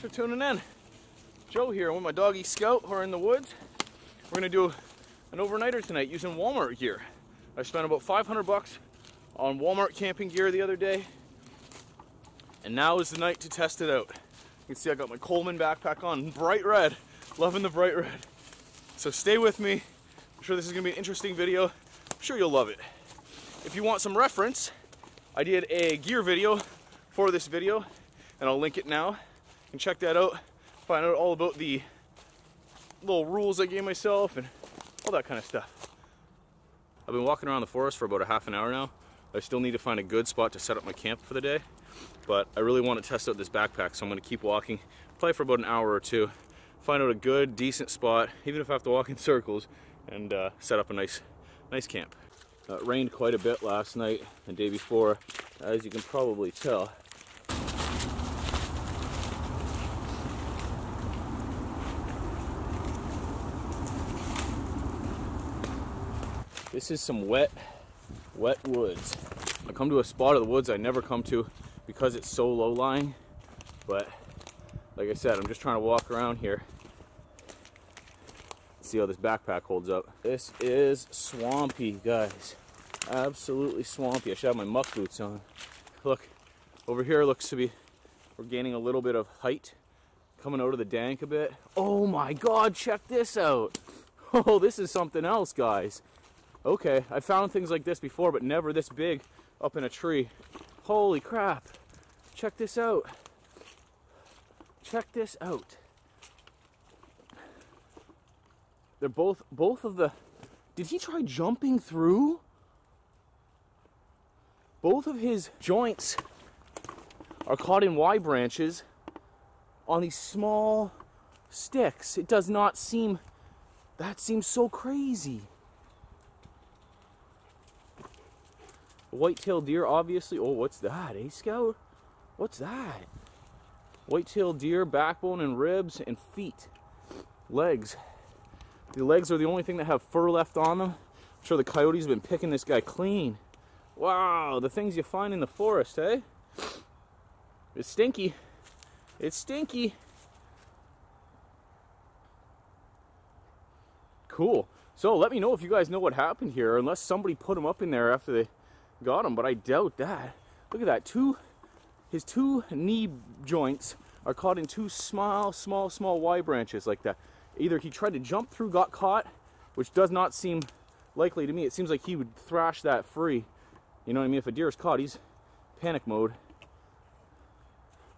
for tuning in. Joe here. I'm with my doggy Scout. We're in the woods. We're gonna do an overnighter tonight using Walmart gear. I spent about 500 bucks on Walmart camping gear the other day, and now is the night to test it out. You can see I got my Coleman backpack on, bright red. Loving the bright red. So stay with me. I'm sure this is gonna be an interesting video. I'm sure you'll love it. If you want some reference, I did a gear video for this video, and I'll link it now. You can check that out, find out all about the little rules I gave myself and all that kind of stuff. I've been walking around the forest for about a half an hour now. I still need to find a good spot to set up my camp for the day, but I really want to test out this backpack, so I'm going to keep walking, probably for about an hour or two, find out a good, decent spot, even if I have to walk in circles, and set up a nice camp. It rained quite a bit last night and the day before, as you can probably tell. This is some wet woods. I come to a spot of the woods I never come to because it's so low-lying, but like I said, I'm just trying to walk around here, see how this backpack holds up. This is swampy, guys. Absolutely swampy. I should have my muck boots on. Look, over here looks to be, we're gaining a little bit of height, coming out of the dank a bit. Oh my God, check this out. Oh, this is something else, guys. Okay, I found things like this before, but never this big up in a tree. Holy crap. Check this out. Check this out. They're both of the... Did he try jumping through? Both of his joints are caught in Y branches on these small sticks. It does not seem... That seems so crazy. White-tailed deer, obviously. Oh, what's that, eh, Scout? What's that? White-tailed deer, backbone and ribs and feet. Legs. The legs are the only thing that have fur left on them. I'm sure the coyotes have been picking this guy clean. Wow, the things you find in the forest, eh? It's stinky. It's stinky. Cool. So let me know if you guys know what happened here, unless somebody put him up in there after they got him, but I doubt that. Look at that. His two knee joints are caught in two small Y branches like that. Either he tried to jump through, got caught, which does not seem likely to me. It seems like he would thrash that free. You know what I mean? If a deer is caught, he's panic mode.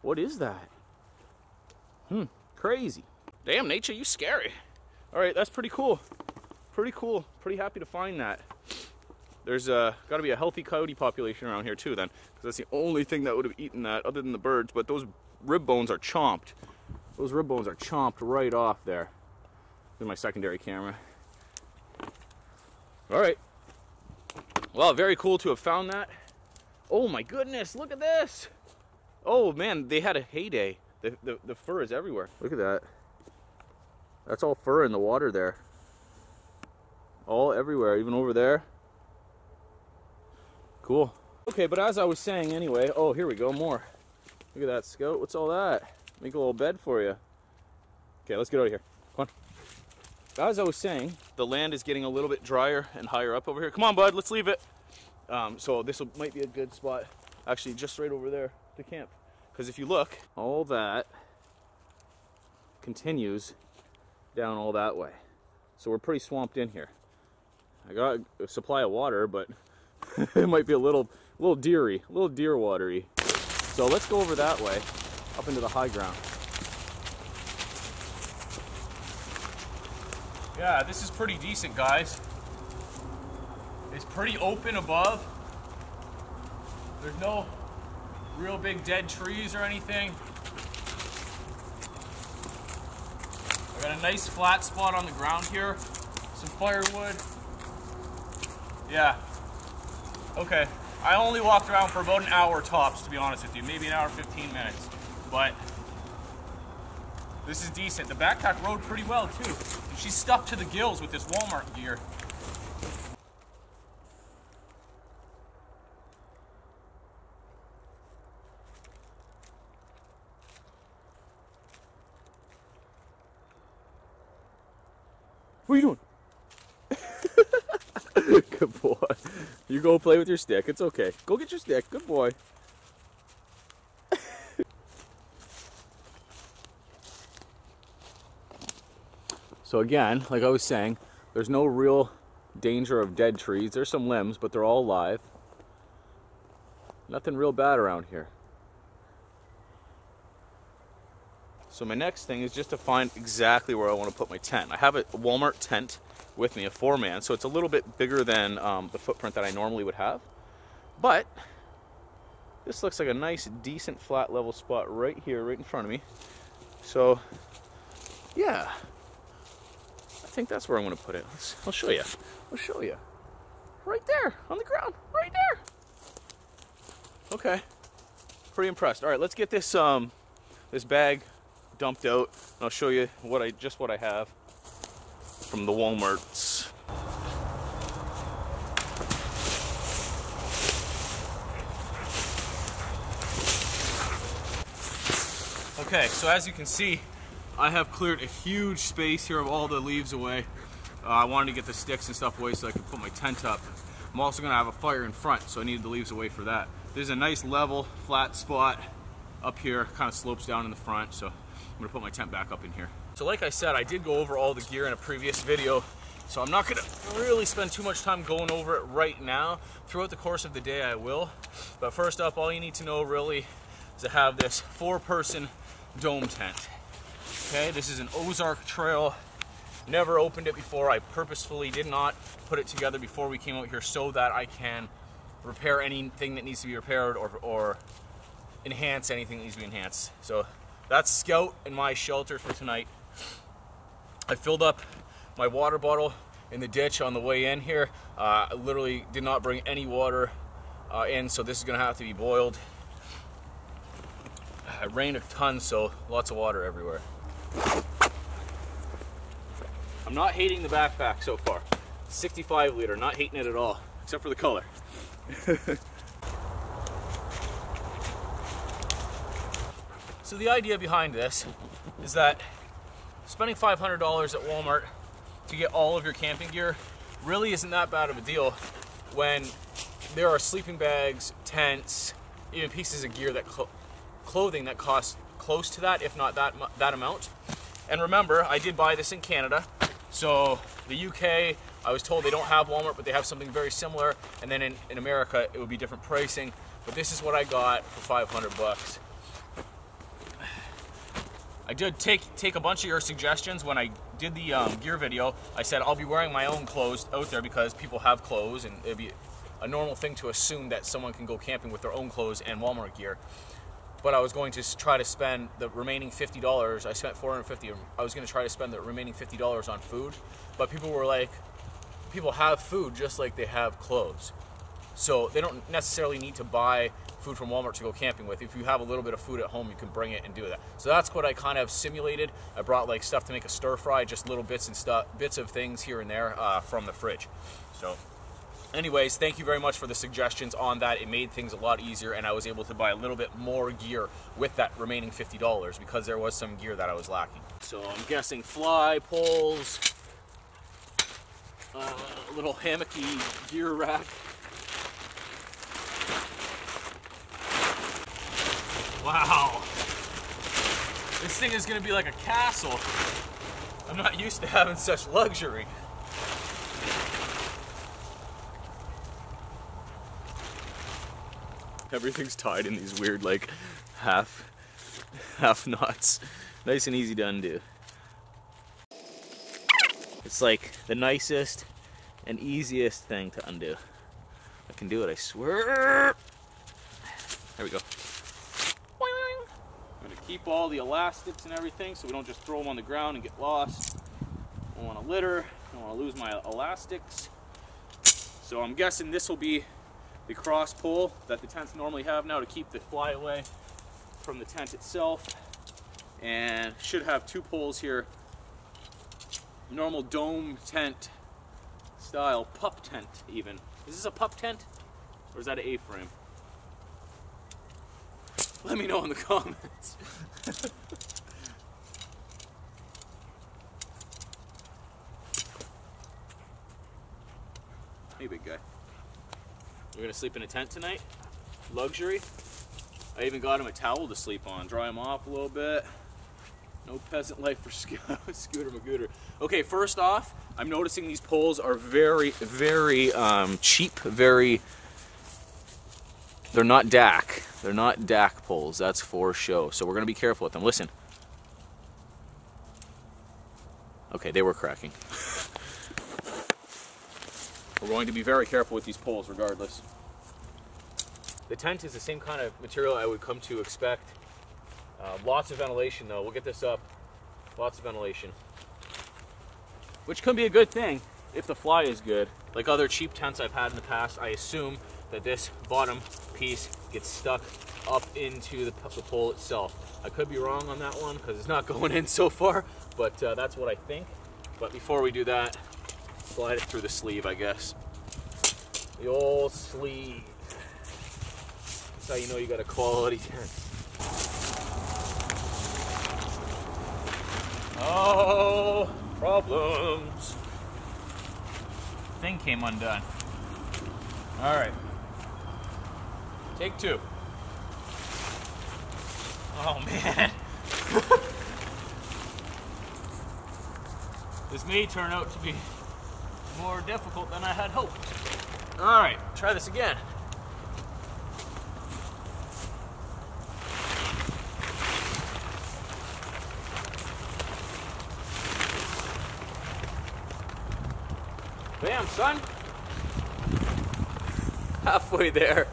What is that? Crazy. Damn, nature, you scary. All right, that's pretty cool. Pretty cool. Pretty happy to find that. There's got to be a healthy coyote population around here too then, because that's the only thing that would have eaten that other than the birds, but those rib bones are chomped. Those rib bones are chomped right off there. Here's my secondary camera. All right. Well, very cool to have found that. Oh my goodness, look at this. Oh man, they had a heyday. The fur is everywhere. Look at that. That's all fur in the water there. All everywhere, even over there. Cool. Okay, but as I was saying anyway, oh, here we go, more. Look at that, Scout. What's all that? Make a little bed for you. Okay, let's get out of here. Come on. As I was saying, the land is getting a little bit drier and higher up over here. Come on, bud, let's leave it. So this might be a good spot, actually, just right over there to camp. Because if you look, all that continues down all that way. So we're pretty swamped in here. I got a supply of water, but it might be a little deery, a little deer watery. So let's go over that way, up into the high ground. Yeah, this is pretty decent, guys. It's pretty open above. There's no real big dead trees or anything. I got a nice flat spot on the ground here. Some firewood. Yeah. Okay. I only walked around for about an hour tops, to be honest with you. Maybe an hour, 15 minutes. But this is decent. The backpack rode pretty well, too. She's stuffed to the gills with this Walmart gear. What are you doing? Good boy. You go play with your stick. It's okay. Go get your stick. Good boy. So again, like I was saying, there's no real danger of dead trees. There's some limbs, but they're all alive. Nothing real bad around here. So my next thing is just to find exactly where I want to put my tent. I have a Walmart tent with me, a 4-man, so it's a little bit bigger than the footprint that I normally would have. But this looks like a nice, decent, flat level spot right here, right in front of me. So, yeah. I think that's where I'm going to put it. I'll show you. I'll show you. Right there, on the ground, right there. Okay. Pretty impressed. All right, let's get this this bag dumped out, and I'll show you what I have from the Walmarts. Okay, so as you can see, I have cleared a huge space here of all the leaves away. I wanted to get the sticks and stuff away so I could put my tent up. I'm also going to have a fire in front, so I needed the leaves away for that. There's a nice level, flat spot up here, kind of slopes down in the front, so I'm going to put my tent back up in here. So like I said, I did go over all the gear in a previous video, so I'm not going to really spend too much time going over it right now. Throughout the course of the day I will, but first up, all you need to know really is to have this 4-person dome tent. Okay, this is an Ozark Trail. Never opened it before. I purposefully did not put it together before we came out here so that I can repair anything that needs to be repaired or enhance anything that needs to be enhanced. So that's Scout and my shelter for tonight. I filled up my water bottle in the ditch on the way in here. I literally did not bring any water in, so this is gonna have to be boiled. It rained a ton, so lots of water everywhere. I'm not hating the backpack so far. 65 liter, not hating it at all, except for the color. So the idea behind this is that spending $500 at Walmart to get all of your camping gear really isn't that bad of a deal when there are sleeping bags, tents, even pieces of gear that clothing that cost close to that, if not that amount. And remember, I did buy this in Canada. So the UK, I was told they don't have Walmart, but they have something very similar. And then in America, it would be different pricing. But this is what I got for 500 bucks. I did take a bunch of your suggestions when I did the gear video. I said I'll be wearing my own clothes out there because people have clothes, and it'd be a normal thing to assume that someone can go camping with their own clothes and Walmart gear. But I was going to try to spend the remaining $50. I spent $450. I was going to try to spend the remaining $50 on food. But people were like, people have food just like they have clothes. So they don't necessarily need to buy food from Walmart to go camping with. If you have a little bit of food at home, you can bring it and do that. So that's what I kind of simulated. I brought like stuff to make a stir fry, just little bits of things here and there from the fridge. So anyways, thank you very much for the suggestions on that. It made things a lot easier, and I was able to buy a little bit more gear with that remaining $50 because there was some gear that I was lacking. So I'm guessing fly, poles, a little hammocky gear rack. Wow. This thing is going to be like a castle. I'm not used to having such luxury. Everything's tied in these weird, like, half knots. Nice and easy to undo. It's like the nicest and easiest thing to undo. I can do it, I swear. There we go. I'm gonna keep all the elastics and everything so we don't just throw them on the ground and get lost. I don't want to litter, I don't want to lose my elastics. So I'm guessing this will be the cross pole that the tents normally have now to keep the fly away from the tent itself, and should have 2 poles here. Normal dome tent style, pup tent even. Is this a pup tent or is that an A-frame? Let me know in the comments. Hey, big guy. We're gonna sleep in a tent tonight. Luxury. I even got him a towel to sleep on. Dry him off a little bit. No peasant life for Scooter Magooter. Okay, first off, I'm noticing these poles are very, very cheap. They're not DAC. They're not DAC poles. That's for show. So we're gonna be careful with them. Listen. Okay, they were cracking. We're going to be very careful with these poles regardless. The tent is the same kind of material I would come to expect. Lots of ventilation though. We'll get this up. Lots of ventilation. Which can be a good thing if the fly is good. Like other cheap tents I've had in the past, I assume that this bottom piece gets stuck up into the pole itself. I could be wrong on that one because it's not going in so far, but that's what I think. But before we do that, slide it through the sleeve, I guess. The old sleeve. That's how you know you got a quality tent. Oh, problems. Thing came undone. All right. Take two. Oh, man. This may turn out to be more difficult than I had hoped. All right, try this again. Bam, son. Halfway there.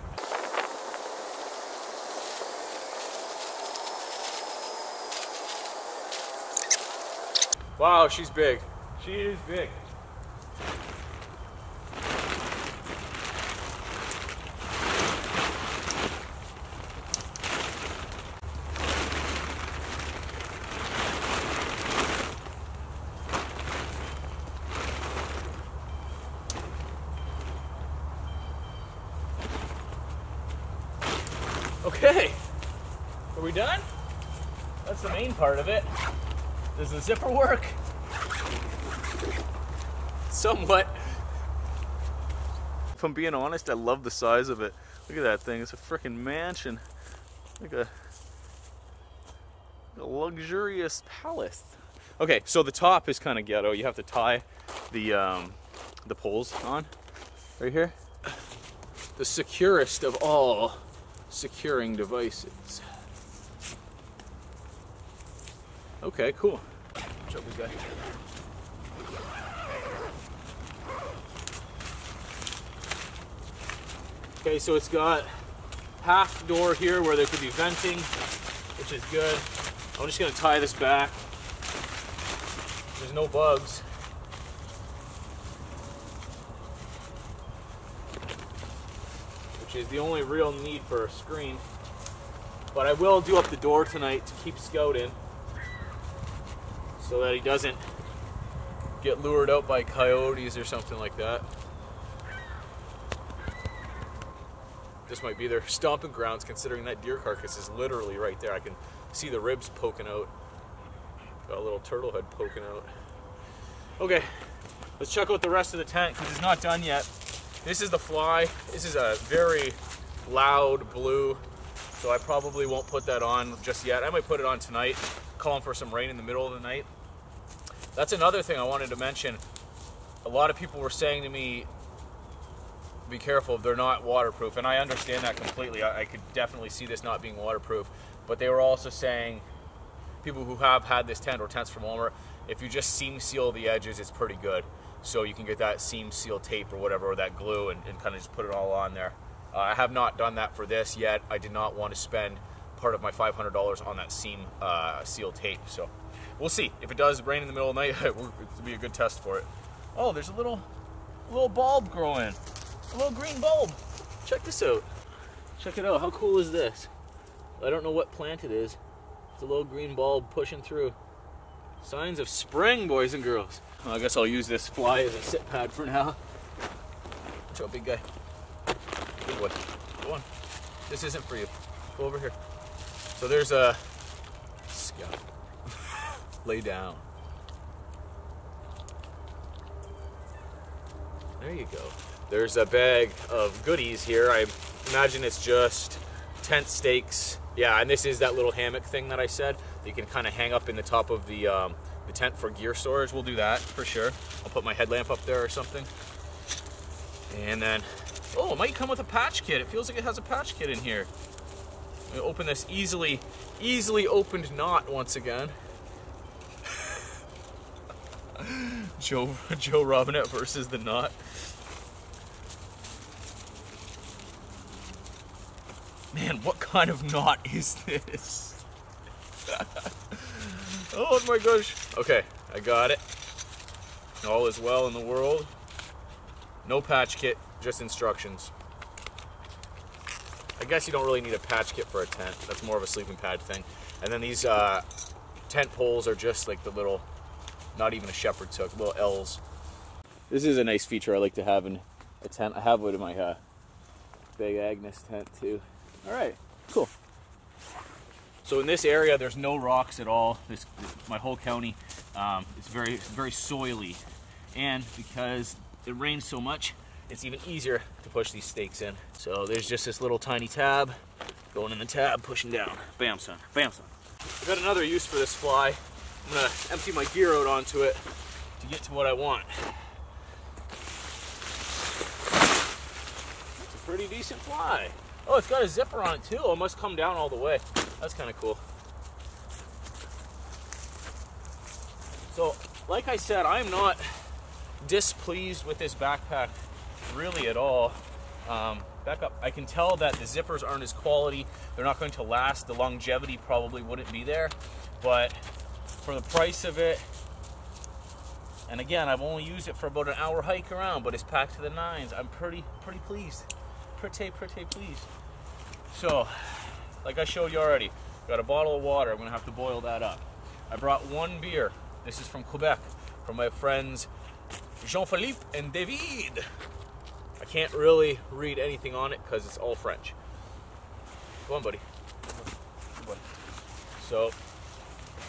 Wow, she's big. She is big. Okay, are we done? That's the main part of it. Does the zipper work? Somewhat. If I'm being honest, I love the size of it. Look at that thing, it's a freaking mansion. Like a luxurious palace. Okay, so the top is kind of ghetto. You have to tie the poles on right here. The securest of all securing devices. Okay, cool. Watch out, big guy. Okay, so it's got half door here where there could be venting, which is good. I'm just gonna tie this back. There's no bugs. Which is the only real need for a screen. But I will do up the door tonight to keep Scout in, so that he doesn't get lured out by coyotes or something like that. This might be their stomping grounds, considering that deer carcass is literally right there. I can see the ribs poking out. Got a little turtle head poking out. Okay, let's check out the rest of the tent because it's not done yet. This is the fly. This is a very loud blue, so I probably won't put that on just yet. I might put it on tonight, calling for some rain in the middle of the night. That's another thing I wanted to mention. A lot of people were saying to me, be careful if they're not waterproof, and I understand that completely. I could definitely see this not being waterproof, but they were also saying, people who have had this tent or tents from Walmart, if you just seam seal the edges, it's pretty good. So you can get that seam seal tape or whatever, or that glue, and kind of just put it all on there. I have not done that for this yet. I did not want to spend part of my $500 on that seam seal tape, so we'll see. If it does rain in the middle of the night, it'll be a good test for it. Oh, there's a little bulb growing. A little green bulb. Check this out. Check it out. How cool is this? I don't know what plant it is. It's a little green bulb pushing through. Signs of spring, boys and girls. Well, I guess I'll use this fly as a sit pad for now. Watch out, big guy. Good boy. Go on. This isn't for you. Go over here. So there's a Scout. Lay down. There you go. There's a bag of goodies here. I imagine it's just tent stakes. Yeah, and this is that little hammock thing that I said. You can kind of hang up in the top of the tent for gear storage. We'll do that for sure. I'll put my headlamp up there or something. And then, oh, it might come with a patch kit. It feels like it has a patch kit in here. I'm gonna open this easily opened knot once again. Joe Robinet versus the knot. Man, what kind of knot is this? Oh my gosh. Okay, I got it. All is well in the world. No patch kit, just instructions. I guess you don't really need a patch kit for a tent. That's more of a sleeping pad thing. And then these tent poles are just like the little, not even a shepherd's hook, little L's. This is a nice feature I like to have in a tent. I have it in my Big Agnes tent too. All right, cool. So in this area, there's no rocks at all. My whole county is very, very soily. And because it rains so much, it's even easier to push these stakes in. So there's just this little tiny tab, going in the tab, pushing down. Bam, son, bam, son. I've got another use for this fly. I'm gonna empty my gear out onto it to get to what I want. It's a pretty decent fly. Oh, it's got a zipper on it too. It must come down all the way. That's kind of cool. So, like I said, I'm not displeased with this backpack really at all. Back up. I can tell that the zippers aren't as quality. They're not going to last. The longevity probably wouldn't be there. But for the price of it, and again, I've only used it for about an hour hike around, but it's packed to the nines. I'm pretty pleased. Pretty pleased. So, like I showed you already, got a bottle of water. I'm gonna have to boil that up. I brought one beer. This is from Quebec, from my friends Jean-Philippe and David. I can't really read anything on it because it's all French. Come on, buddy. Come on. So,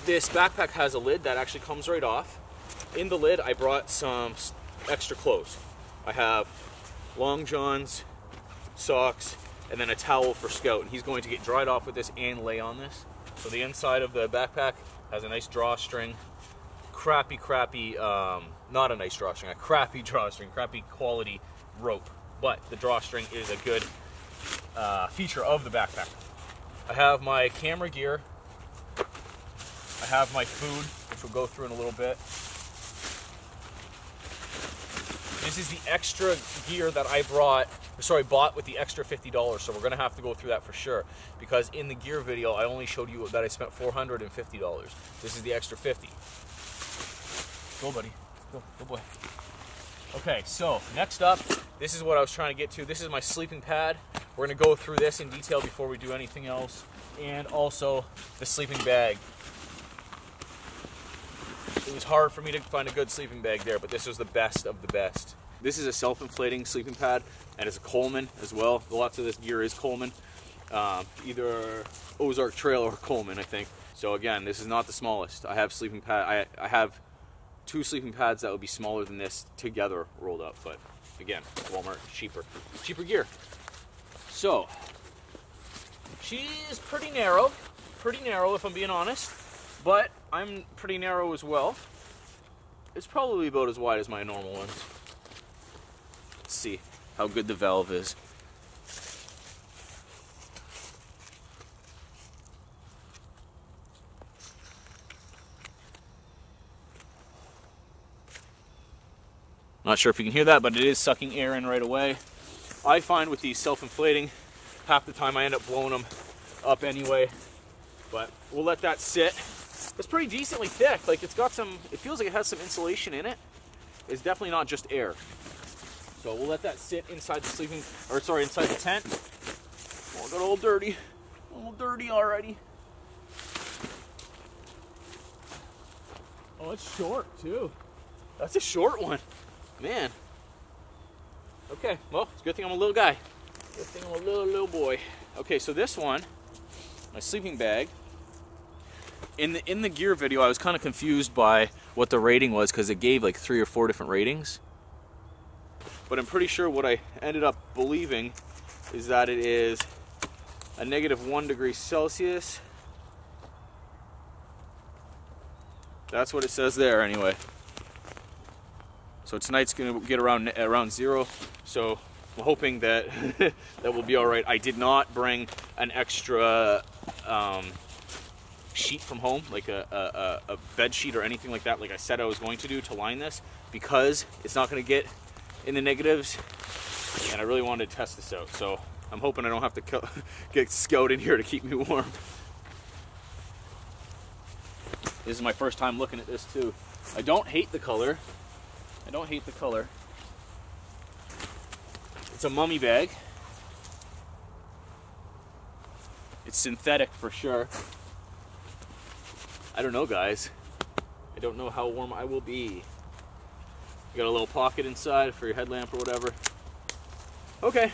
this backpack has a lid that actually comes right off. In the lid, I brought some extra clothes. I have long johns, socks, and then a towel for Scout. And he's going to get dried off with this and lay on this. So the inside of the backpack has a nice drawstring. Crappy, not a nice drawstring, a crappy drawstring, crappy quality rope. But the drawstring is a good feature of the backpack. I have my camera gear. I have my food, which we'll go through in a little bit. This is the extra gear that I bought with the extra $50, so we're gonna have to go through that for sure. Because in the gear video, I only showed you that I spent $450. This is the extra 50. Go, buddy. Go boy. Okay, so next up, this is what I was trying to get to. This is my sleeping pad. We're gonna go through this in detail before we do anything else. And also the sleeping bag. It was hard for me to find a good sleeping bag there, but this was the best of the best. This is a self-inflating sleeping pad, and it's a Coleman as well. Lots of this gear is Coleman. Either Ozark Trail or Coleman, I think. So again, this is not the smallest. I have sleeping pad. I have two sleeping pads that would be smaller than this together rolled up, but again, Walmart, cheaper gear. So she's pretty narrow if I'm being honest, but I'm pretty narrow as well. It's probably about as wide as my normal ones. Let's see how good the valve is. Not sure if you can hear that, but it is sucking air in right away. I find with these self-inflating, half the time I end up blowing them up anyway, but we'll let that sit. It's pretty decently thick. Like it feels like it has some insulation in it. It's definitely not just air. So we'll let that sit inside the inside the tent. Oh, it got a little dirty already. Oh, it's short too. That's a short one, man. Okay, well, it's a good thing I'm a little guy. Good thing I'm a little boy. Okay, so this one, my sleeping bag. In the gear video, I was kind of confused by what the rating was because it gave like 3 or 4 different ratings. but I'm pretty sure what I ended up believing is that it is a -1 degree Celsius. That's what it says there anyway. So tonight's gonna get around 0. So I'm hoping that that will be all right. I did not bring an extra sheet from home, like a bed sheet or anything like that, like I said I was going to do to line this, because it's not gonna get in the negatives, and I really wanted to test this out. So I'm hoping I don't have to get Scout in here to keep me warm. This is my first time looking at this too. I don't hate the color. I don't hate the color. It's a mummy bag. It's synthetic for sure. I don't know, guys. I don't know how warm I will be. You got a little pocket inside for your headlamp or whatever. Okay.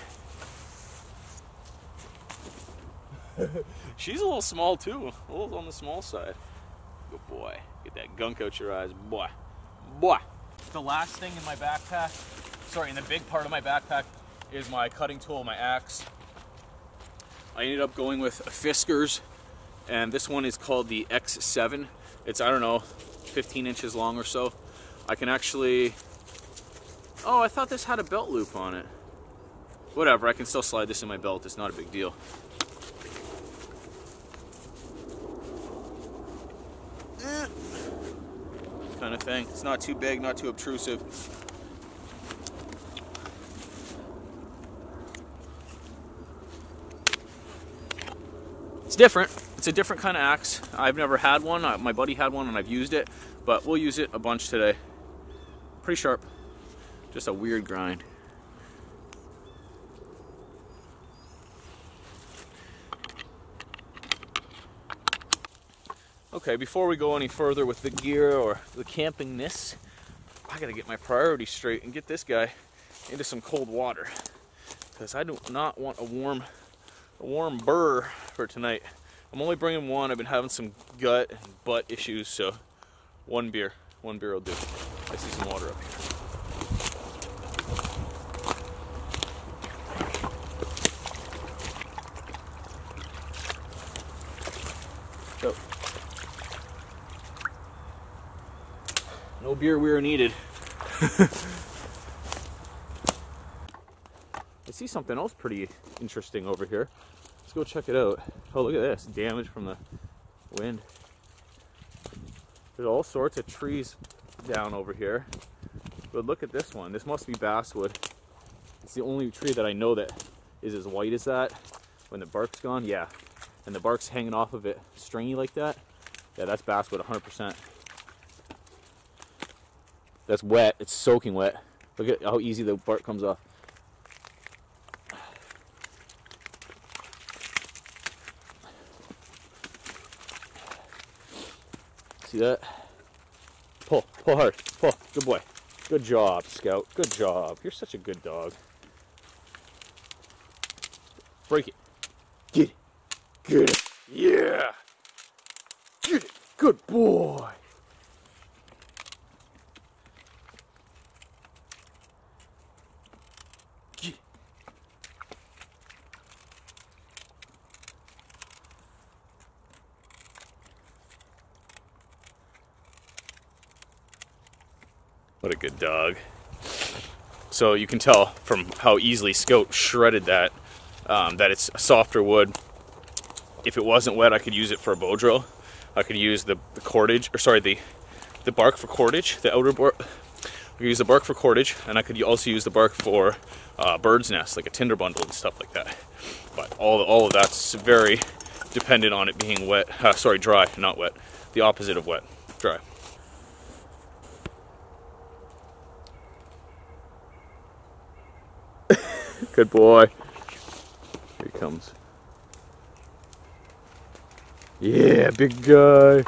She's a little small too. A little on the small side. Good boy. Get that gunk out your eyes, boy. Boy. The last thing in my backpack, sorry, in the big part of my backpack, is my cutting tool, my axe. I ended up going with a Fiskars, and this one is called the X7. It's, I don't know, 15 inches long or so. I can actually, oh, I thought this had a belt loop on it. Whatever, I can still slide this in my belt. It's not a big deal. Kind of thing. It's not too big, not too obtrusive. It's different. It's a different kind of axe. I've never had one. My buddy had one and I've used it, but we'll use it a bunch today. Pretty sharp. Just a weird grind. Okay, before we go any further with the gear or the campingness, I gotta get my priorities straight and get this guy into some cold water, because I do not want a warm burr for tonight. I'm only bringing one. I've been having some gut and butt issues, so one beer will do. I see some water up here. So, no beer weir needed. I see something else pretty interesting over here. Let's go check it out. Oh, look at this. Damage from the wind. There's all sorts of trees down over here. But look at this one. This must be basswood. It's the only tree that I know that is as white as that when the bark's gone. Yeah. And the bark's hanging off of it stringy like that. Yeah, that's basswood 100%. That's wet. It's soaking wet. Look at how easy the bark comes off. See that? Pull hard, pull. Good boy. Good job, Scout. Good job. You're such a good dog. Break it. Get it. Get it. Yeah. Get it. Good boy. Get it. What a good dog. So you can tell from how easily Scout shredded that, that it's a softer wood. If it wasn't wet, I could use it for a bow drill. I could use the cordage, or sorry, the bark for cordage, the outer bark. I could use the bark for cordage, and I could also use the bark for bird's nest, like a tinder bundle and stuff like that. But all of that's very dependent on it being wet. Sorry, dry, not wet. The opposite of wet, dry. Good boy. Here he comes. Yeah, big guy.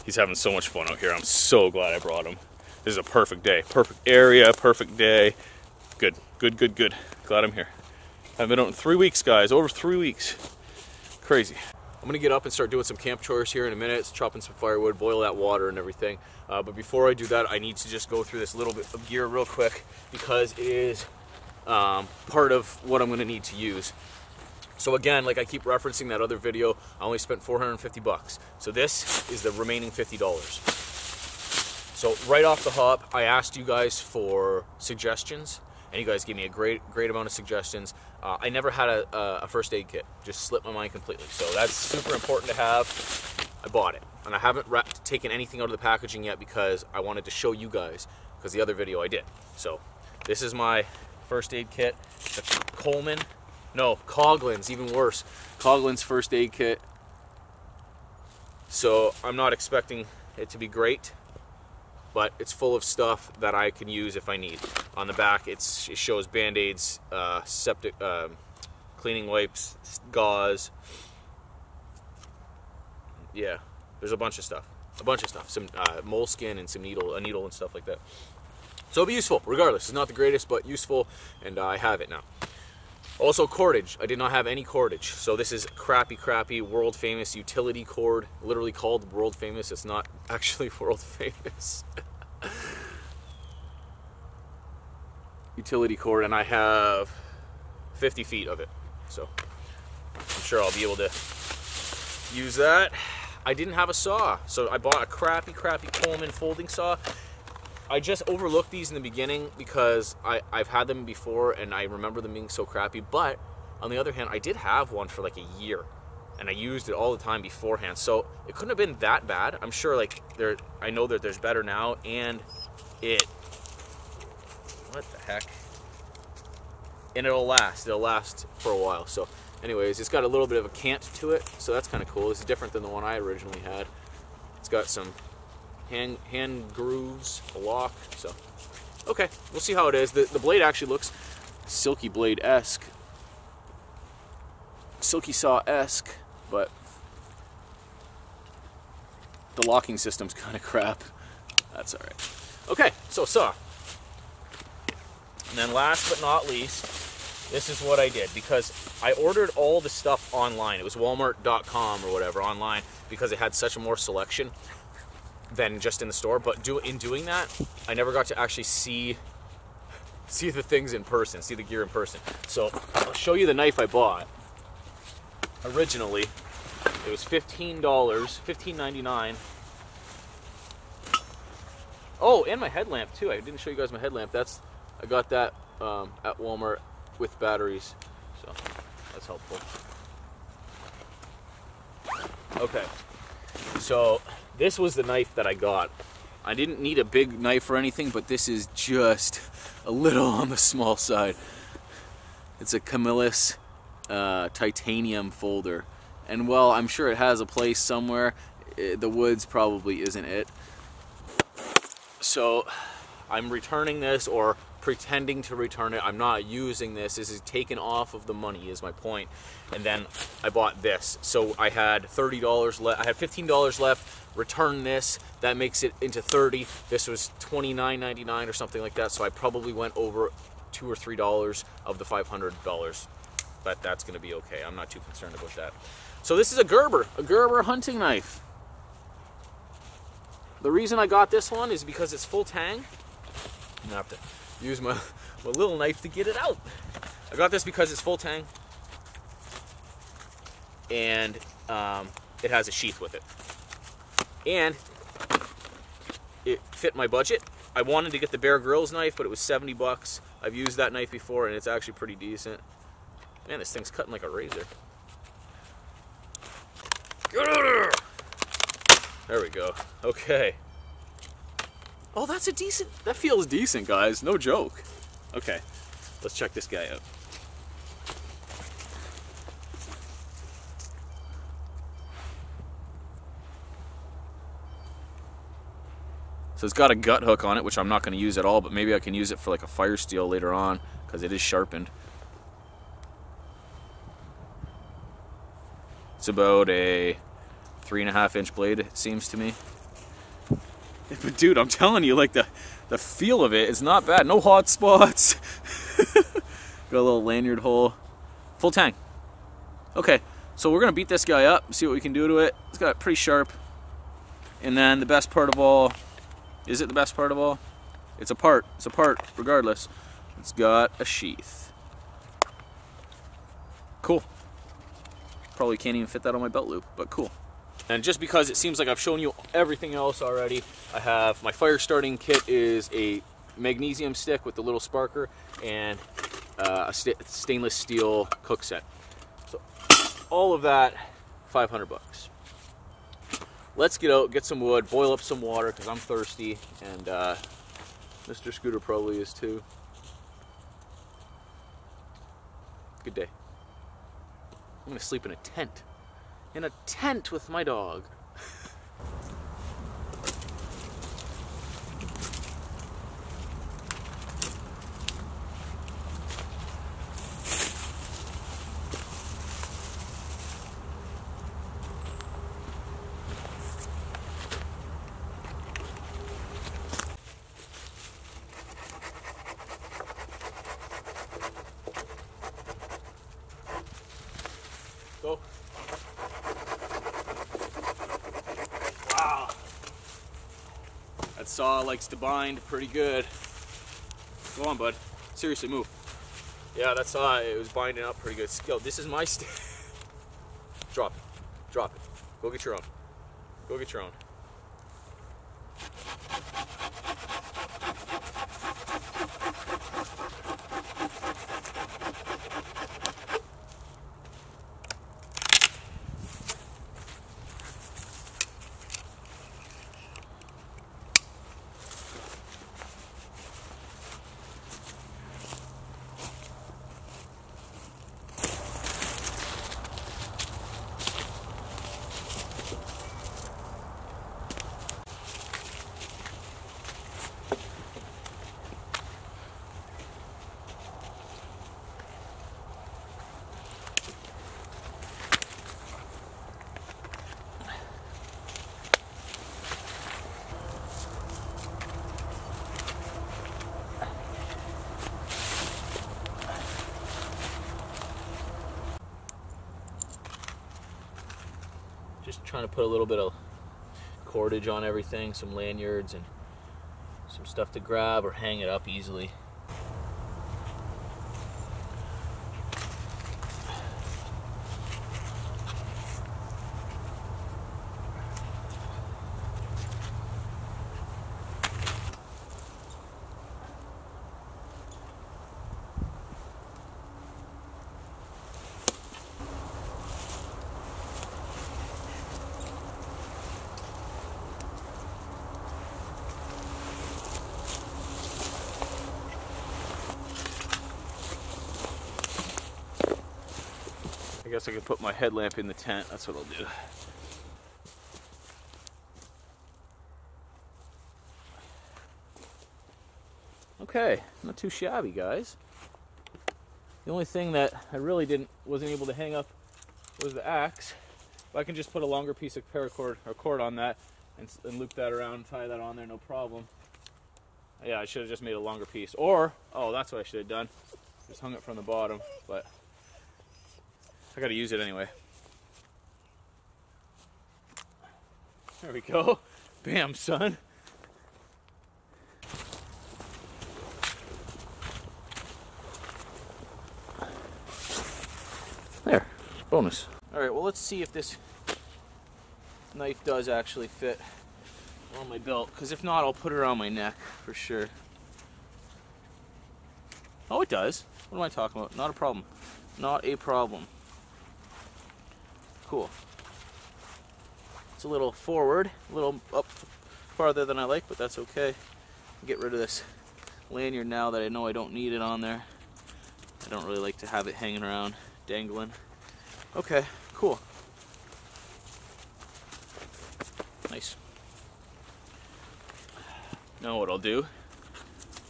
He's having so much fun out here. I'm so glad I brought him. This is a perfect day. Perfect area, perfect day. Good, good, good, good. Glad I'm here. I've been out in 3 weeks, guys. Over 3 weeks. Crazy. I'm gonna get up and start doing some camp chores here in a minute, chopping some firewood, boil that water and everything. But before I do that, I need to just go through this little bit of gear real quick because it is part of what I'm gonna need to use. So again, like I keep referencing that other video, I only spent 450 bucks. So this is the remaining $50. So right off the hop, I asked you guys for suggestions, and you guys gave me a great amount of suggestions. I never had a first aid kit, just slipped my mind completely. So that's super important to have. I bought it, and I haven't taken anything out of the packaging yet because I wanted to show you guys, because the other video I did. So this is my first aid kit, the Coghlan's, even worse. Coghlan's first aid kit. So I'm not expecting it to be great, but it's full of stuff that I can use if I need. On the back, it shows Band-Aids, septic, cleaning wipes, gauze. Yeah, there's a bunch of stuff. Some moleskin and some a needle and stuff like that. So it'll be useful, regardless. It's not the greatest, but useful, and I have it now. Also, cordage. I did not have any cordage. So this is crappy, world famous utility cord. Literally called world famous. It's not actually world famous. Utility cord, and I have 50 feet of it. So I'm sure I'll be able to use that. I didn't have a saw, so I bought a crappy Coleman Folding Saw. I just overlooked these in the beginning because I've had them before and I remember them being so crappy, but on the other hand, I did have one for like a year and I used it all the time beforehand, so it couldn't have been that bad. I'm sure like I know that there's better now, and what the heck? And it'll last for a while. So anyways, it's got a little bit of a cant to it, so that's kind of cool. It's different than the one I originally had. It's got some hand grooves, a lock, so okay, we'll see how it is. The blade actually looks silky blade-esque, silky saw-esque, but the locking system's kind of crap. That's all right. Okay, so saw. And then last but not least, this is what I did, because I ordered all the stuff online. It was walmart.com or whatever online, because it had such a more selection than just in the store. But in doing that, I never got to actually see the things in person, see the gear in person. So I'll show you the knife I bought. Originally, it was $15, $15.99. Oh, and my headlamp too. I didn't show you guys my headlamp. I got that at Walmart with batteries, so that's helpful. Okay, so this was the knife that I got. I didn't need a big knife or anything, but this is just a little on the small side. It's a Camillus titanium folder, and well, I'm sure it has a place somewhere. The woods probably isn't it. So I'm returning this, or pretending to return it. I'm not using this. This is taken off of the money, is my point. And then I bought this. So I had $30 left. I had $15 left. Return this. That makes it into $30. This was $29.99 or something like that. So I probably went over $2 or $3 of the $500. But that's going to be okay. I'm not too concerned about that. So this is a Gerber hunting knife. The reason I got this one is because it's full tang. I'm gonna have to use my little knife to get it out. I got this because it's full tang, and it has a sheath with it, and it fit my budget. I wanted to get the Bear Grylls knife, but it was 70 bucks. I've used that knife before, and it's actually pretty decent. Man, this thing's cutting like a razor. There we go. Okay. Oh, that feels decent, guys. No joke. Okay, let's check this guy out. So it's got a gut hook on it, which I'm not going to use at all, but maybe I can use it for like a fire steel later on, because it is sharpened. It's about a 3.5-inch blade, it seems to me. But dude, I'm telling you, like the feel of it is not bad. No hot spots. Got a little lanyard hole. Full tang. Okay, So we're gonna beat this guy up, see what we can do to it. It's got pretty sharp. And then the best part of all, is it the best part of all? It's a part regardless. It's got a sheath. Cool. Probably can't even fit that on my belt loop, but cool. And just because it seems like I've shown you everything else already, I have my fire starting kit is a magnesium stick with the little sparker and a stainless steel cook set. So all of that, 500 bucks. Let's get out, get some wood, boil up some water because I'm thirsty, and Mr. Scooter probably is too. Good day. I'm gonna sleep in a tent. In a tent with my dog. Go. Wow. That saw likes to bind pretty good. Go on, bud. Seriously, move. Yeah, that saw, it was binding up pretty good. Yo, this is my stick. Drop it. Drop it. Go get your own. Go get your own. Just trying to put a little bit of cordage on everything, some lanyards and some stuff to grab or hang it up easily. I guess I could put my headlamp in the tent. That's what I'll do. Okay, not too shabby, guys. The only thing that I really wasn't able to hang up was the axe. If I can just put a longer piece of paracord or cord on that and loop that around, tie that on there, no problem. Yeah, I should have just made a longer piece. Or, oh, that's what I should have done. Just hung it from the bottom, but I gotta use it anyway. There we go. Bam, son. There, bonus. All right, well, let's see if this knife does actually fit on my belt, because if not, I'll put it around my neck for sure. Oh, it does. What am I talking about? Not a problem. Not a problem. Cool. It's a little forward, a little up farther than I like, but that's okay. Get rid of this lanyard now that I know I don't need it on there. I don't really like to have it hanging around, dangling. Okay, cool. Nice. Now what I'll do,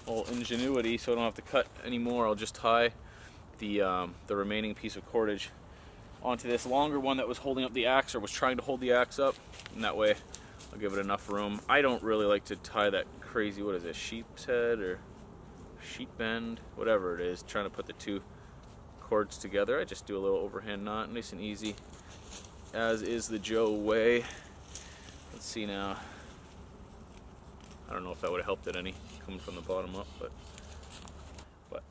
all ingenuity, so I don't have to cut anymore, I'll just tie the remaining piece of cordage onto this longer one that was holding up the axe, or was trying to hold the axe up, and that way I'll give it enough room. I don't really like to tie that crazy, what is it, sheep's head or sheep bend, whatever it is, trying to put the two cords together. I just do a little overhand knot, nice and easy. as is the Joe way. Let's see now. I don't know if that would have helped it any, coming from the bottom up, but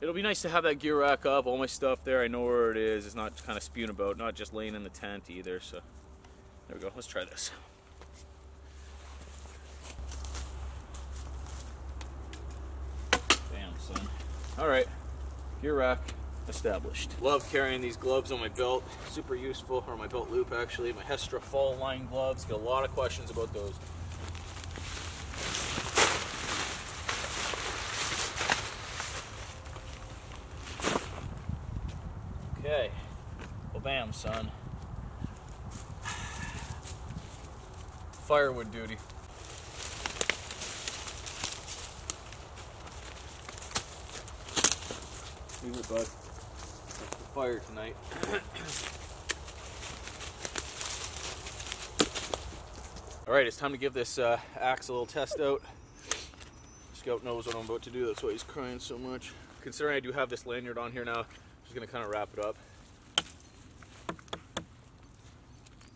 it'll be nice to have that gear rack up, all my stuff there. I know where it is. It's not kind of spewing about, not just laying in the tent either. So there we go. Let's try this. Bam, son. All right, gear rack established. Love carrying these gloves on my belt. Super useful, or my belt loop actually. My Hestra fall line gloves. Get a lot of questions about those. Okay, well, bam, son. Firewood duty. Leave it, bud. Fire tonight. All right, it's time to give this axe a little test out. Scout knows what I'm about to do. That's why he's crying so much. Considering I do have this lanyard on here now, I'm just gonna kind of wrap it up.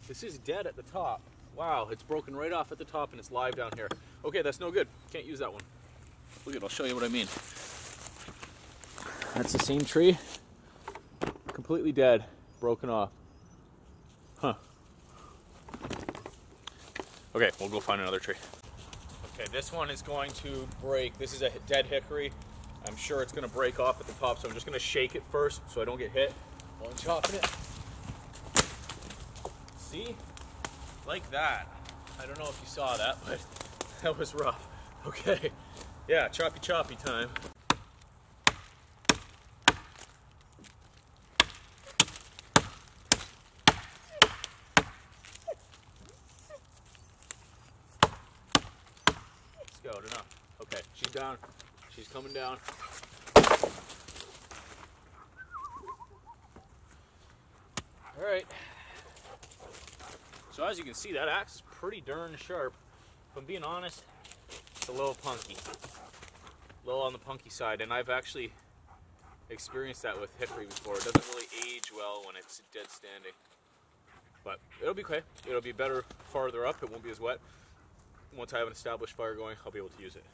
This is dead at the top. Wow, it's broken right off at the top and it's live down here. Okay, that's no good. Can't use that one. Look at it, I'll show you what I mean. That's the same tree. Completely dead, broken off. Huh. Okay, we'll go find another tree. Okay, this one is going to break. This is a dead hickory. I'm sure it's gonna break off at the top, so I'm just gonna shake it first so I don't get hit while I'm chopping it. See? Like that. I don't know if you saw that, but that was rough. Okay, yeah, choppy time. Good enough. Okay, she's down. She's coming down. All right. So as you can see, that axe is pretty darn sharp. If I'm being honest, it's a little punky. A little on the punky side, and I've actually experienced that with hickory before. It doesn't really age well when it's dead standing. But it'll be okay. It'll be better farther up. It won't be as wet. Once I have an established fire going, I'll be able to use it.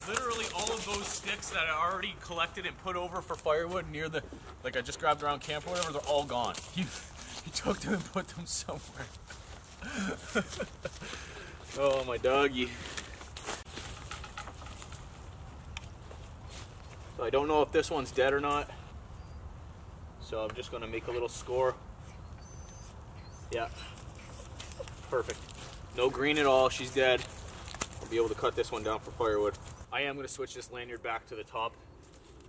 Literally all of those sticks that I already collected and put over for firewood near the, like I just grabbed around camp or whatever, they're all gone. You took them and put them somewhere. Oh, my doggy. So I don't know if this one's dead or not. So I'm just gonna make a little score. Yeah, perfect. No green at all, she's dead. I'll be able to cut this one down for firewood. I am gonna switch this lanyard back to the top,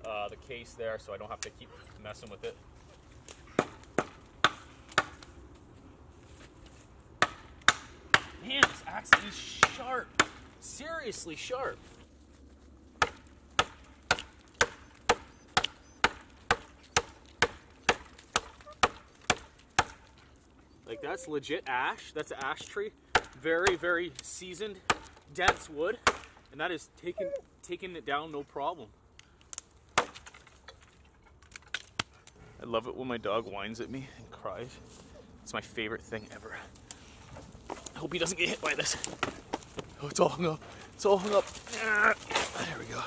the case there, so I don't have to keep messing with it. Man, this axe is sharp. Seriously sharp. Like, that's legit ash. That's an ash tree. Very, very seasoned, dense wood. And that is taking it down no problem. I love it when my dog whines at me and cries. It's my favorite thing ever. I hope he doesn't get hit by this. Oh, it's all hung up. It's all hung up. There we go.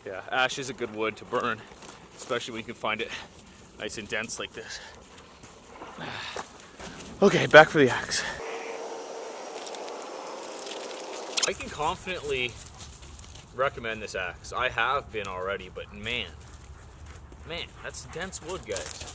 Yeah, ash is a good wood to burn, especially when you can find it nice and dense like this. Okay, back for the axe. I can confidently recommend this axe. I have been already, but man, that's dense wood, guys.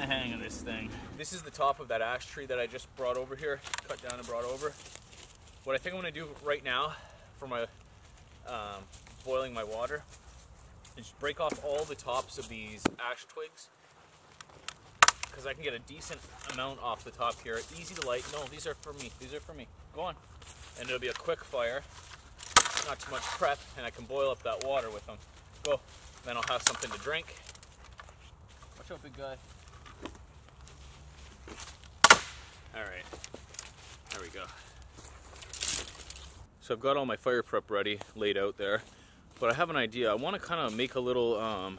the hang of this thing. This is the top of that ash tree that I just brought over here, cut down and brought over. What I think I'm going to do right now for my boiling my water is break off all the tops of these ash twigs, because I can get a decent amount off the top here. Easy to light. No, these are for me. These are for me. Go on. And it'll be a quick fire, not too much prep, and I can boil up that water with them. Go. Then I'll have something to drink. Watch out, big guy. Alright, there we go. So I've got all my fire prep ready, laid out there, but I have an idea. I want to kind of make a little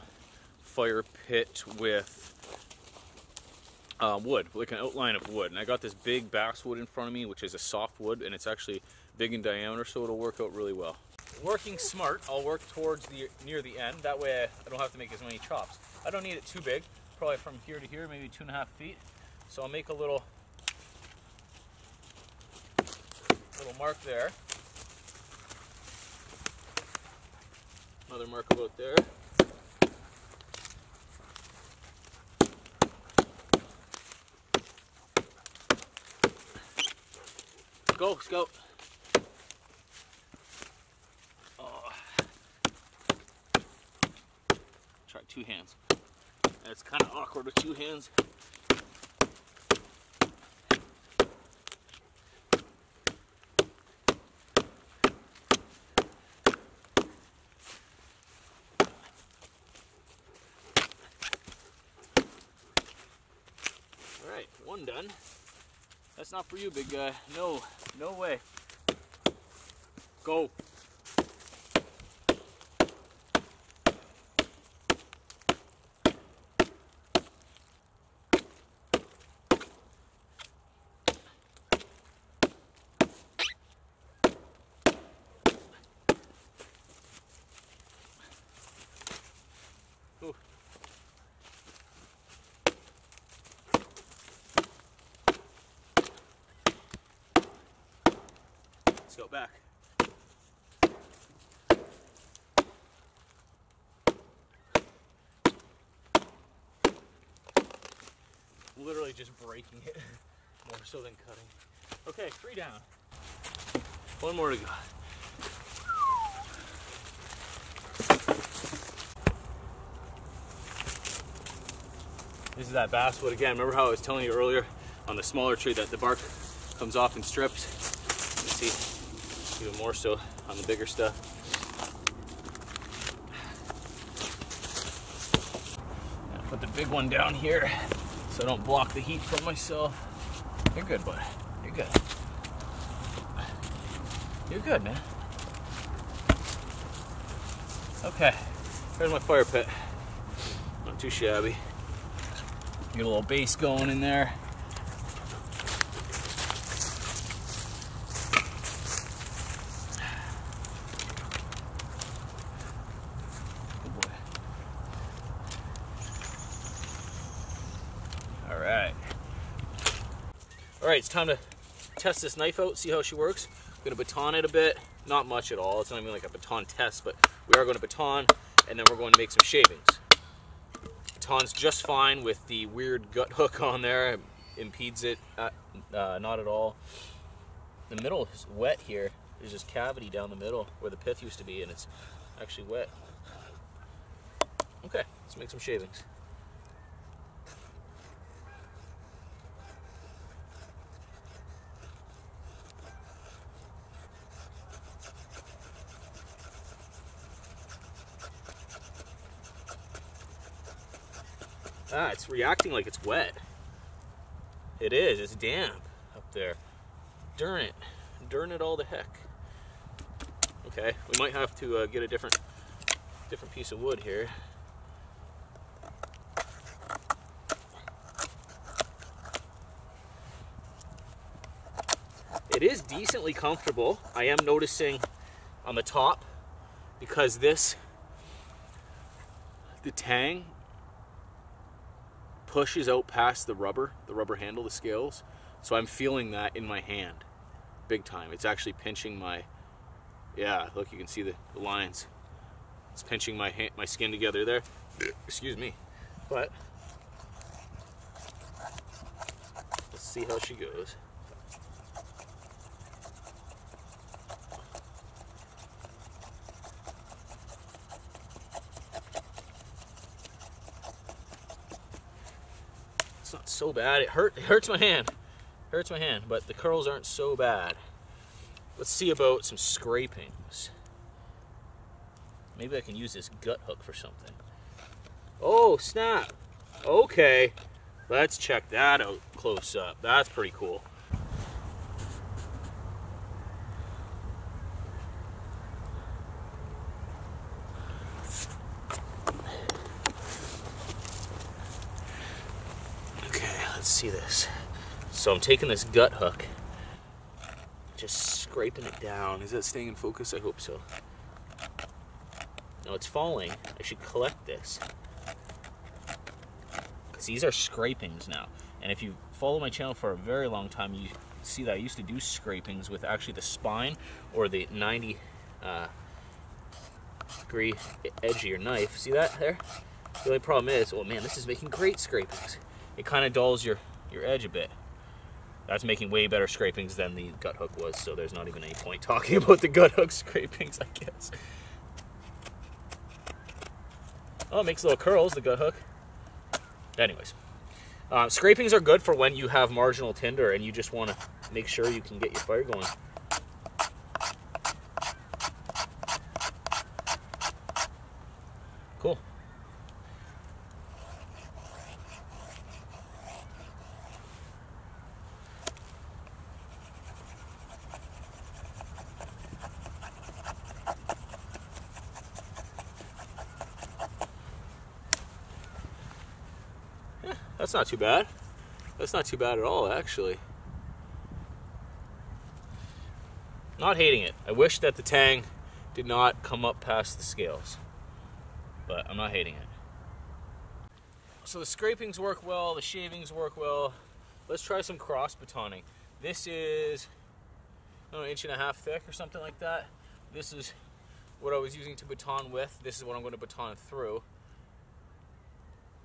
fire pit with wood, like an outline of wood. And I got this big basswood in front of me, which is a soft wood, and it's actually big in diameter, so it'll work out really well. Working smart, I'll work towards near the end. That way I don't have to make as many chops. I don't need it too big, probably from here to here, maybe 2.5 feet. So I'll make a little mark there. Another mark about there. Go, Scout. Oh. Try 2 hands. It's kind of awkward with 2 hands. Alright, 1 done. That's not for you, big guy. No, no way. Go. Ooh. Let's go back. Literally just breaking it, more so than cutting. Okay, 3 down. 1 more to go. This is that basswood again. Remember how I was telling you earlier on the smaller tree that the bark comes off in strips? You see, even more so on the bigger stuff. I'll put the big one down here so I don't block the heat from myself. You're good, bud. You're good. You're good, man. Okay, here's my fire pit. Not too shabby. Get a little base going in there. Good boy. All right. All right, it's time to test this knife out, see how she works. I'm gonna baton it a bit. Not much at all. It's not even like a baton test, but we are going to baton, and then we're going to make some shavings. Baton's just fine with the weird gut hook on there. It impedes it, not at all. The middle is wet here. There's this cavity down the middle where the pith used to be, and it's actually wet. Okay, let's make some shavings. Ah, it's reacting like it's wet. It is, it's damp up there. Darn it. Darn it all to heck. Okay, we might have to get a different piece of wood here. It is decently comfortable. I am noticing on the top, because the tang pushes out past the rubber handle, the scales. So I'm feeling that in my hand, big time. It's actually pinching my, yeah, look, you can see the lines. It's pinching my skin together there. Excuse me. But see how she goes. It's not so bad. It hurts my hand. Hurts my hand, but the curls aren't so bad. Let's see about some scrapings. Maybe I can use this gut hook for something. Oh, snap. Okay. Let's check that out close up. That's pretty cool. Okay, let's see this. So I'm taking this gut hook, just scraping it down. Is that staying in focus? I hope so. No, it's falling. I should collect this. Because these are scrapings now. And if you follow my channel for a very long time, you see that I used to do scrapings with actually the spine or the 90 degree edge of your knife. See that there? The only problem is, oh man, this is making great scrapings. It kind of dulls your edge a bit. That's making way better scrapings than the gut hook was, so there's not even any point talking about the gut hook scrapings, I guess. Oh, it makes little curls, the gut hook. Anyways, scrapings are good for when you have marginal tinder and you just want to make sure you can get your fire going. Cool. That's not too bad. That's not too bad at all, actually. Not hating it. I wish that the tang did not come up past the scales, but I'm not hating it. So the scrapings work well, the shavings work well. Let's try some cross batoning. This is, I don't know, 1.5 inches thick or something like that. This is what I was using to baton with. This is what I'm going to baton through.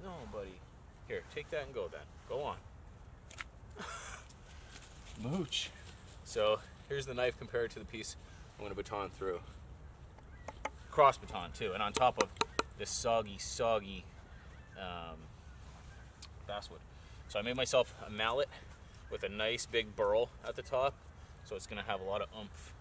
No, buddy. Here, take that and go then. Go on. Mooch. So here's the knife compared to the piece I'm going to baton through. Cross baton too, and on top of this soggy basswood. So I made myself a mallet with a nice big burl at the top, so it's going to have a lot of oomph.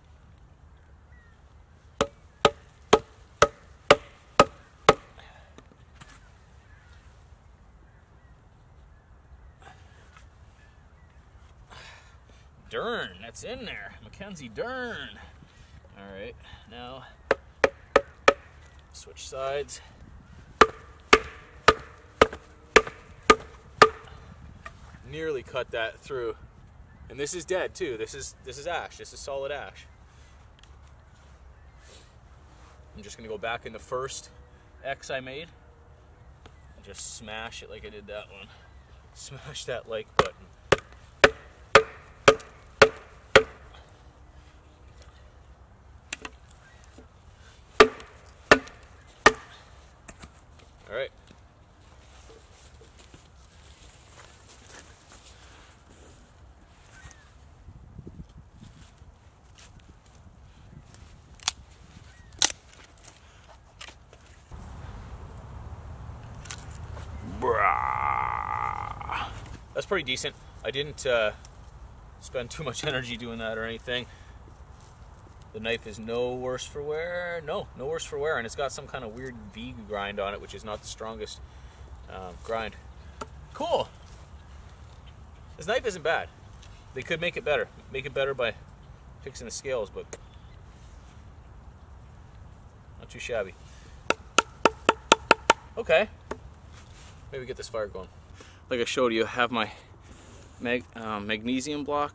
Dern, that's in there. Mackenzie Dern. All right, now switch sides. Nearly cut that through, and this is dead too. This is ash. This is solid ash. I'm just gonna go back in the first X I made and just smash it like I did that one. Smash that like button. All right. That's pretty decent. I didn't spend too much energy doing that or anything. The knife is no worse for wear. No worse for wear, and it's got some kind of weird V grind on it, which is not the strongest grind. Cool. This knife isn't bad. They could make it better. Make it better by fixing the scales, but not too shabby. Okay. Maybe get this fire going. Like I showed you, I have my magnesium block.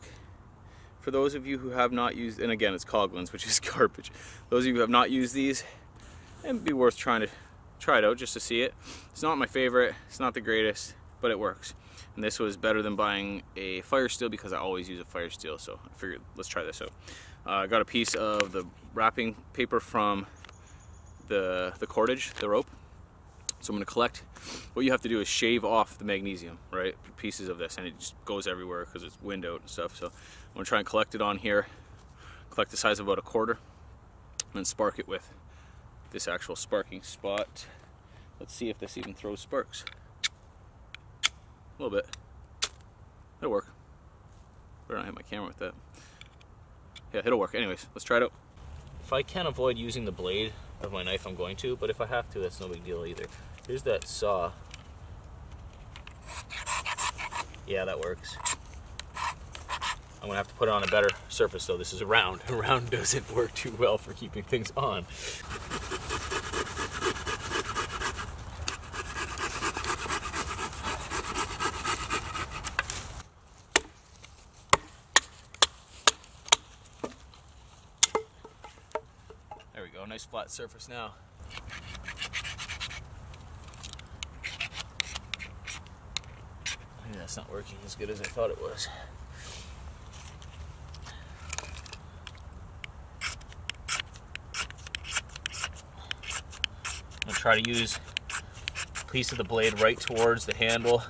For those of you who have not used, and again, it's Coghlan's, which is garbage. Those of you who have not used these, it'd be worth trying to try it out just to see it. It's not my favorite, it's not the greatest, but it works. And this was better than buying a fire steel because I always use a fire steel, so I figured let's try this out. I got a piece of the wrapping paper from the cordage, the rope. So I'm going to collect. What you have to do is shave off the magnesium, right? Pieces of this, and it just goes everywhere because it's wind out and stuff. So I'm going to try and collect it on here, collect the size of about 1/4, and then spark it with this actual sparking spot. Let's see if this even throws sparks. A little bit. It'll work. Better not hit my camera with that. Yeah, it'll work. Anyways, let's try it out. If I can avoid using the blade of my knife, I'm going to, but if I have to, that's no big deal either. Here's that saw. Yeah, that works. I'm gonna have to put it on a better surface though. This is a round. A round doesn't work too well for keeping things on. There we go, nice flat surface now. That's not working as good as I thought it was. I'm gonna try to use a piece of the blade right towards the handle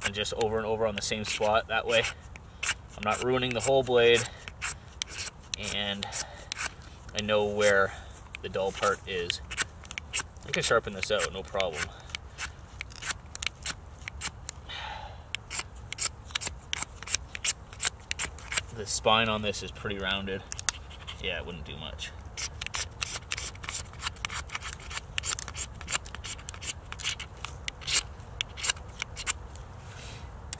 and just over and over on the same spot. That way I'm not ruining the whole blade and I know where the dull part is. I can sharpen this out, no problem. The spine on this is pretty rounded. Yeah, it wouldn't do much.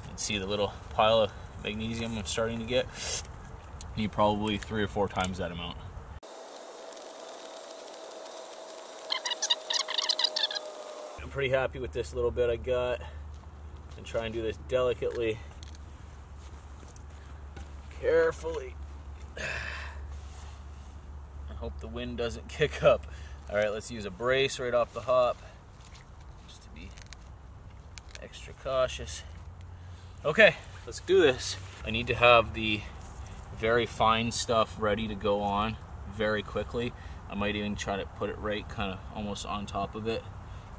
You can see the little pile of magnesium I'm starting to get. Need probably 3 or 4 times that amount. I'm pretty happy with this little bit I got. And try and do this delicately. Carefully. I hope the wind doesn't kick up. All right, let's use a brace right off the hop, just to be extra cautious. Okay, let's do this. I need to have the very fine stuff ready to go on very quickly. I might even try to put it right kind of almost on top of it,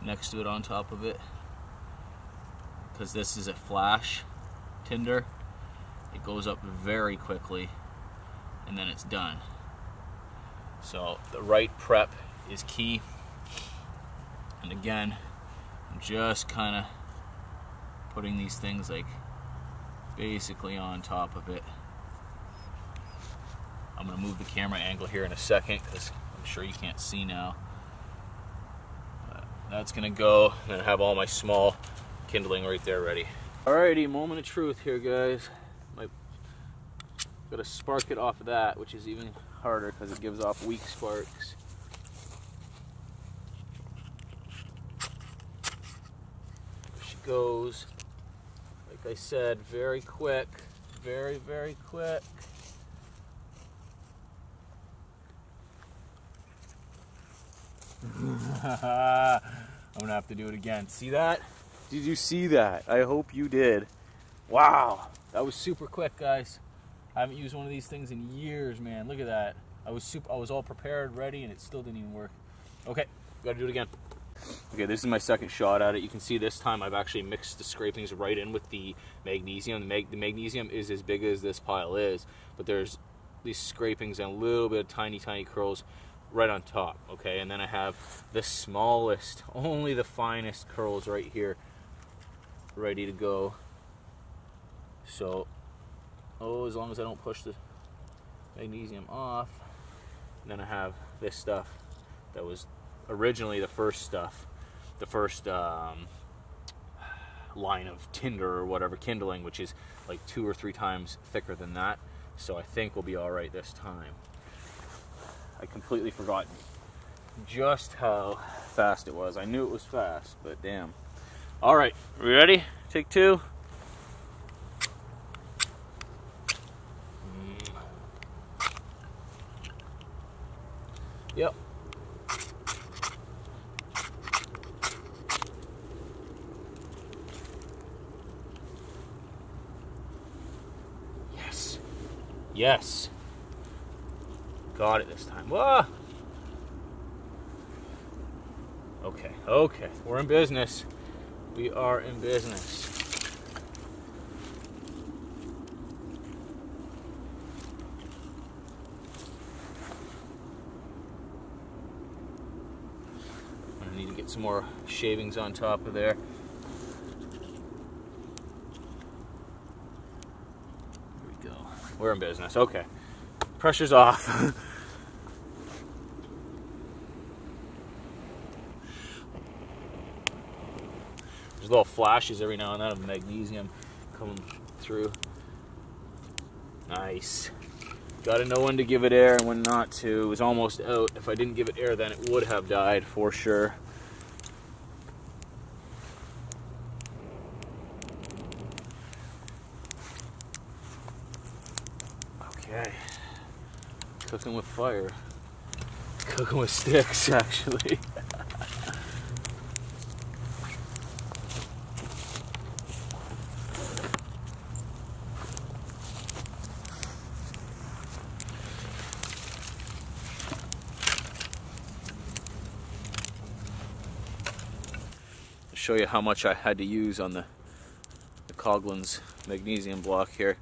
next to it on top of it, because this is a flash tinder. It goes up very quickly and then it's done. So the right prep is key. And again, I'm just kind of putting these things like basically on top of it. I'm going to move the camera angle here in a second because I'm sure you can't see now. But that's going to go, and I have all my small kindling right there ready. Alrighty, moment of truth here, guys. Got to spark it off of that, which is even harder because it gives off weak sparks. There she goes. Like I said, very quick. Very, very quick. I'm gonna have to do it again. See that? Did you see that? I hope you did. Wow, that was super quick, guys. I haven't used one of these things in years, man. Look at that. I was all prepared, ready, and it still didn't even work. Okay, gotta do it again. Okay, this is my second shot at it. You can see this time I've actually mixed the scrapings right in with the magnesium. The magnesium is as big as this pile is, but there's these scrapings and a little bit of tiny, tiny curls right on top, okay? And then I have the smallest, only the finest curls right here, ready to go. So, as long as I don't push the magnesium off. And then I have this stuff that was originally the first stuff, the first line of tinder or whatever, kindling, which is like 2 or 3 times thicker than that. So I think we'll be all right this time. I completely forgot just how fast it was. I knew it was fast, but damn. All right, we ready? Take 2. Yep. Yes. Yes. Got it this time. Whoa. Okay. Okay, okay, we're in business. We are in business. I need to get some more shavings on top of there. There we go. We're in business. Okay. Pressure's off. There's little flashes every now and then of magnesium coming through. Nice. Gotta know when to give it air and when not to. It was almost out. If I didn't give it air, then it would have died for sure. Okay. Cooking with fire. Cooking with sticks, actually. Show you how much I had to use on the Coghlan's magnesium block here.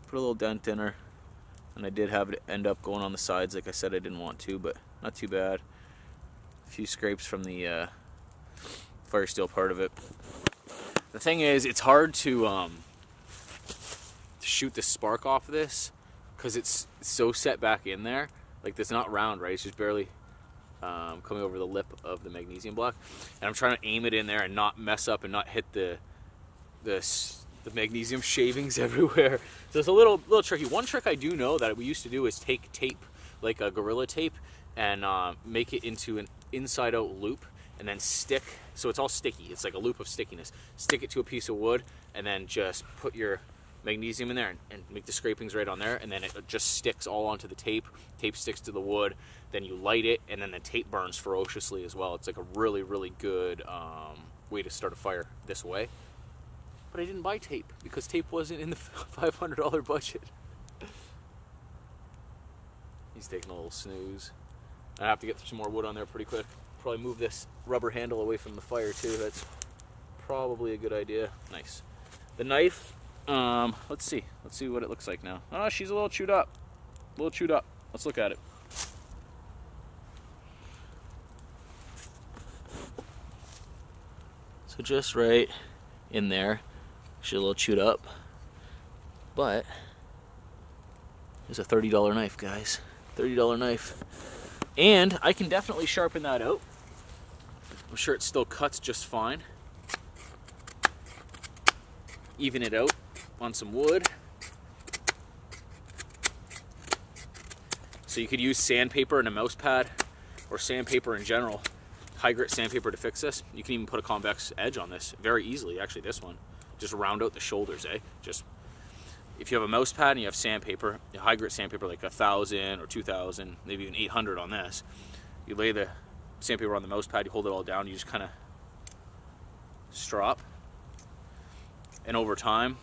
Put a little dent in her, and I did have it end up going on the sides like I said I didn't want to, but not too bad. A few scrapes from the fire steel part of it. The thing is, it's hard to shoot the spark off of this because it's so set back in there. Like, it's not round, right? It's just barely coming over the lip of the magnesium block, and I'm trying to aim it in there and not mess up and not hit the magnesium shavings everywhere. So it's a little tricky. One trick I do know that we used to do is take tape, like a Gorilla Tape, and make it into an inside out loop and then stick, so it's all sticky. It's like a loop of stickiness. Stick it to a piece of wood and then just put your magnesium in there and make the scrapings right on there, and then it just sticks all onto the tape. Tape sticks to the wood, then you light it, and then the tape burns ferociously as well. It's like a really, really good way to start a fire this way. But I didn't buy tape because tape wasn't in the $500 budget. He's taking a little snooze. I have to get some more wood on there pretty quick. Probably move this rubber handle away from the fire too. That's probably a good idea. Nice. The knife, let's see what it looks like now. Oh, she's a little chewed up. Let's look at it. So just right in there, she's a little chewed up, but it's a $30 knife, guys. $30 knife. And I can definitely sharpen that out. I'm sure it still cuts just fine. Even it out on some wood. So you could use sandpaper and a mouse pad, or sandpaper in general, high grit sandpaper to fix this. You can even put a convex edge on this very easily. Actually, this one, just round out the shoulders, Just, if you have a mouse pad and you have sandpaper, high grit sandpaper like 1,000 or 2,000, maybe even 800 on this, you lay the sandpaper on the mouse pad, you hold it all down, you just kind of strop, and over time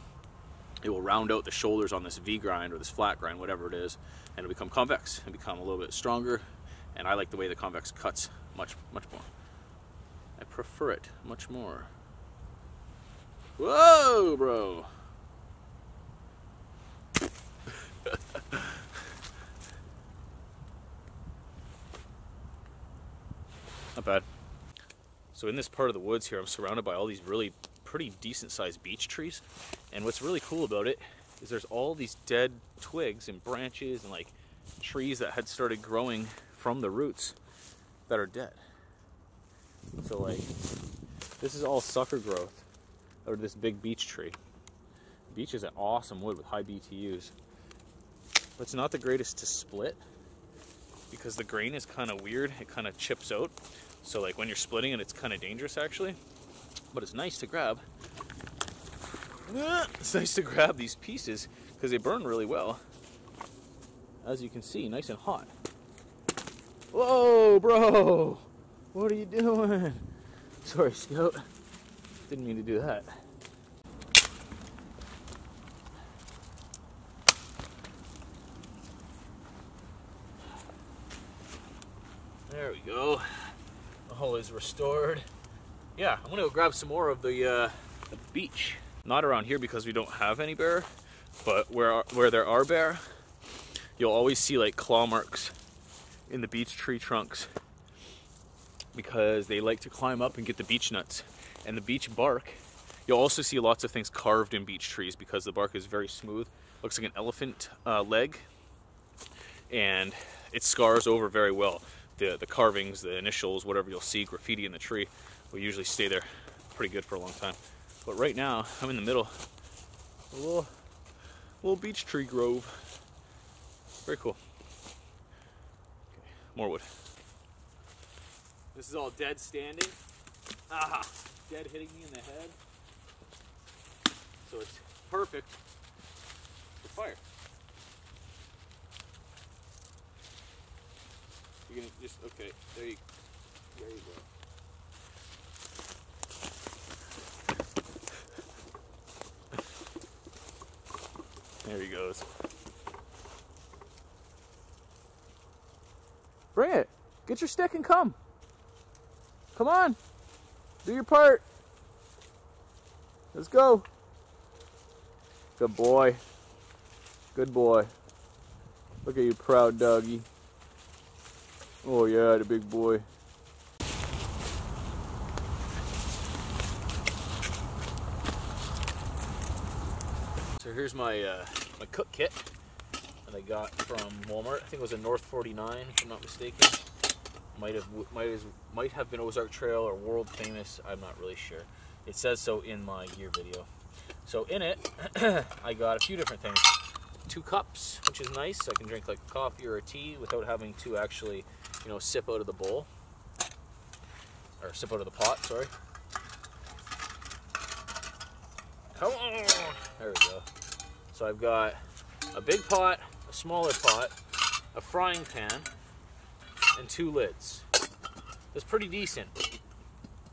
it will round out the shoulders on this V grind or this flat grind, whatever it is, and it'll become convex and become a little bit stronger. And I like the way the convex cuts much more. I prefer it much more. Whoa, bro. Not bad. So in this part of the woods here, I'm surrounded by all these really pretty decent sized beech trees. And what's really cool about it is there's all these dead twigs and branches and like trees that had started growing from the roots that are dead. So like, this is all sucker growth out of this big beech tree. Beech is an awesome wood with high BTUs. But it's not the greatest to split because the grain is kind of weird. It kind of chips out. So like when you're splitting it, it's kind of dangerous actually. But it's nice to grab. It's nice to grab these pieces because they burn really well. As you can see, nice and hot. Whoa, bro! What are you doing? Sorry, Scout. Didn't mean to do that. There we go. Oh, All is restored. Yeah, I'm gonna go grab some more of the beech. Not around here because we don't have any bear, but where there are bear, you'll always see like claw marks in the beech tree trunks because they like to climb up and get the beech nuts. And the beech bark, you'll also see lots of things carved in beech trees because the bark is very smooth. Looks like an elephant leg, and it scars over very well. The carvings, the initials, whatever you'll see, graffiti in the tree, will usually stay there pretty good for a long time. But right now, I'm in the middle of a little beech tree grove. Very cool. Okay, more wood. This is all dead standing. Aha! Dead hitting me in the head. So it's perfect for fire. You're gonna just, okay, there you go. There he goes. Bring it. Get your stick and come. Come on. Do your part. Let's go. Good boy. Good boy. Look at you, proud doggy. Oh yeah, the big boy. So here's my my cook kit that I got from Walmart. I think it was a North 49, if I'm not mistaken. Might have been Ozark Trail or World Famous. I'm not really sure. It says so in my gear video. So in it, I got a few different things. 2 cups, which is nice. I can drink like a coffee or a tea without having to actually, you know, sip out of the bowl. Or sip out of the pot, sorry. Come on! There we go. So I've got a big pot, a smaller pot, a frying pan, and 2 lids. That's pretty decent.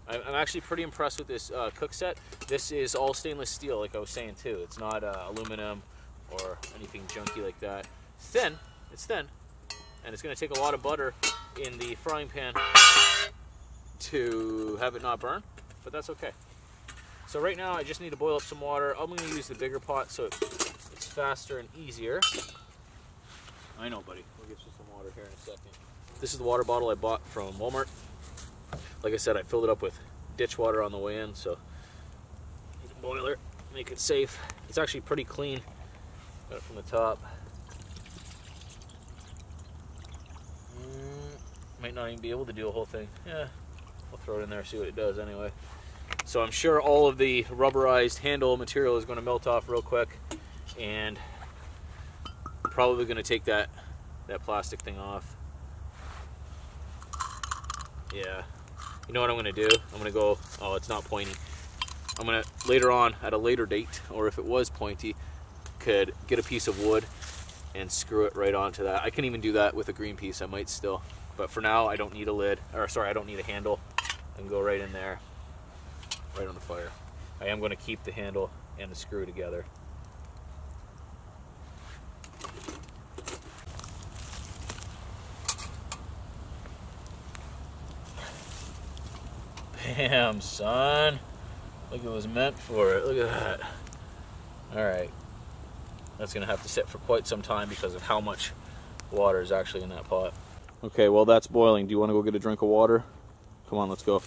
I'm actually pretty impressed with this cook set. This is all stainless steel, like I was saying too. It's not aluminum or anything junky like that. Thin, it's thin, and it's going to take a lot of butter in the frying pan to have it not burn, but that's okay. So right now I just need to boil up some water. I'm going to use the bigger pot so it's faster and easier. I know, buddy. We'll get you some water here in a second. This is the water bottle I bought from Walmart. Like I said, I filled it up with ditch water on the way in, so you can boil it, make it safe. It's actually pretty clean. Got it from the top. Might not even be able to do a whole thing. Yeah, I'll throw it in there, see what it does anyway. So I'm sure all of the rubberized handle material is going to melt off real quick, and I'm probably going to take that plastic thing off. Yeah. You know what I'm going to do? I'm going to go, oh, it's not pointy. I'm going to, later on, at a later date, or if it was pointy, could get a piece of wood and screw it right onto that. I can even do that with a green piece, I might still. But for now, I don't need a lid, or sorry, I don't need a handle. I can go right in there, right on the fire. I am going to keep the handle and the screw together. Bam, son. Like it was meant for it. Look at that. Alright. That's going to have to sit for quite some time because of how much water is actually in that pot. Okay, well that's boiling. Do you want to go get a drink of water? Come on, let's go.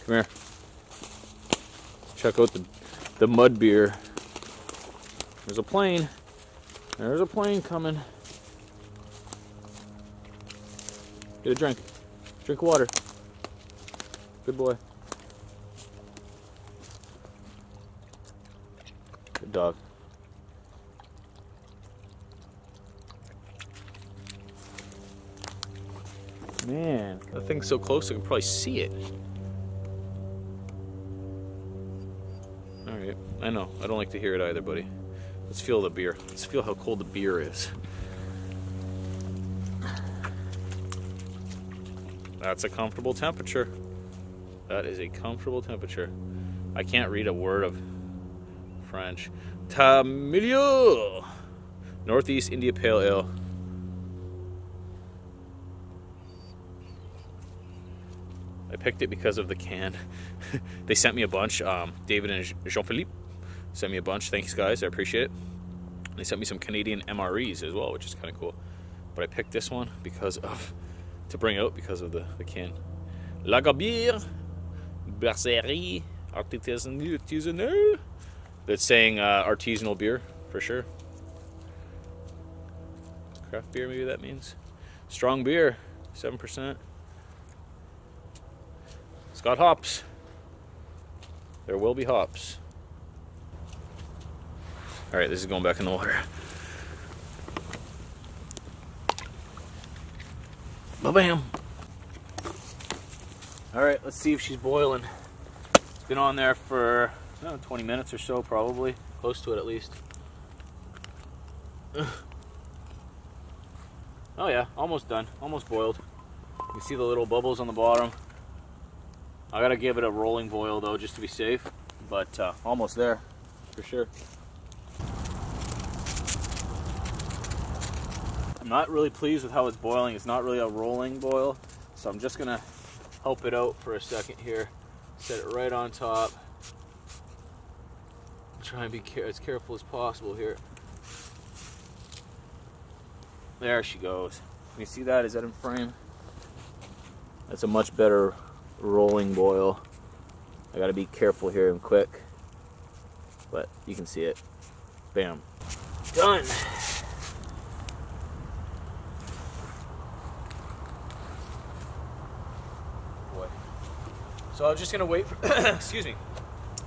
Come here. Let's check out the mud beer. There's a plane. There's a plane coming. Get a drink. Drink water. Good boy. Good dog. Man, that thing's so close I can probably see it. Alright, I know. I don't like to hear it either, buddy. Let's feel the beer. Let's feel how cold the beer is. That's a comfortable temperature. That is a comfortable temperature. I can't read a word of French. Tamilio. Northeast India Pale Ale. I picked it because of the can. They sent me a bunch. David and Jean-Philippe sent me a bunch. Thanks, guys. I appreciate it. They sent me some Canadian MREs as well, which is kind of cool. But I picked this one because of, to bring out because of the can. Lagerbier, Brasserie, Artisanal. That's saying artisanal beer, for sure. Craft beer, maybe that means. Strong beer, 7%. It's got hops. There will be hops. All right, this is going back in the water. Ba-bam. All right, let's see if she's boiling. It's been on there for 20 minutes or so, probably. Close to it, at least. Oh yeah, almost done. Almost boiled. You can see the little bubbles on the bottom. I gotta give it a rolling boil though, just to be safe. But almost there, for sure. I'm not really pleased with how it's boiling. It's not really a rolling boil, so I'm just gonna help it out for a second here. Set it right on top. Try and be as careful as possible here. There she goes. Can you see that? Is that in frame? That's a much better rolling boil. I gotta be careful here and quick, but you can see it. Bam. Done. Boy. So I'm just gonna wait for excuse me.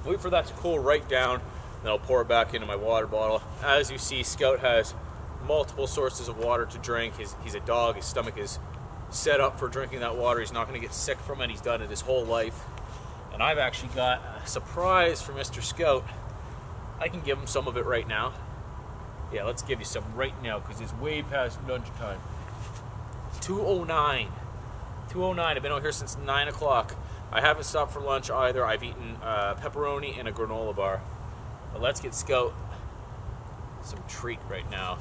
Wait for that to cool right down, then I'll pour it back into my water bottle. As you see, Scout has multiple sources of water to drink. He's a dog. His stomach is set up for drinking that water. He's not going to get sick from it. He's done it his whole life. And I've actually got a surprise for Mr. Scout. I can give him some of it right now. Yeah, let's give you some right now because it's way past lunchtime. 2:09. 2:09. I've been out here since 9 o'clock. I haven't stopped for lunch either. I've eaten pepperoni and a granola bar. But let's get Scout some treat right now.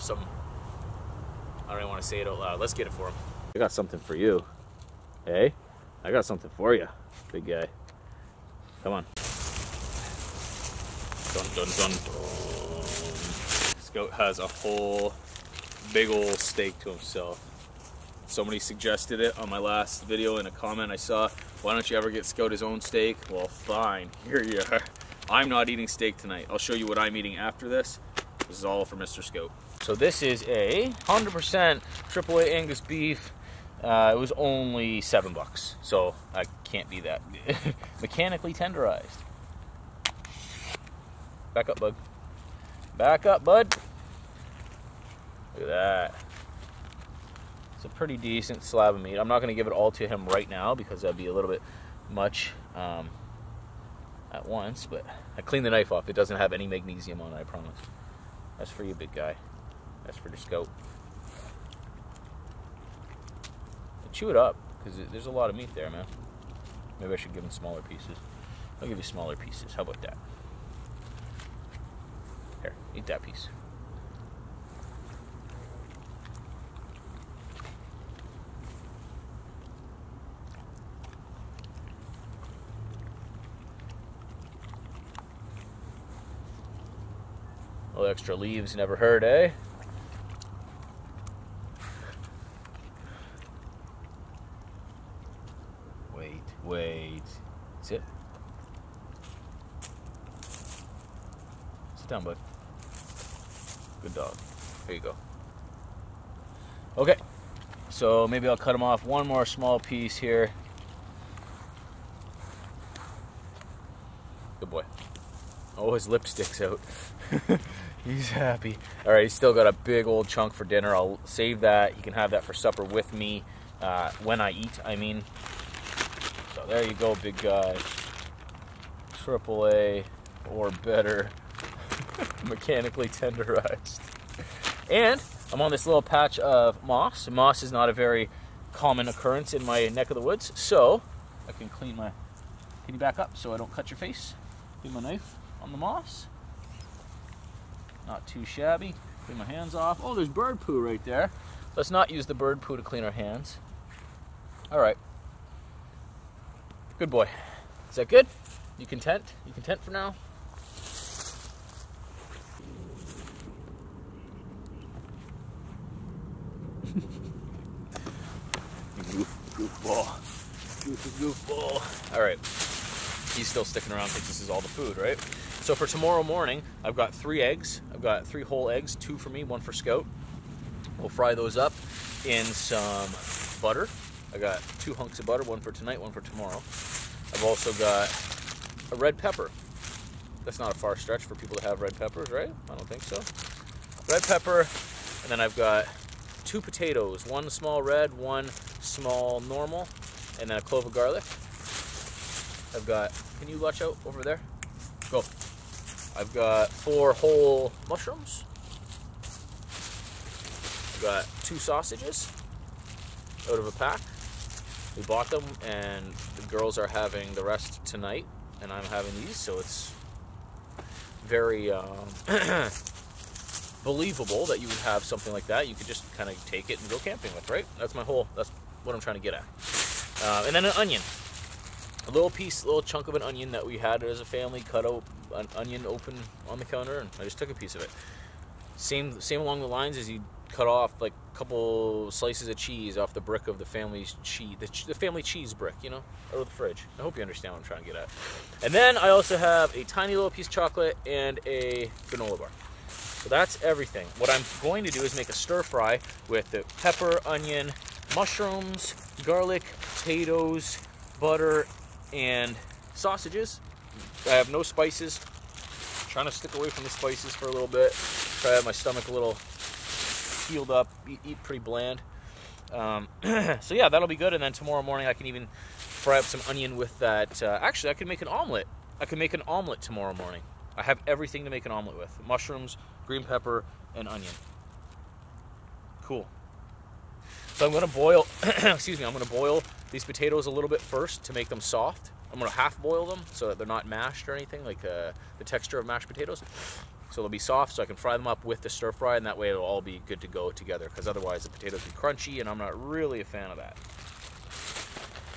I don't even want to say it out loud. Let's get it for him. I got something for you. Hey, I got something for you, big guy. Come on. Dun, dun, dun, dun. Scout has a whole big old steak to himself. Somebody suggested it on my last video in a comment I saw. Why don't you ever get Scout his own steak? Well, fine. Here you are. I'm not eating steak tonight. I'll show you what I'm eating after this. This is all for Mr. Scout. So this is a 100% AAA Angus beef. It was only $7, so I can't be that mechanically tenderized. Back up, bud. Back up, bud. Look at that. It's a pretty decent slab of meat. I'm not going to give it all to him right now because that'd be a little bit much at once, but I cleaned the knife off. It doesn't have any magnesium on it, I promise. That's for you, big guy. That's for the Scout. Chew it up, because there's a lot of meat there, man. Maybe I should give him smaller pieces. I'll give you smaller pieces. How about that? Here, eat that piece. A little extra leaves never hurt, eh? Wait. Sit. Sit down, bud. Good dog. There you go. Okay. So maybe I'll cut him off one more small piece here. Good boy. Oh, his lip sticks out. He's happy. All right, he's still got a big old chunk for dinner. I'll save that. He can have that for supper with me when I eat, I mean. So there you go, big guy. AAA or better. Mechanically tenderized. And I'm on this little patch of moss. Moss is not a very common occurrence in my neck of the woods, so I can clean my... Can you back up so I don't cut your face? Clean my knife on the moss. Not too shabby. Clean my hands off. Oh, there's bird poo right there. Let's not use the bird poo to clean our hands. All right. Good boy. Is that good? You content? You content for now? Goofball. All right. He's still sticking around because this is all the food, right? So for tomorrow morning, I've got 3 eggs. I've got 3 whole eggs, 2 for me, 1 for Scout. We'll fry those up in some butter. I got 2 hunks of butter, 1 for tonight, 1 for tomorrow. I've also got a red pepper. That's not a far stretch for people to have red peppers, right? I don't think so. Red pepper, and then I've got 2 potatoes, 1 small red, 1 small normal, and then a clove of garlic. I've got, can you watch out over there? Go. I've got 4 whole mushrooms. I've got 2 sausages out of a pack. We bought them, and the girls are having the rest tonight, and I'm having these, so it's very believable that you would have something like that. You could just kind of take it and go camping with, right? That's what I'm trying to get at. And then an onion. A little chunk of an onion that we had as a family, cut out an onion open on the counter, and I just took a piece of it. Same along the lines as you cut off like a couple slices of cheese off the brick of the family's cheese, the family cheese brick, you know, out of the fridge. I hope you understand what I'm trying to get at. And then I also have a tiny little piece of chocolate and a granola bar. So that's everything. What I'm going to do is make a stir fry with the pepper, onion, mushrooms, garlic, potatoes, butter, and sausages. I have no spices. I'm trying to stick away from the spices for a little bit. Try to have my stomach a little healed up, eat pretty bland. So yeah, that'll be good. And then tomorrow morning I can even fry up some onion with that. Actually, I could make an omelet. I could make an omelet tomorrow morning. I have everything to make an omelet with. Mushrooms, green pepper, and onion. Cool. So I'm going to boil, excuse me, I'm going to boil these potatoes a little bit first to make them soft. I'm going to half boil them so that they're not mashed or anything, like the texture of mashed potatoes. So they'll be soft, so I can fry them up with the stir fry, and that way it'll all be good to go together, because otherwise the potatoes will be crunchy, and I'm not really a fan of that.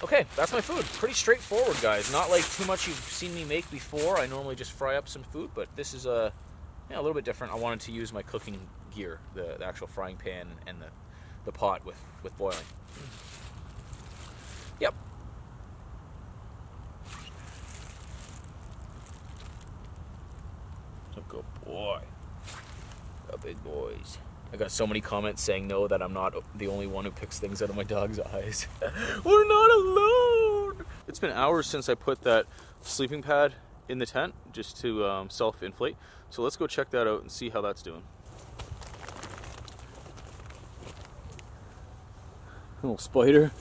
Okay, that's my food. Pretty straightforward, guys. Not like too much you've seen me make before. I normally just fry up some food, but this is a little bit different. I wanted to use my cooking gear, the actual frying pan and the pot with boiling. Yep. A good boy. A big boys. I got so many comments saying no, that I'm not the only one who picks things out of my dog's eyes. We're not alone! It's been hours since I put that sleeping pad in the tent, just to self-inflate. So let's go check that out and see how that's doing. Little spider.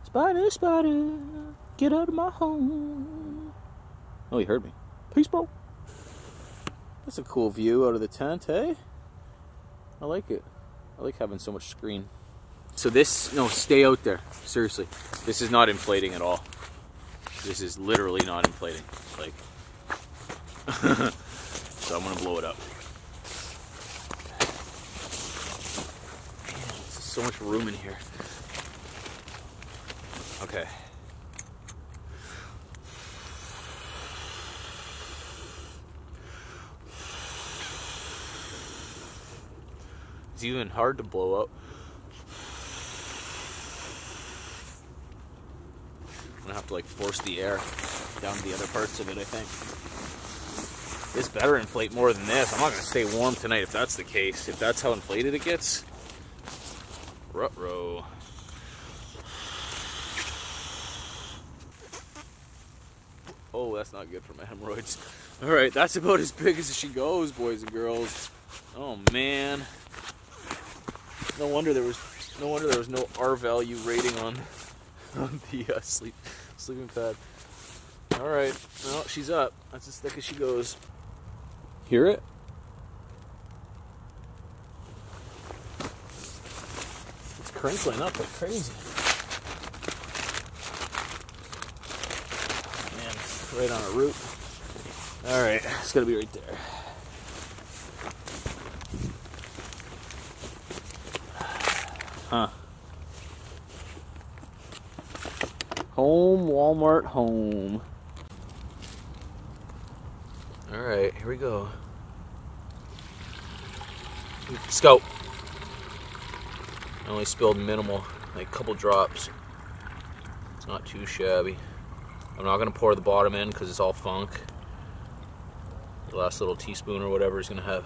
Spider, spider, get out of my home. Oh, he heard me. Peace, bro. That's a cool view out of the tent, hey? I like it. I like having so much screen. So this, no, stay out there. Seriously. This is not inflating at all. This is literally not inflating. Like, so I'm gonna blow it up. Man, there's so much room in here. Okay. It's even hard to blow up. I'm gonna have to like force the air down to the other parts of it, I think. This better inflate more than this. I'm not gonna stay warm tonight if that's the case. If that's how inflated it gets. Ruh-roh. Oh, that's not good for my hemorrhoids. Alright, that's about as big as she goes, boys and girls. Oh man. No wonder there was no R value rating on the sleeping pad. All right, well, she's up. That's as thick as she goes. Hear it? It's crinkling up like crazy. Man, right on a root. All right, it's gotta be right there. Huh. Home, Walmart, home. All right, here we go. Scout. I only spilled minimal, like a couple drops. It's not too shabby. I'm not gonna pour the bottom in because it's all funk. The last little teaspoon or whatever is gonna have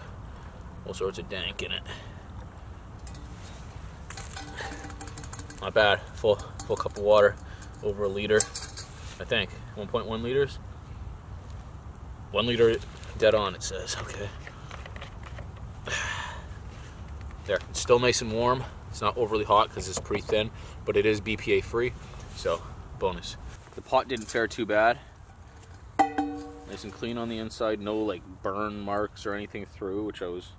all sorts of dank in it. Not bad. Full cup of water, over a liter, I think. 1.1 liters. 1 liter dead on, it says. Okay. There. It's still nice and warm. It's not overly hot because it's pretty thin, but it is BPA free, so bonus. The pot didn't fare too bad. Nice and clean on the inside. No like burn marks or anything through, which I was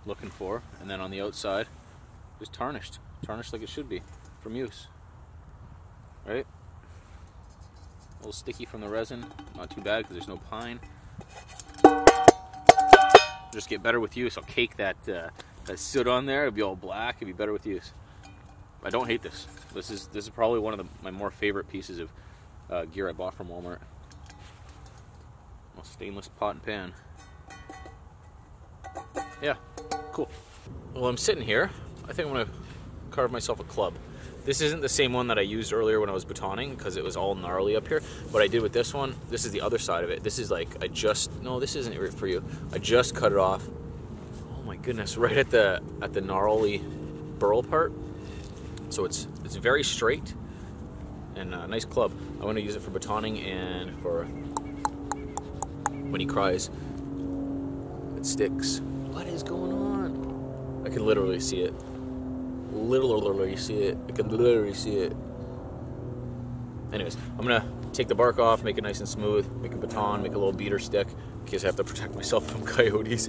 looking for. And then on the outside, just tarnished. Tarnished like it should be from use. Right? A little sticky from the resin. Not too bad because there's no pine. Just get better with use. I'll cake that soot on there. It'll be all black. It'll be better with use. I don't hate this. This is probably one of my more favorite pieces of gear I bought from Walmart. Well, stainless pot and pan. Yeah, cool. Well, I'm sitting here. I think I'm gonna carve myself a club. This isn't the same one that I used earlier when I was batoning because it was all gnarly up here. What I did with this one, this is the other side of it. This is like, no, this isn't right for you. I just cut it off. Oh my goodness, right at the gnarly burl part. So it's very straight and a nice club. I want to use it for batoning and for when he cries. It sticks. What is going on? I can literally see it. Literally see it. I can literally see it. Anyways, I'm gonna take the bark off, make it nice and smooth, make a baton, make a little beater stick in case I have to protect myself from coyotes.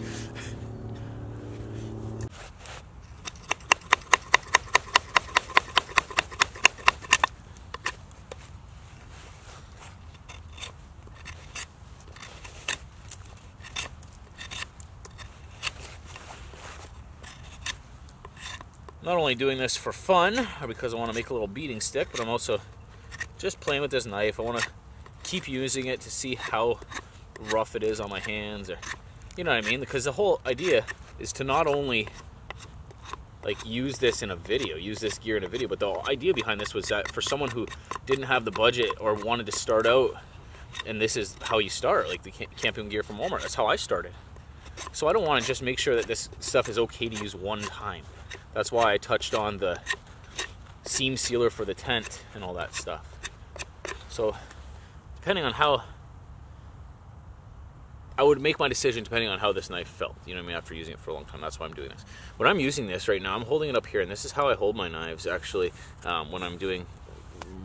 Not only doing this for fun, or because I want to make a little beating stick, but I'm also just playing with this knife. I want to keep using it to see how rough it is on my hands, or you know what I mean? Because the whole idea is to not only like use this in a video, use this gear in a video, but the idea behind this was that for someone who didn't have the budget or wanted to start out, and this is how you start, like the camping gear from Walmart. That's how I started. So I don't want to just make sure that this stuff is okay to use one time. That's why I touched on the seam sealer for the tent and all that stuff. So depending on how, I would make my decision depending on how this knife felt, you know what I mean, after using it for a long time. That's why I'm doing this. When I'm using this right now, I'm holding it up here, and this is how I hold my knives actually when I'm doing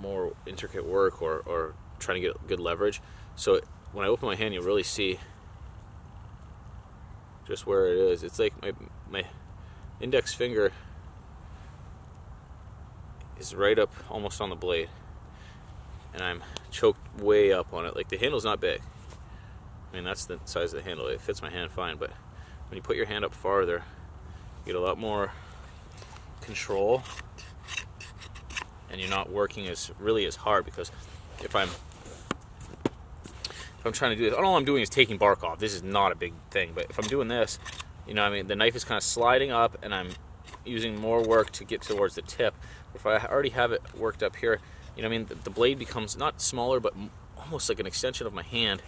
more intricate work or trying to get good leverage. So when I open my hand, you'll really see just where it is. It's like my index finger is right up almost on the blade, and I'm choked way up on it. Like the handle's not big. I mean, that's the size of the handle. It fits my hand fine, but when you put your hand up farther, you get a lot more control, and you're not working as hard, because if I'm trying to do this, all I'm doing is taking bark off. This is not a big thing, but if I'm doing this, you know what I mean, the knife is kind of sliding up, and I'm using more work to get towards the tip. If I already have it worked up here, you know what I mean, the blade becomes not smaller, but almost like an extension of my hand.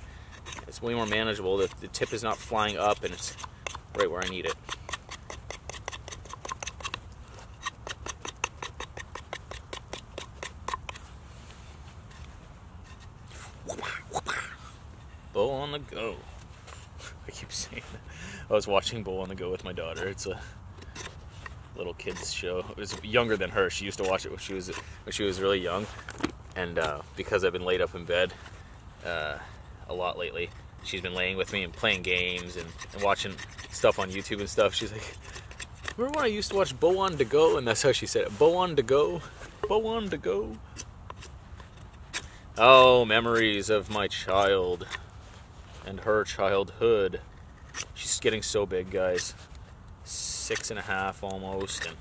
It's way more manageable. The tip is not flying up, and it's right where I need it. Bow on the go. I keep saying that. I was watching Bow on the Go with my daughter. It's a little kids show. It was younger than her. She used to watch it when she was really young, and because I've been laid up in bed a lot lately, she's been laying with me and playing games and watching stuff on YouTube and stuff. She's like, remember when I used to watch Bow on the Go? And that's how she said it. Bow on the Go. Bow on the Go. Oh, memories of my child. and her childhood. She's getting so big, guys. 6.5 almost, and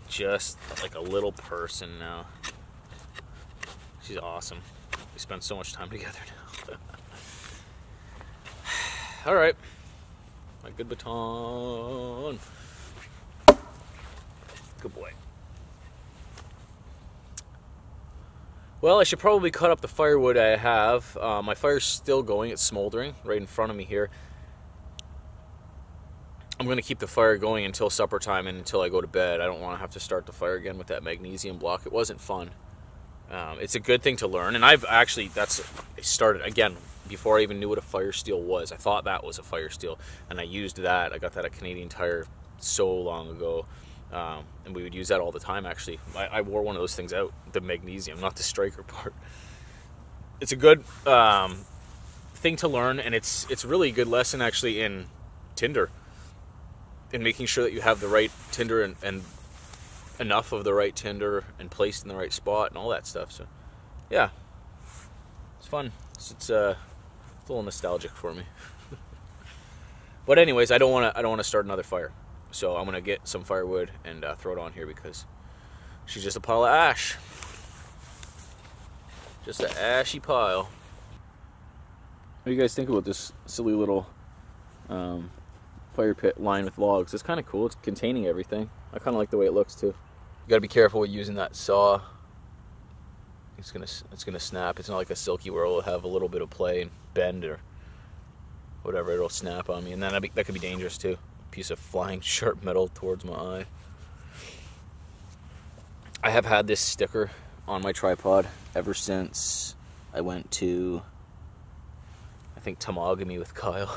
just like a little person now. She's awesome. We spend so much time together now. All right, my good baton. Good boy. Well, I should probably cut up the firewood I have. My fire's still going. It's smoldering right in front of me here. I'm going to keep the fire going until supper time and until I go to bed. I don't want to have to start the fire again with that magnesium block. It wasn't fun. It's a good thing to learn. And I've actually, I started, again, before I even knew what a fire steel was. I thought that was a fire steel. And I used that. I got that at Canadian Tire so long ago. And we would use that all the time, actually. I wore one of those things out, the magnesium, not the striker part. It's a good thing to learn, and it's really a good lesson, actually, in tinder, in making sure that you have the right tinder and enough of the right tinder and placed in the right spot and all that stuff. So, yeah, it's fun. It's a little nostalgic for me. But anyways, I don't want to start another fire. So I'm going to get some firewood and throw it on here because she's just a pile of ash. Just an ashy pile. What do you guys think about this silly little fire pit lined with logs? It's kind of cool. It's containing everything. I kind of like the way it looks too. You got to be careful with using that saw. It's gonna snap. It's not like a silky where it'll have a little bit of play and bend or whatever. It'll snap on me, and then that could be dangerous too. Piece of flying sharp metal towards my eye. I have had this sticker on my tripod ever since I went to, I think, Tamagami with Kyle.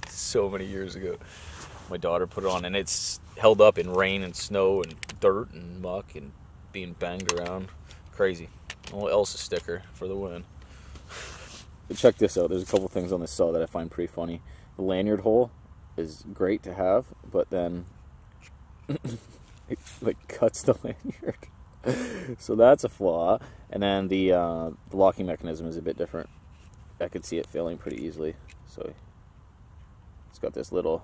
So many years ago. My daughter put it on, and it's held up in rain and snow and dirt and muck and being banged around. Crazy. Oh, Elsa sticker for the win. But check this out. There's a couple things on this saw that I find pretty funny. The lanyard hole is great to have, but then it like cuts the lanyard. So that's a flaw. And then the locking mechanism is a bit different. I could see it failing pretty easily. So it's got this little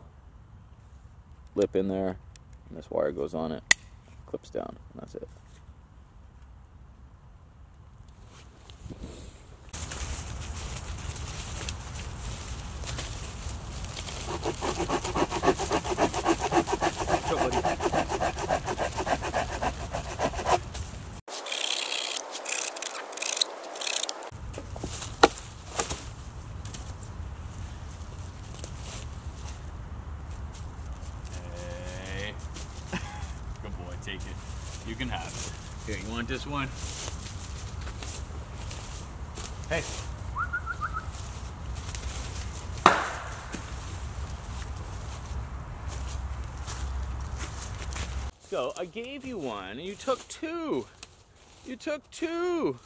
lip in there, and this wire goes on it, clips down, and that's it. Take it. You can have it. Here, you want this one? Hey. So, I gave you one, and you took two. You took two.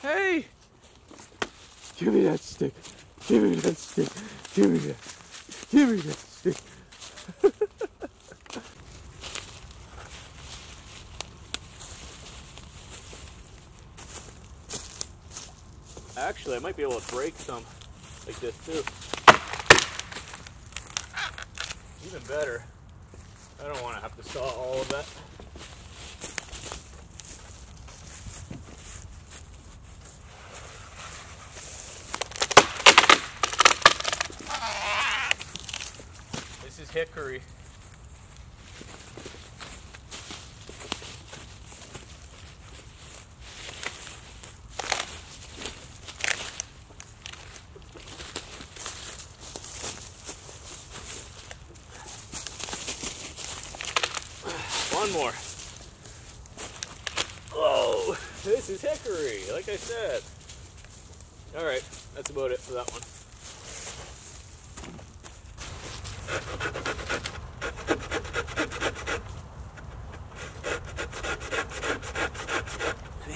Hey. Give me that stick. Give me that stick. Give me that. Give me that stick. Actually, I might be able to break some like this too. Even better. I don't want to have to saw all of that. This is hickory. One more. Oh, this is hickory, like I said. All right, that's about it for that one.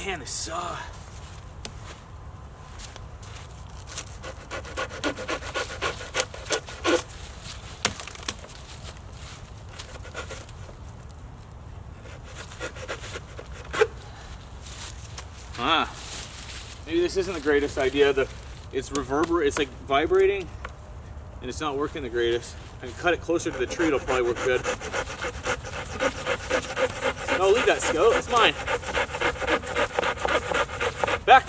Man, this saw. Maybe this isn't the greatest idea. The it's it's like vibrating, and it's not working the greatest. I can cut it closer to the tree, it'll probably work good. No, leave that, Scout, it's mine. Back.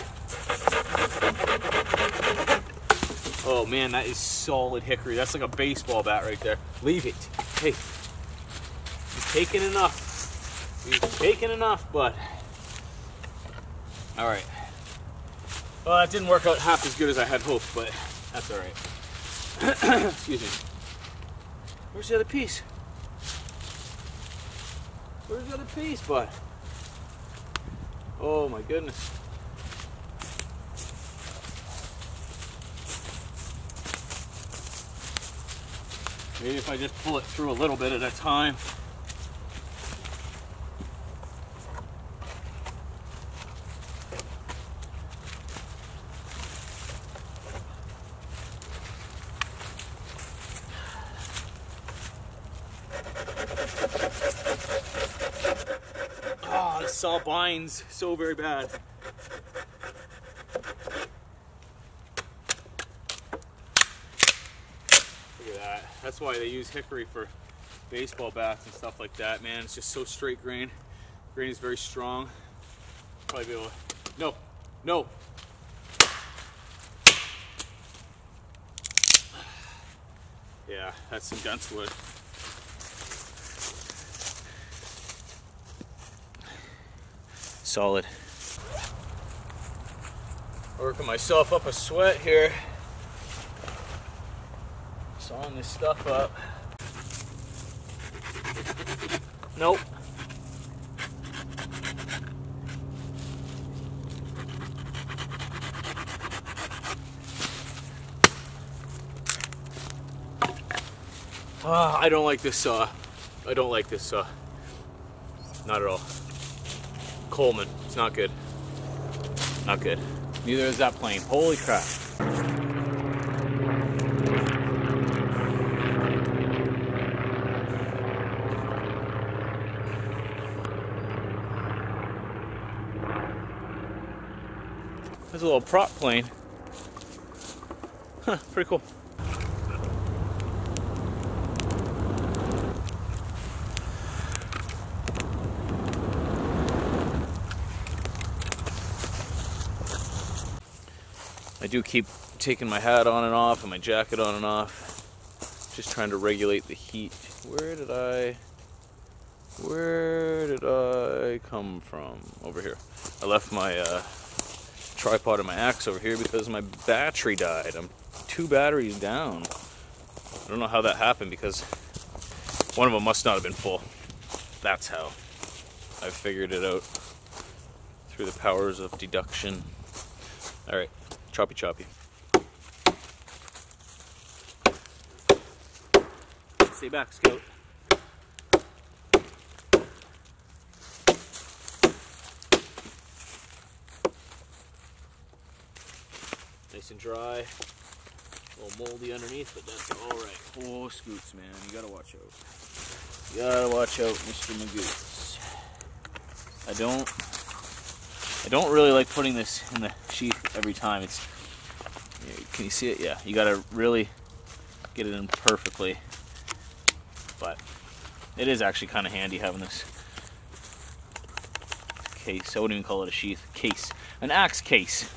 Oh man, that is solid hickory. That's like a baseball bat right there. Leave it. Hey, you've taken enough. You've taken enough, bud. All right. Well, that didn't work out half as good as I had hoped, but that's all right. Excuse me. Where's the other piece? Where's the other piece, bud? Oh my goodness. Maybe if I just pull it through a little bit at a time. Oh, this saw binds so very bad. That's why they use hickory for baseball bats and stuff like that, man. It's just so straight grain. Grain is very strong. Probably be able to... No, no. Yeah, that's some dense wood. Solid. Working myself up a sweat here. Sawing this stuff up. Nope. I don't like this saw. I don't like this saw. Not at all. Coleman, it's not good. Not good. Neither is that plane. Holy crap. There's a little prop plane. Huh, pretty cool. I do keep taking my hat on and off and my jacket on and off. Just trying to regulate the heat. Where did I come from? Over here. I left my tripod and my axe over here because my battery died. I'm 2 batteries down. I don't know how that happened because one of them must not have been full. That's how. I figured it out through the powers of deduction. Alright, choppy choppy. Stay back, Scout. Nice and dry. A little moldy underneath, but that's alright. Oh, scoots, man. You gotta watch out. You gotta watch out, Mr. Magoots. I don't really like putting this in the sheath every time. It's, can you see it? Yeah, you gotta really get it in perfectly. But it is actually kind of handy having this case. I wouldn't even call it a sheath. Case. An axe case.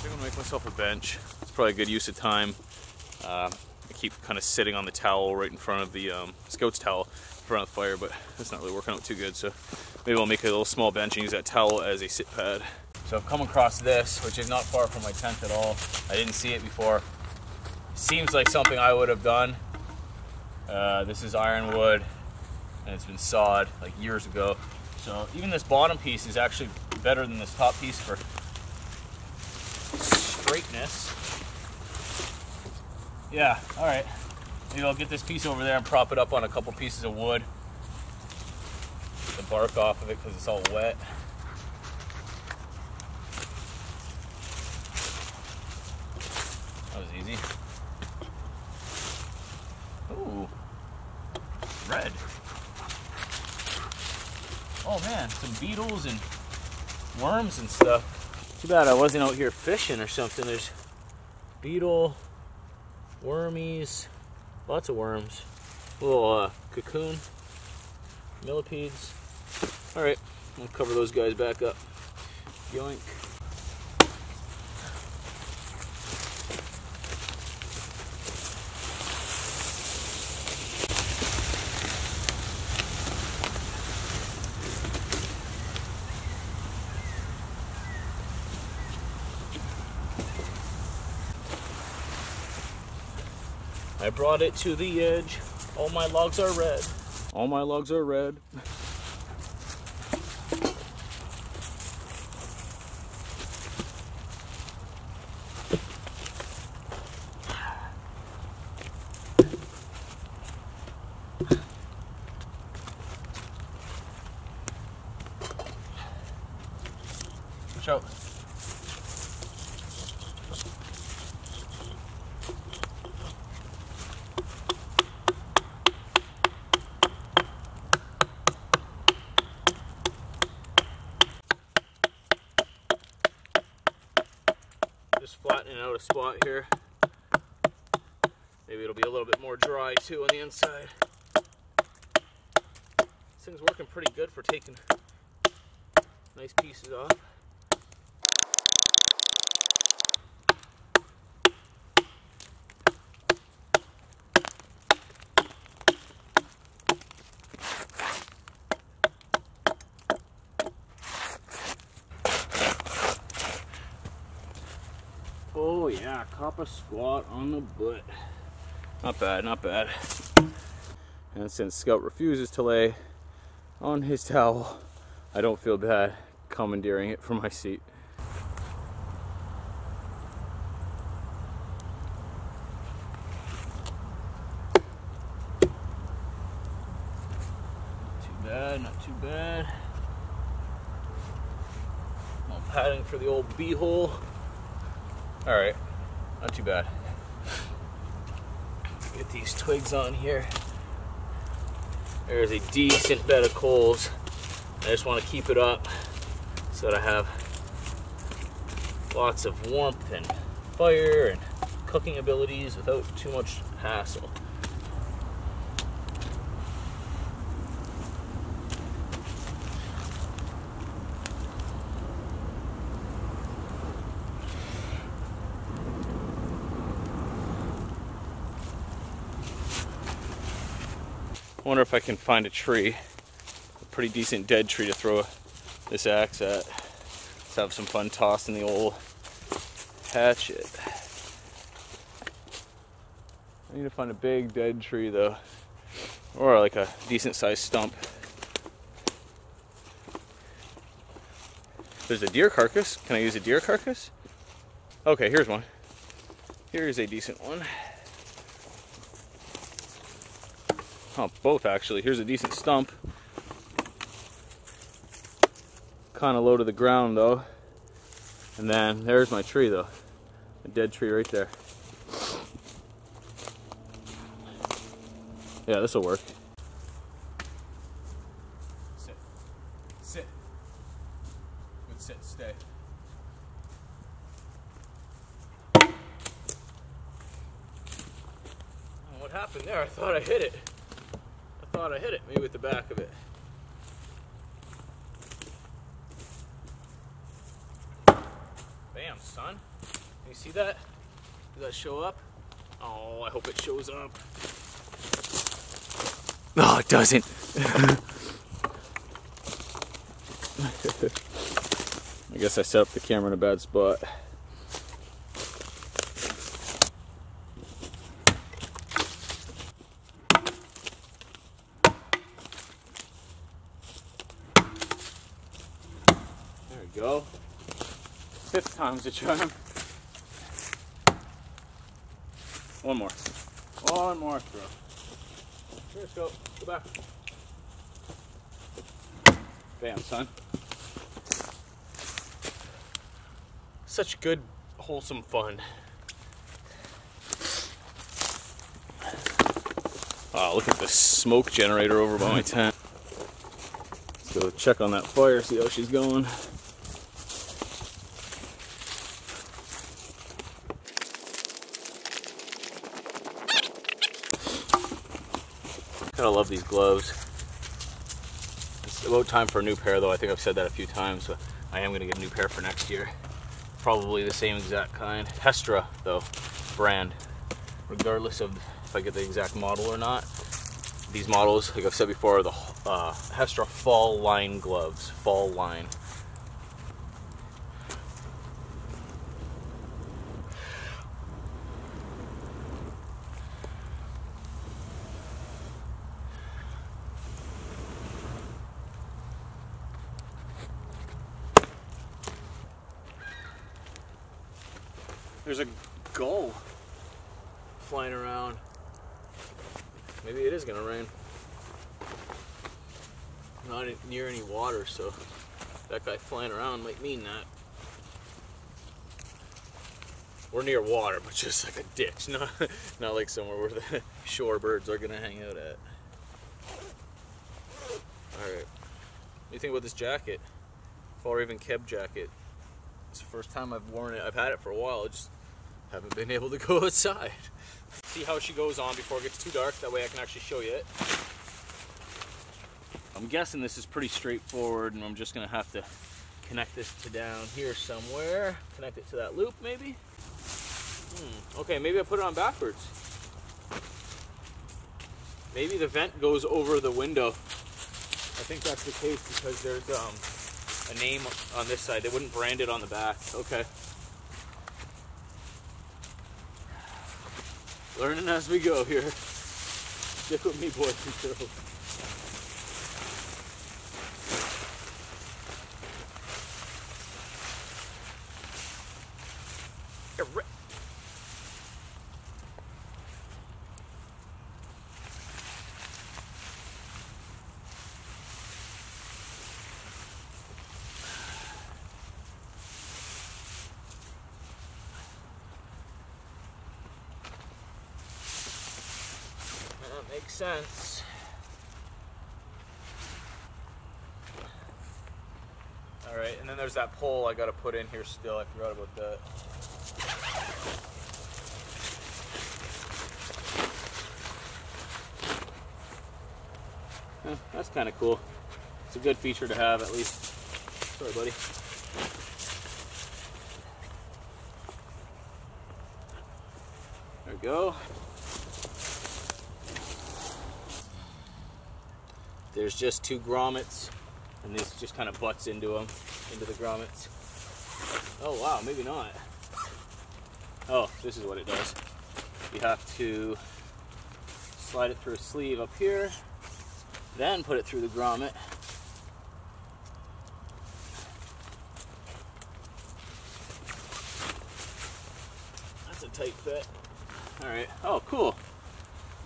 I'm gonna make myself a bench. It's probably a good use of time. I keep kind of sitting on the towel right in front of the Scout's towel in front of the fire, but it's not really working out too good, so maybe I'll make a little small bench and use that towel as a sit pad. So I've come across this, which is not far from my tent at all. I didn't see it before. Seems like something I would have done. This is ironwood, and it's been sawed like years ago. So even this bottom piece is actually better than this top piece for straightness. Yeah, all right. Maybe I'll get this piece over there and prop it up on a couple pieces of wood. Get the bark off of it because it's all wet. That was easy. Ooh, red. Oh man, some beetles and worms and stuff. Too bad I wasn't out here fishing or something. There's beetle, wormies, lots of worms. Little cocoon, millipedes. All right, I'll cover those guys back up. Yoink. I brought it to the edge. All my logs are red. All my logs are red. Watch out. Just flattening out a spot here. Maybe it'll be a little bit more dry too on the inside. This thing's working pretty good for taking nice pieces off. Oh yeah, copper squat on the butt. Not bad, not bad. And since Scout refuses to lay on his towel, I don't feel bad commandeering it from my seat. Not too bad, not too bad. A little padding for the old bee-hole. All right, not too bad. Get these twigs on here. There's a decent bed of coals. I just want to keep it up so that I have lots of warmth and fire and cooking abilities without too much hassle. I wonder if I can find a tree, a pretty decent dead tree to throw this axe at. Let's have some fun tossing the old hatchet. I need to find a big dead tree though, or like a decent sized stump. There's a deer carcass. Can I use a deer carcass? Okay, here's one. Here's a decent one. Oh, both actually. Here's a decent stump. Kind of low to the ground though. And then there's my tree though. A dead tree right there. Yeah, this will work. Sit. Sit. Good sit, stay. Oh, what happened there? I thought I hit it. I hit it, maybe with the back of it. Bam, son. Can you see that? Does that show up? Oh, I hope it shows up. No, it doesn't. I guess I set up the camera in a bad spot. Go. 5th time's the charm. One more. One more throw. Here, let's go. Go back. Bam, son. Such good, wholesome fun. Oh, look at the smoke generator over by my tent. Go check on that fire, see how she's going. Gotta love these gloves. It's about time for a new pair though. I think I've said that a few times, but I am gonna get a new pair for next year. Probably the same exact kind. Hestra though, brand. Regardless of if I get the exact model or not. These models, like I've said before, are the Hestra fall line gloves. Fall line. There's a gull flying around. Maybe it is gonna rain. Not near any water, so that guy flying around might mean that. We're near water, but just like a ditch, not like somewhere where the shore birds are gonna hang out at. Alright, what do you think about this jacket? Fall Raven Keb jacket. It's the first time I've worn it. I've had it for a while, I just haven't been able to go outside. See how she goes on before it gets too dark, that way I can actually show you it. I'm guessing this is pretty straightforward, and I'm just gonna have to connect this to down here somewhere. Connect it to that loop maybe? Okay, maybe I put it on backwards. Maybe the vent goes over the window. I think that's the case because there's a name on this side. They wouldn't brand it on the back. Okay. Learning as we go here. Stick with me, boys and girls. Makes sense. Alright, and then there's that pole I gotta put in here still. I forgot about that. That's kind of cool. It's a good feature to have, at least. Sorry, buddy. There we go. There's just two grommets, and this just kind of butts into them, into the grommets. Oh wow, maybe not. Oh, this is what it does. You have to slide it through a sleeve up here, then put it through the grommet. That's a tight fit. All right. Oh, cool.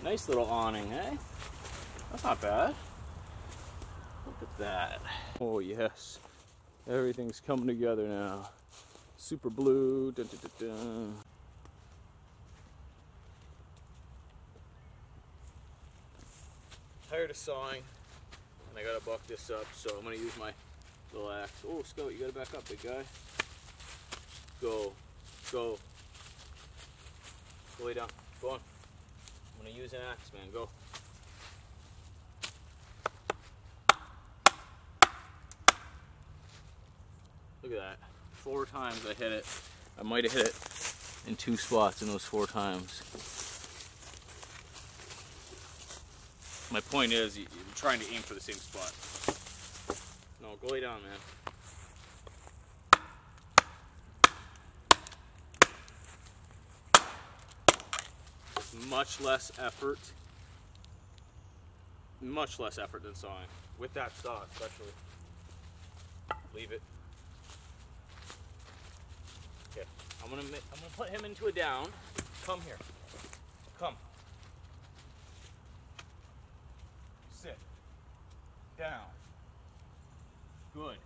Nice little awning, eh? That's not bad. Look at that. Oh yes, everything's coming together now. Super blue. Dun, dun, dun, dun. Tired of sawing, and I gotta buck this up, so I'm gonna use my little axe. Oh, Scout, you gotta back up, big guy. Go, go. Go lay down. Go on. I'm gonna use an axe, man. Go. Look at that. 4 times I hit it. I might have hit it in 2 spots in those 4 times. My point is, you're trying to aim for the same spot. No, go lay down, man. It's much less effort. Much less effort than sawing. With that saw, especially. Leave it. Okay, I'm gonna put him into a down. Come here. Come. Sit. Down. Good.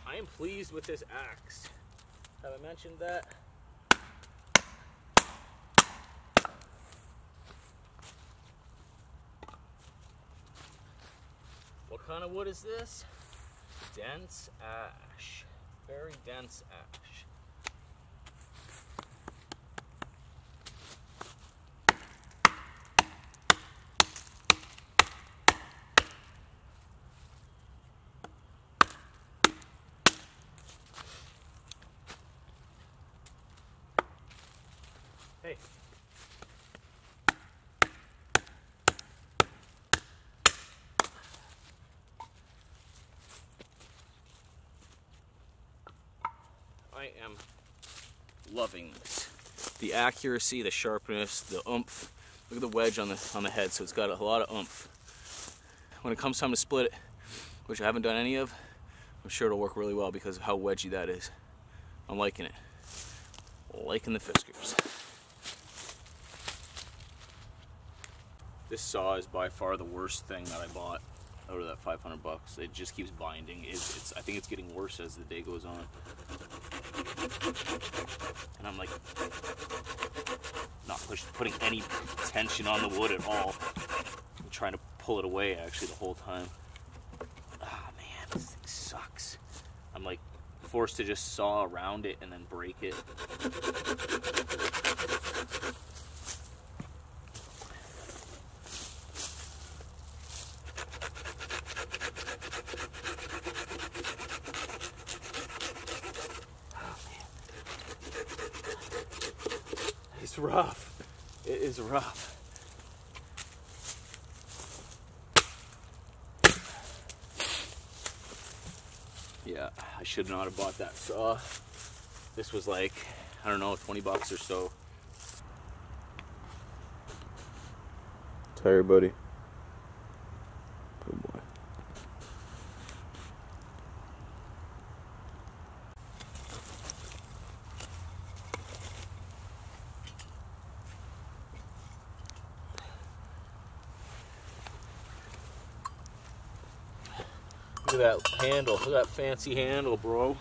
I am pleased with this axe. Have I mentioned that? What kind of wood is this? Dense ash. Very dense ash. Hey. I am loving this. The accuracy, the sharpness, the oomph. Look at the wedge on the head, so it's got a lot of oomph. When it comes time to split it, which I haven't done any of, I'm sure it'll work really well because of how wedgy that is. I'm liking it. Liking the Fiskars. This saw is by far the worst thing that I bought out of that 500 bucks. It just keeps binding. I think it's getting worse as the day goes on. And I'm like not putting any tension on the wood at all. I'm trying to pull it away actually the whole time. Ah man, this thing sucks. I'm like forced to just saw around it and then break it. It's rough. It is rough. Yeah, I should not have bought that saw. This was like, I don't know, 20 bucks or so. Tired, buddy. Good boy. Look at that handle. Look at that fancy handle, bro.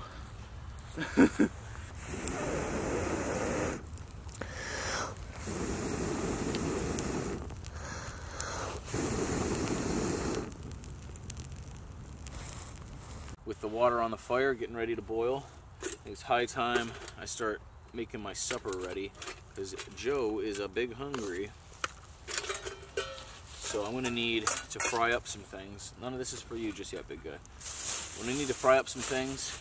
With the water on the fire, getting ready to boil, I think it's high time I start making my supper ready because Joe is a big hungry. So I'm gonna need to fry up some things. None of this is for you just yet, big guy. I'm gonna need to fry up some things.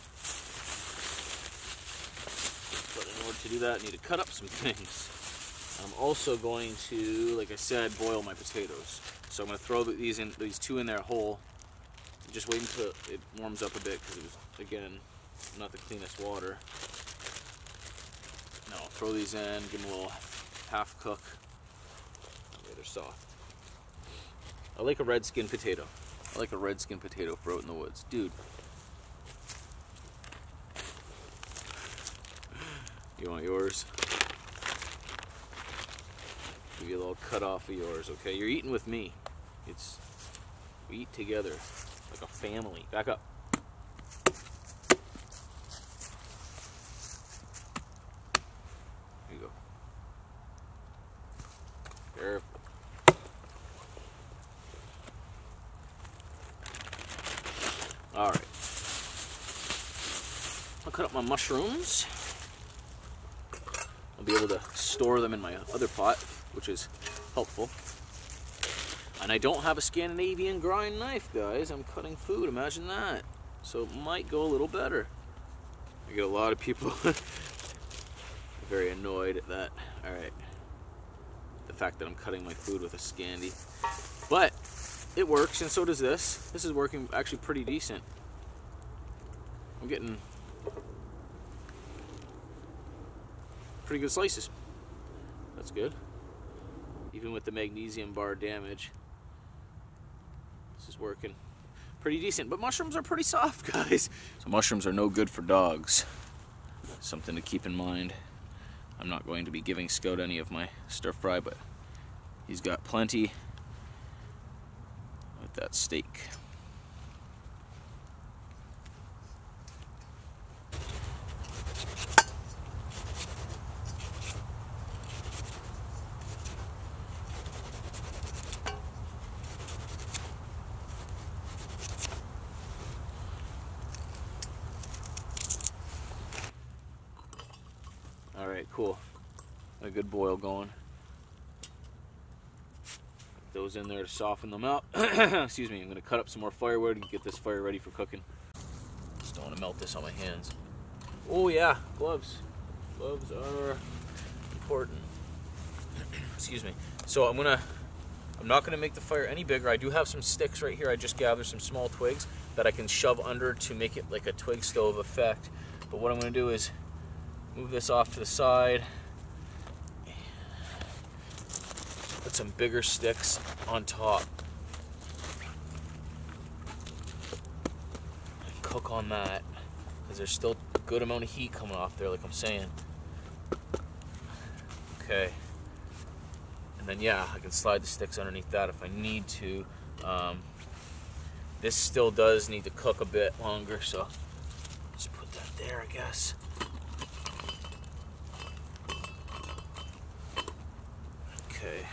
But in order to do that, I need to cut up some things. I'm also going to, like I said, boil my potatoes. So I'm gonna throw these two in there whole. Just wait until it warms up a bit because it was, again, not the cleanest water. Now I'll throw these in, give them a little half cook. Yeah, they're soft. I like a red skin potato. I like a red skin potato for out in the woods. Dude. You want yours? Give you a little cut off of yours, okay? You're eating with me. We eat together like a family. Back up. There you go. Careful. All right. I'll cut up my mushrooms. I'll be able to store them in my other pot, which is helpful. And I don't have a Scandinavian grind knife, guys. I'm cutting food, imagine that. So it might go a little better. I get a lot of people very annoyed at that. All right. The fact that I'm cutting my food with a Scandi. But it works, and so does this. This is working actually pretty decent. I'm getting pretty good slices. That's good. Even with the magnesium bar damage, this is working pretty decent. But mushrooms are pretty soft, guys. So mushrooms are no good for dogs. Something to keep in mind. I'm not going to be giving Scout any of my stir fry, but he's got plenty with that steak. right, cool. A good boil going. Put those in there to soften them up. Excuse me, I'm gonna cut up some more firewood and get this fire ready for cooking. Just don't want to melt this on my hands. Oh yeah, gloves. Gloves are important. Excuse me. So I'm not gonna make the fire any bigger. I do have some sticks right here. I just gathered some small twigs that I can shove under to make it like a twig stove effect. But what I'm gonna do is move this off to the side. Put some bigger sticks on top. And cook on that, because there's still a good amount of heat coming off there, like I'm saying. Okay. And then yeah, I can slide the sticks underneath that if I need to. This still does need to cook a bit longer, so just put that there, I guess. Okay.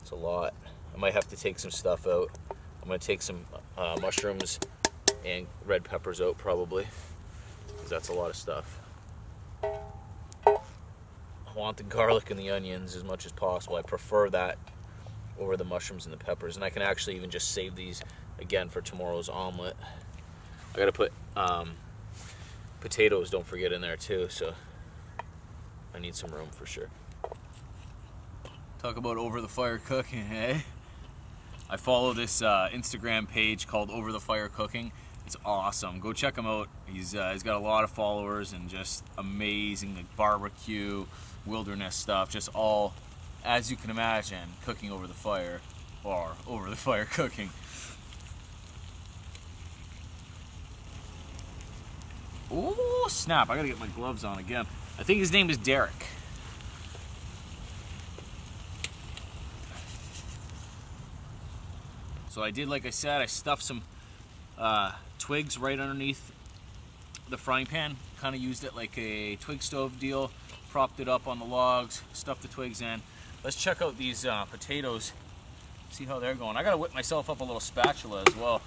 It's a lot. I might have to take some stuff out. I'm going to take some mushrooms and red peppers out probably, because that's a lot of stuff. I want the garlic and the onions as much as possible. I prefer that over the mushrooms and the peppers, and I can actually even just save these again for tomorrow's omelet. I got to put potatoes, don't forget, in there too, so I need some room for sure. Talk about over the fire cooking, eh? I follow this Instagram page called Over the Fire Cooking. It's awesome. Go check him out. He's got a lot of followers and just amazing, like barbecue, wilderness stuff. Just all, as you can imagine, cooking over the fire, or over the fire cooking. Oh snap! I gotta get my gloves on again. I think his name is Derek. So I did, like I said, I stuffed some twigs right underneath the frying pan. Kind of used it like a twig stove deal. Propped it up on the logs, stuffed the twigs in. Let's check out these potatoes, see how they're going. I gotta whip myself up a little spatula as well.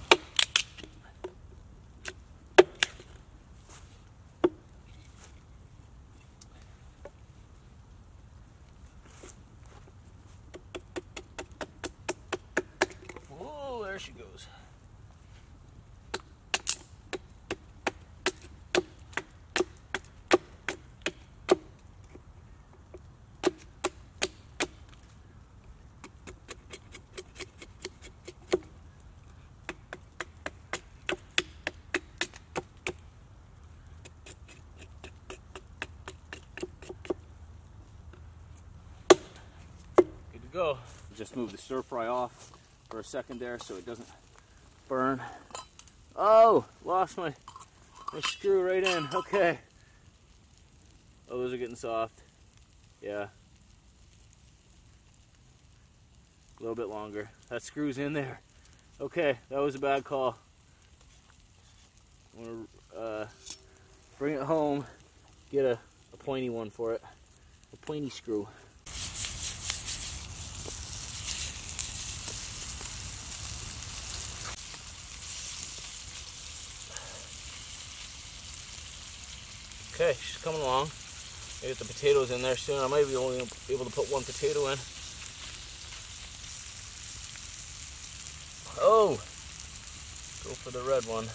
There she goes. Good to go. Just move the stir fry off for a second there so it doesn't burn. Oh, lost my screw right in. Okay. Oh, those are getting soft. Yeah. A little bit longer. That screw's in there. Okay, that was a bad call. I'm gonna bring it home, get a pointy one for it. A pointy screw. Okay, she's coming along. I get the potatoes in there soon. I might be only able to put one potato in. Oh! Go for the red one.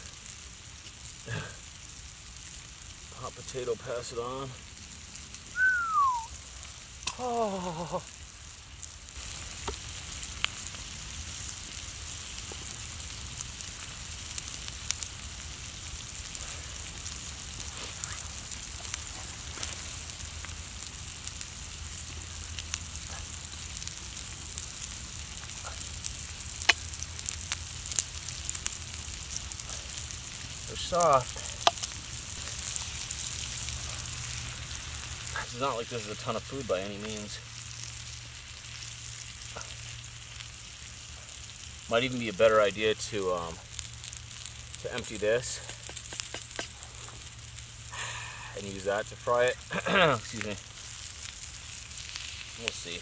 Hot potato, pass it on. Oh! They're soft. is not like this is a ton of food by any means. Might even be a better idea to empty this and use that to fry it. Excuse me. We'll see.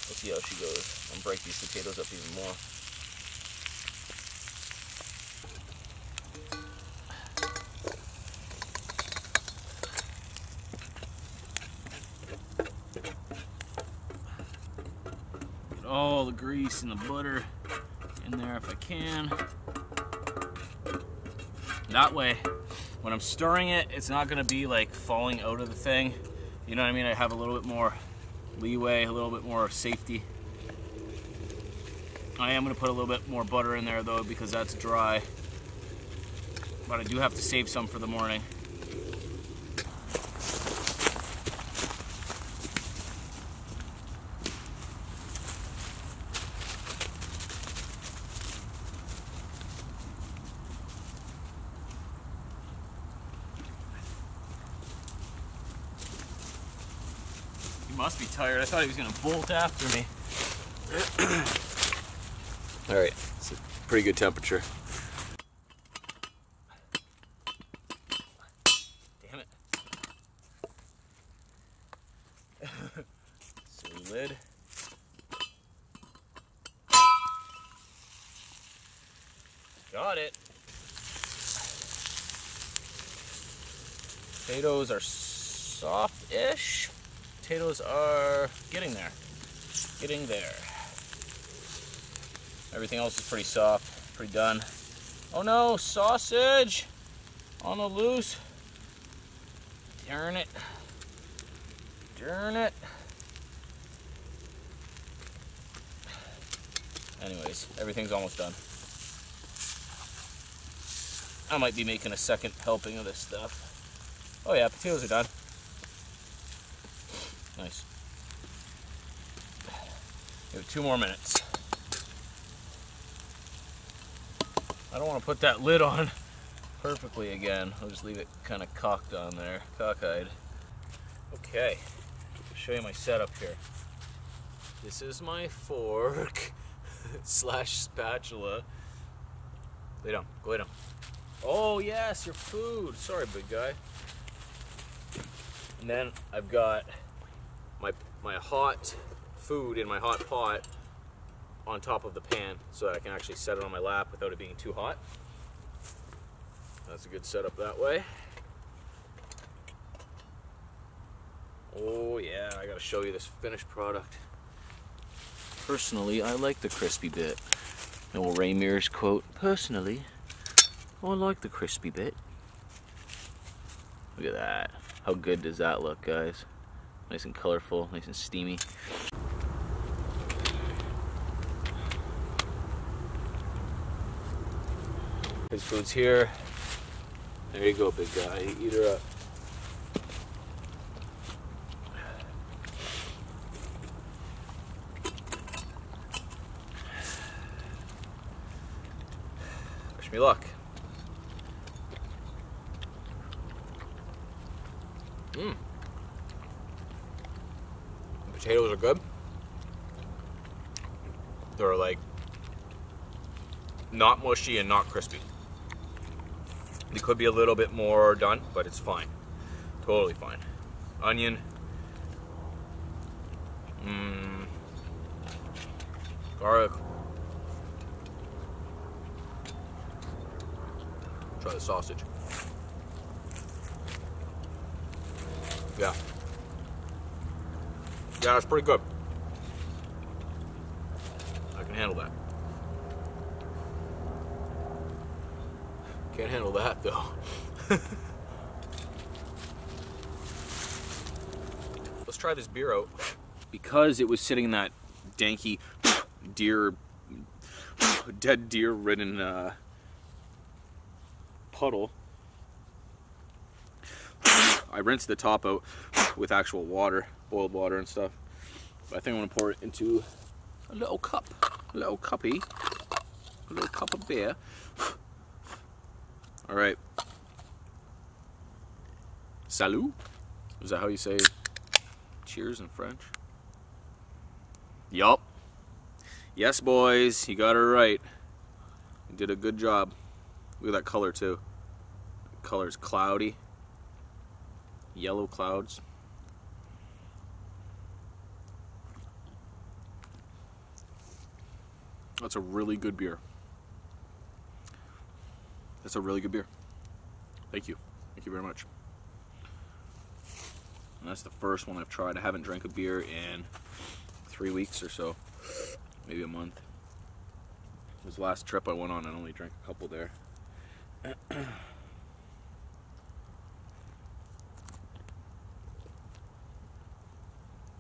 We'll see how she goes. I'll break these potatoes up even more. Get all the grease and the butter in there if I can. That way, when I'm stirring it, it's not gonna be like falling out of the thing. You know what I mean? I have a little bit more leeway, a little bit more safety. I am gonna put a little bit more butter in there though because that's dry. But I do have to save some for the morning. He must be tired. I thought he was gonna bolt after me. All right, it's a pretty good temperature. Damn it. Silly lid. Got it. Potatoes are soft-ish. Potatoes are getting there. Getting there. Everything else is pretty soft, pretty done. Oh no, sausage on the loose. Darn it. Darn it. Anyways, everything's almost done. I might be making a second helping of this stuff. Oh yeah, potatoes are done. Nice. Give it 2 more minutes. I don't want to put that lid on perfectly again. I'll just leave it kind of cocked on there, cockeyed. Okay, I'll show you my setup here. This is my fork slash spatula. Lay down, go lay down. Oh yes, your food. Sorry, big guy. And then I've got my hot food in my hot pot on top of the pan so that I can actually set it on my lap without it being too hot. That's a good setup that way. Oh yeah, I gotta show you this finished product. Personally, I like the crispy bit. Old Ray Mears quote, personally, I like the crispy bit. Look at that. How good does that look, guys? Nice and colorful, nice and steamy. His food's here. There you go, big guy. Eat her up. Wish me luck. Mmm. The potatoes are good. They're like not mushy and not crispy. They could be a little bit more done, but it's fine. Totally fine. Onion. Garlic. Try the sausage. Yeah. Yeah, it's pretty good. I can handle that. Can't handle that though. Let's try this beer out. Because it was sitting in that danky dead deer ridden puddle, I rinsed the top out with actual water, boiled water and stuff. But I think I'm gonna pour it into a little cup, a little cup of beer. All right. Salut? Is that how you say cheers in French. Yup. Yes, boys, you got it right. You did a good job. Look at that color, too. The color's cloudy. Yellow clouds. That's a really good beer. That's a really good beer. Thank you. Thank you very much. And that's the first one I've tried. I haven't drank a beer in 3 weeks or so. Maybe a month. This last trip I went on, I only drank a couple there.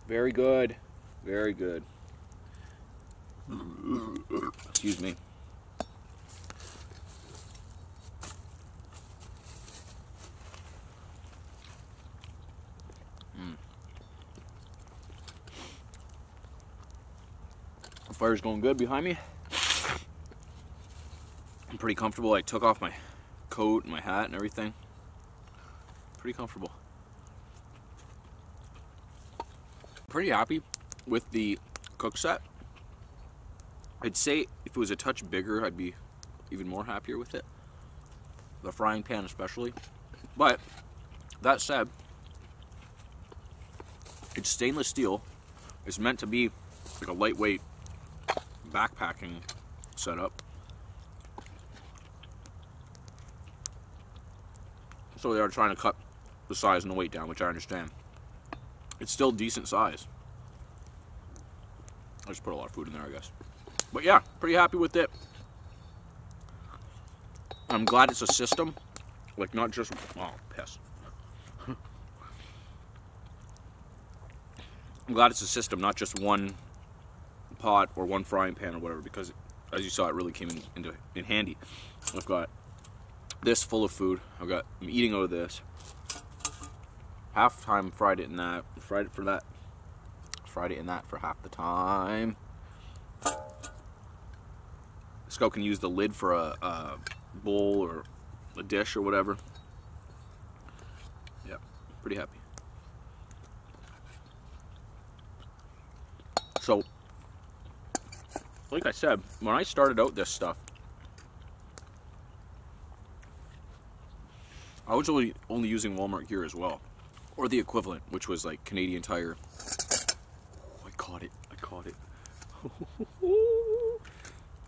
Very good. Very good. Excuse me. The fire's going good behind me. I'm pretty comfortable. I took off my coat and my hat and everything. Pretty comfortable. Pretty happy with the cook set. I'd say if it was a touch bigger, I'd be even more happier with it. The frying pan especially. But, that said, it's stainless steel. It's meant to be like a lightweight backpacking setup. So they are trying to cut the size and the weight down, which I understand. It's still decent size. I just put a lot of food in there, I guess. But yeah, pretty happy with it. I'm glad it's a system, like not just, oh, piss. I'm glad it's a system, not just one pot or one frying pan or whatever, because as you saw, it really came in handy. I've got this full of food. I'm eating out of this. Half time fried it in that. Fried it in that for half the time. Scout can use the lid for a bowl or a dish or whatever. Yeah, pretty happy. So, like I said, when I started out this stuff, I was only using Walmart gear as well. Or the equivalent, which was like Canadian Tire. Oh, I caught it.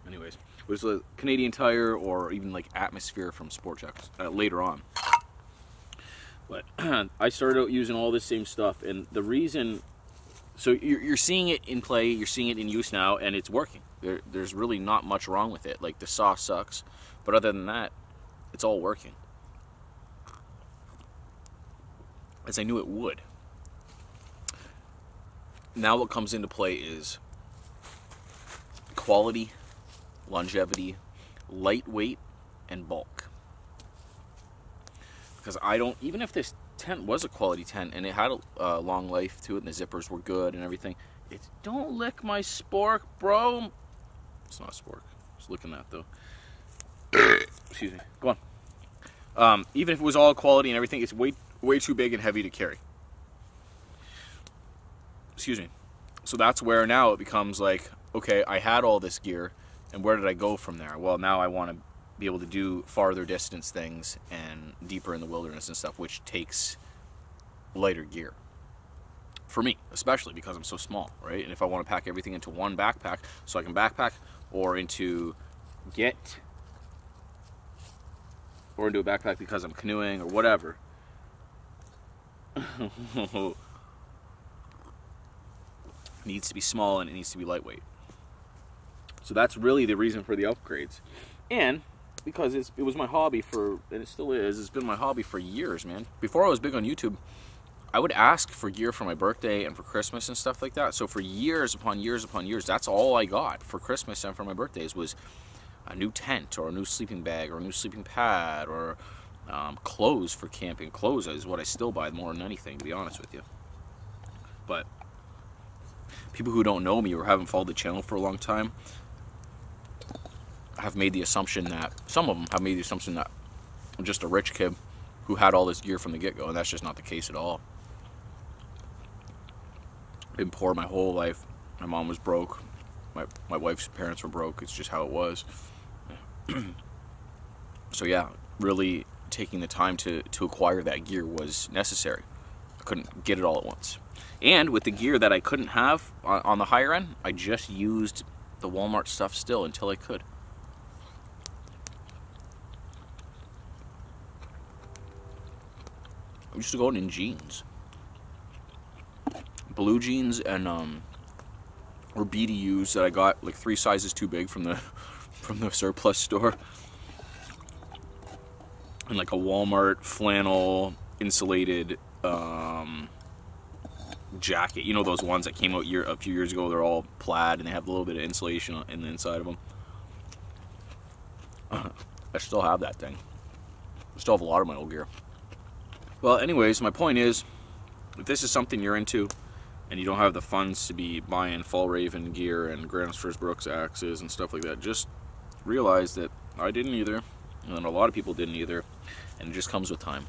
Anyways, it was a Canadian Tire or even like Atmosphere from Sport Checks later on. But I started out using all this same stuff, and the reason, so you're seeing it in play, you're seeing it in use now, and it's working. There's really not much wrong with it. Like, the saw sucks, but other than that, it's all working. As I knew it would. Now what comes into play is quality, longevity, lightweight, and bulk. Because I don't, even if this tent was a quality tent and it had a long life to it and the zippers were good and everything, it's, don't lick my spork, bro. It's not a spork. Just licking that though. Excuse me. Go on. Even if it was all quality and everything, it's way too big and heavy to carry. Excuse me. So that's where now it becomes like, okay, I had all this gear, and where did I go from there? Well, now I want to be able to do farther distance things and deeper in the wilderness and stuff, which takes lighter gear. For me, especially because I'm so small, right? And if I want to pack everything into one backpack, so I can backpack, or into a backpack because I'm canoeing or whatever. Needs to be small and it needs to be lightweight. So that's really the reason for the upgrades. And because it was my hobby for, and it still is, it's been my hobby for years, man. Before I was big on YouTube, I would ask for gear for my birthday and for Christmas and stuff like that. So for years upon years upon years, that's all I got for Christmas and for my birthdays was a new tent or a new sleeping bag or a new sleeping pad or clothes for camping. Clothes is what I still buy more than anything, to be honest with you. But people who don't know me or haven't followed the channel for a long time have made the assumption that, some of them have made the assumption that I'm just a rich kid who had all this gear from the get-go, and that's just not the case at all. been poor my whole life. My mom was broke. My wife's parents were broke. It's just how it was. So yeah, really taking the time to acquire that gear was necessary. I couldn't get it all at once. And with the gear that I couldn't have on the higher end, I just used the Walmart stuff still until I could. I used to go in jeans. Blue jeans and or BDUs that I got like 3 sizes too big from the surplus store. And like a Walmart flannel insulated jacket. You know those ones that came out a few years ago? They're all plaid and they have a little bit of insulation in the inside of them. I still have that thing. I still have a lot of my old gear. Well, anyways, my point is, if this is something you're into and you don't have the funds to be buying Fall Raven gear and Grandmaster Brooks axes and stuff like that, just realize that I didn't either, and a lot of people didn't either, and it just comes with time.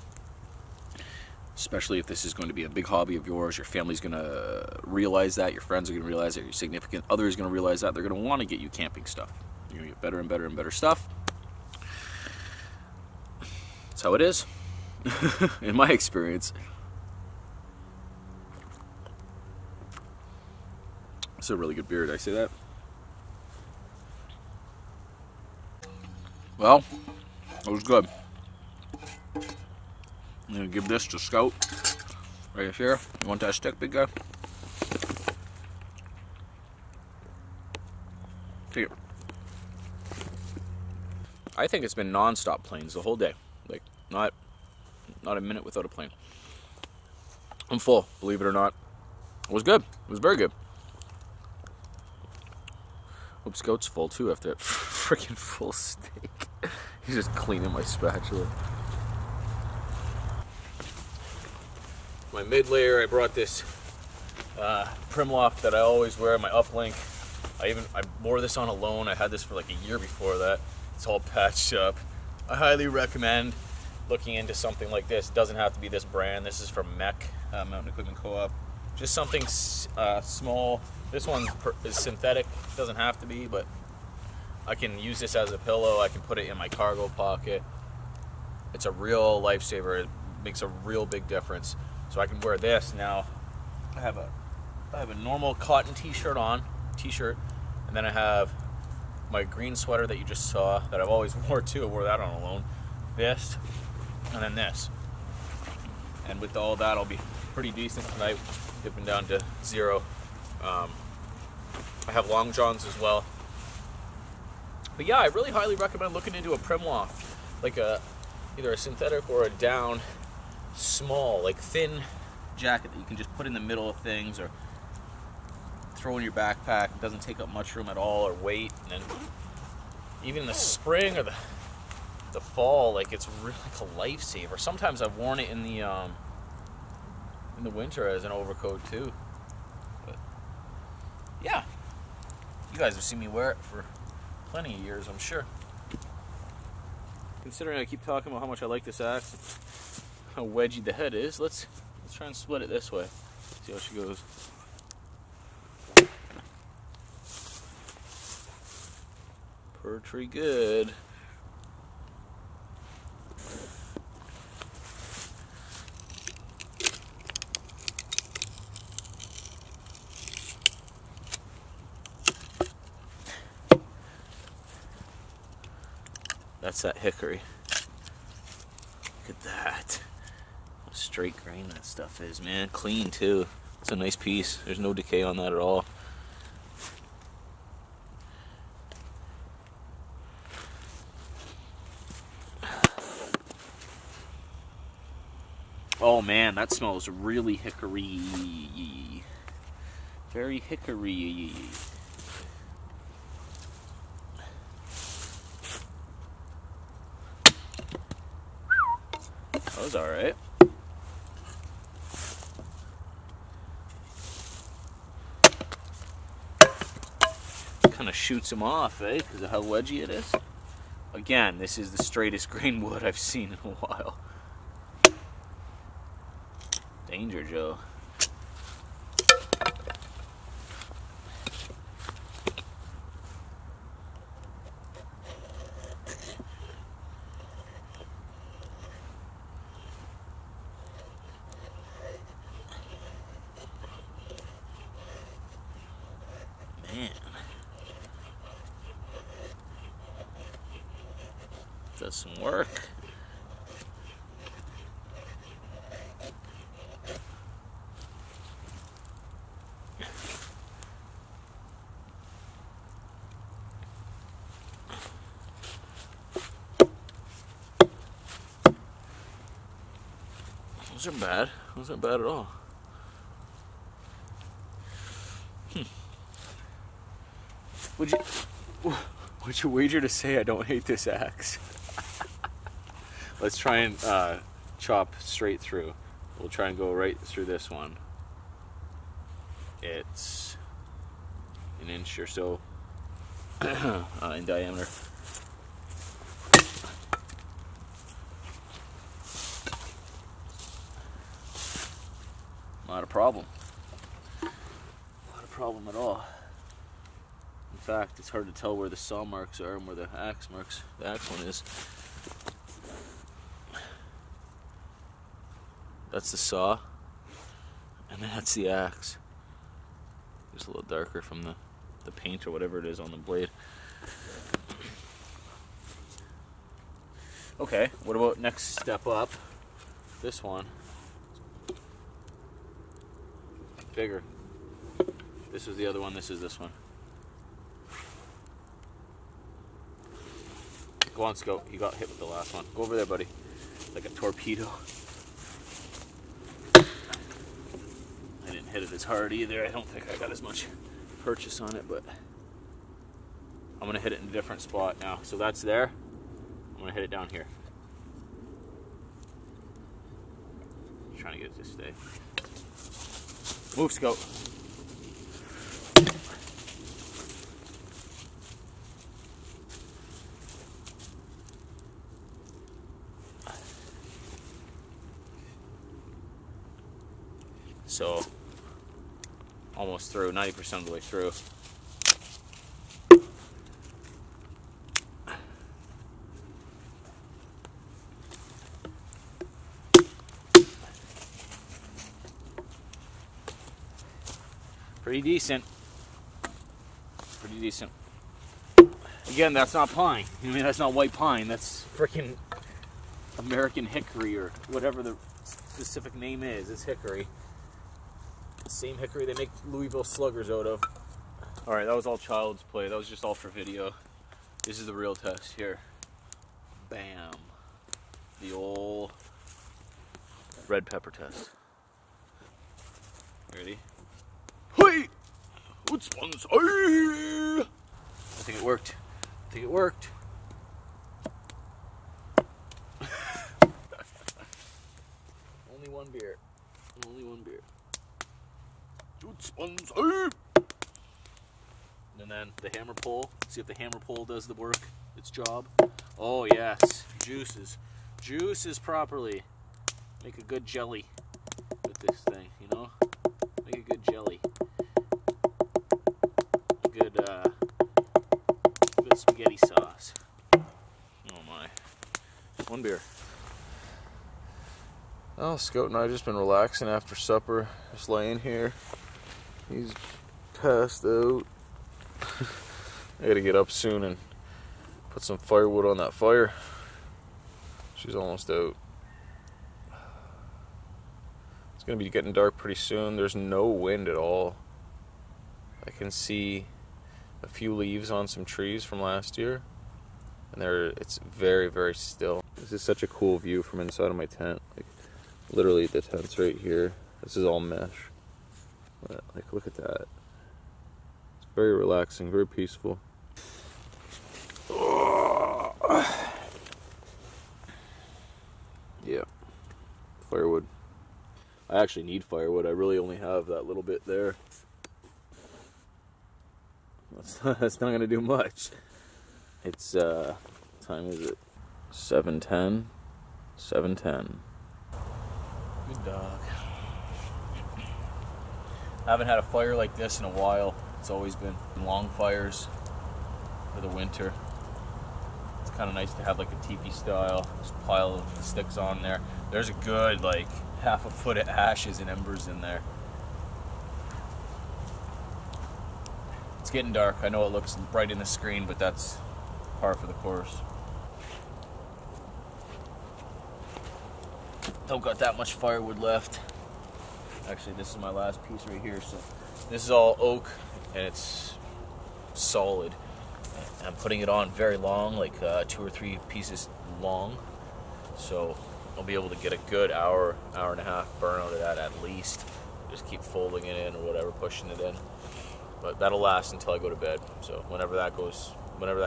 Especially if this is going to be a big hobby of yours, your family's going to realize that, your friends are going to realize that, your significant other is going to realize that, they're going to want to get you camping stuff. You're going to get better and better and better stuff. That's how it is, in my experience. It's a really good beer, did I say that? Well, it was good. I'm gonna give this to Scout right here. You want that stick, big guy? Take it. I think it's been non-stop planes the whole day. Like, not a minute without a plane. I'm full, believe it or not. It was good. It was very good. Hope Scout's full too after that freaking full steak. He's just cleaning my spatula. My mid layer, I brought this Primlock that I always wear, my uplink. I wore this on alone. I had this for like a year before that. It's all patched up. I highly recommend looking into something like this. It doesn't have to be this brand. This is from MEC, Mountain Equipment Co-op. Just something small. This one is synthetic. It doesn't have to be, but I can use this as a pillow. I can put it in my cargo pocket. It's a real lifesaver. It makes a real big difference. So I can wear this now. I have a normal cotton t-shirt on, and then I have my green sweater that you just saw that I've always wore too. I wore that on alone. This, and then this. And with all that, I'll be pretty decent tonight, dipping down to 0. I have long johns as well. But yeah, I really highly recommend looking into a Primlock, like either a synthetic or a down small, like thin jacket that you can just put in the middle of things or throw in your backpack. It doesn't take up much room at all or weight. And then even in the spring or the fall, like it's really like a lifesaver. Sometimes I've worn it in the winter as an overcoat too. But yeah, you guys have seen me wear it for plenty of years, I'm sure. Considering I keep talking about how much I like this axe, how wedgy the head is, let's try and split it this way. See how she goes. Pretty good. That's that hickory. Look at that. What a straight grain that stuff is, man. Clean too. It's a nice piece. There's no decay on that at all. Oh man, that smells really hickory. Very hickory. That was alright. Kind of shoots him off, eh? Because of how wedgy it is. Again, this is the straightest grain wood I've seen in a while. Danger Joe. Man. Does some work. Those aren't bad. Those aren't bad at all. Would you wager to say I don't hate this axe? Let's try and chop straight through. We'll try and go right through this one. It's an inch or so in diameter. Not a problem. Not a problem at all. In fact, it's hard to tell where the saw marks are and where the axe marks. The axe one is. That's the saw, and that's the axe. Just a little darker from the paint or whatever it is on the blade. Okay, what about next step up? This one. Bigger. This was the other one, this is this one. Go on, Scout. You got hit with the last one. Go over there, buddy. Like a torpedo. I didn't hit it as hard either. I don't think I got as much purchase on it, but I'm gonna hit it in a different spot now. So that's there. I'm gonna hit it down here. I'm trying to get it to stay. Move, Scout. So, almost through, 90% of the way through. Pretty decent. Pretty decent. Again, that's not pine. I mean, that's not white pine. That's freaking American hickory or whatever the specific name is. It's hickory. The same hickory they make Louisville sluggers out of. Alright, that was all child's play. That was just all for video. This is the real test here. Bam. The old red pepper test. Ready? Hey! What's one side? I think it worked. I think it worked. Only one beer. Only one beer. And then the hammer pull. See if the hammer pull does the work, its job. Oh yes, juices. Juices properly. Make a good jelly with this thing, you know? Make a good jelly. A good, good spaghetti sauce. Oh my. One beer. Oh, Scout and I just been relaxing after supper, just laying here. He's passed out. I gotta get up soon and put some firewood on that fire. She's almost out. It's gonna be getting dark pretty soon. There's no wind at all. I can see a few leaves on some trees from last year, and it's very, very still. This is such a cool view from inside of my tent. Like, literally the tent's right here. This is all mesh. But, like, look at that. It's very relaxing, very peaceful. Yeah. Firewood. I actually need firewood. I really only have that little bit there. That's not gonna do much. It's what time is it? 7:10. 7:10. Good dog. I haven't had a fire like this in a while. It's always been long fires for the winter. It's kind of nice to have like a teepee style, just pile of sticks on there. There's a good like half a foot of ashes and embers in there. It's getting dark. I know it looks bright in the screen, but that's par for the course. Don't got that much firewood left. Actually, this is my last piece right here. So this is all oak, and it's solid. I'm putting it on very long, like 2 or 3 pieces long. So I'll be able to get a good hour and a half burn out of that at least. Just keep folding it in or whatever, pushing it in. But that'll last until I go to bed. So whenever that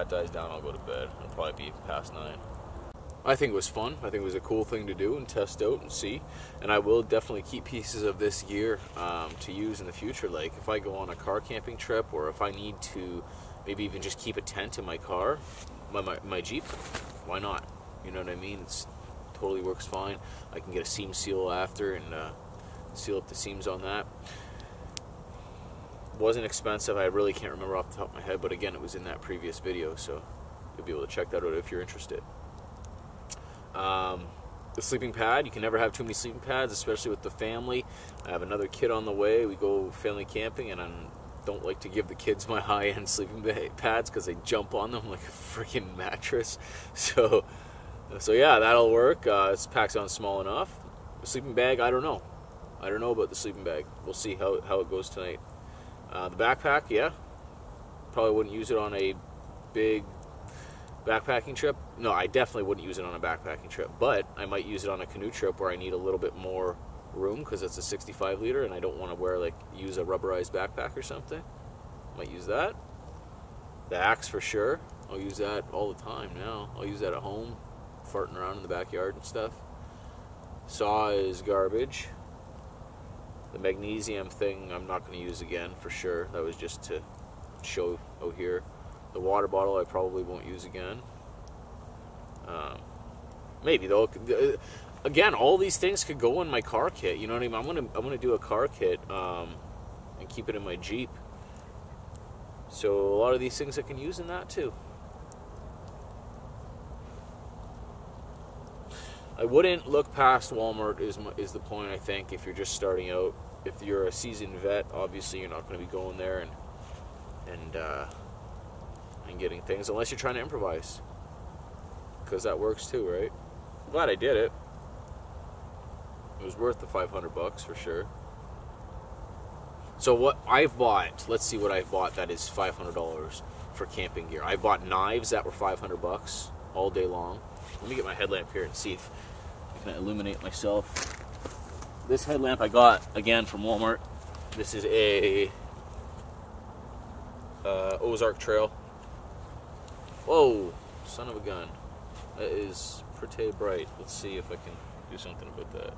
dies down, I'll go to bed. It'll probably be past 9. I think it was fun. I think it was a cool thing to do and test out and see. And I will definitely keep pieces of this gear to use in the future. Like if I go on a car camping trip, or if I need to maybe even just keep a tent in my car, my Jeep, why not? You know what I mean? It's totally works fine. I can get a seam seal after and seal up the seams on that. Wasn't expensive. I really can't remember off the top of my head, but again, it was in that previous video, so you'll be able to check that out if you're interested. The sleeping pad, you can never have too many sleeping pads, especially with the family. I have another kid on the way. We go family camping, and I don't like to give the kids my high-end sleeping pads because they jump on them like a freaking mattress. So yeah, that'll work. This packs on small enough. The sleeping bag, I don't know. I don't know about the sleeping bag. We'll see how it goes tonight. The backpack, yeah. Probably wouldn't use it on a big backpacking trip. No, I definitely wouldn't use it on a backpacking trip, but I might use it on a canoe trip where I need a little bit more room because it's a 65 liter and I don't want to use a rubberized backpack or something. Might use that. The axe for sure. I'll use that all the time now. I'll use that at home, farting around in the backyard and stuff. Saw is garbage. The magnesium thing I'm not going to use again for sure. That was just to show out here. The water bottle I probably won't use again. Maybe though. Again, all these things could go in my car kit. You know what I mean? I'm gonna do a car kit and keep it in my Jeep. So a lot of these things I can use in that too. I wouldn't look past Walmart is the point, I think, if you're just starting out. If you're a seasoned vet, obviously you're not going to be going there and getting things unless you're trying to improvise, because that works too, right? I'm glad I did it. It was worth the $500 for sure. So what I've bought, let's see what I've bought that is $500 for camping gear. I bought knives that were $500 all day long. Let me get my headlamp here and see if I can illuminate myself. This headlamp I got again from Walmart. This is a Ozark Trail. Whoa, son of a gun. That is pretty bright. Let's see if I can do something about that.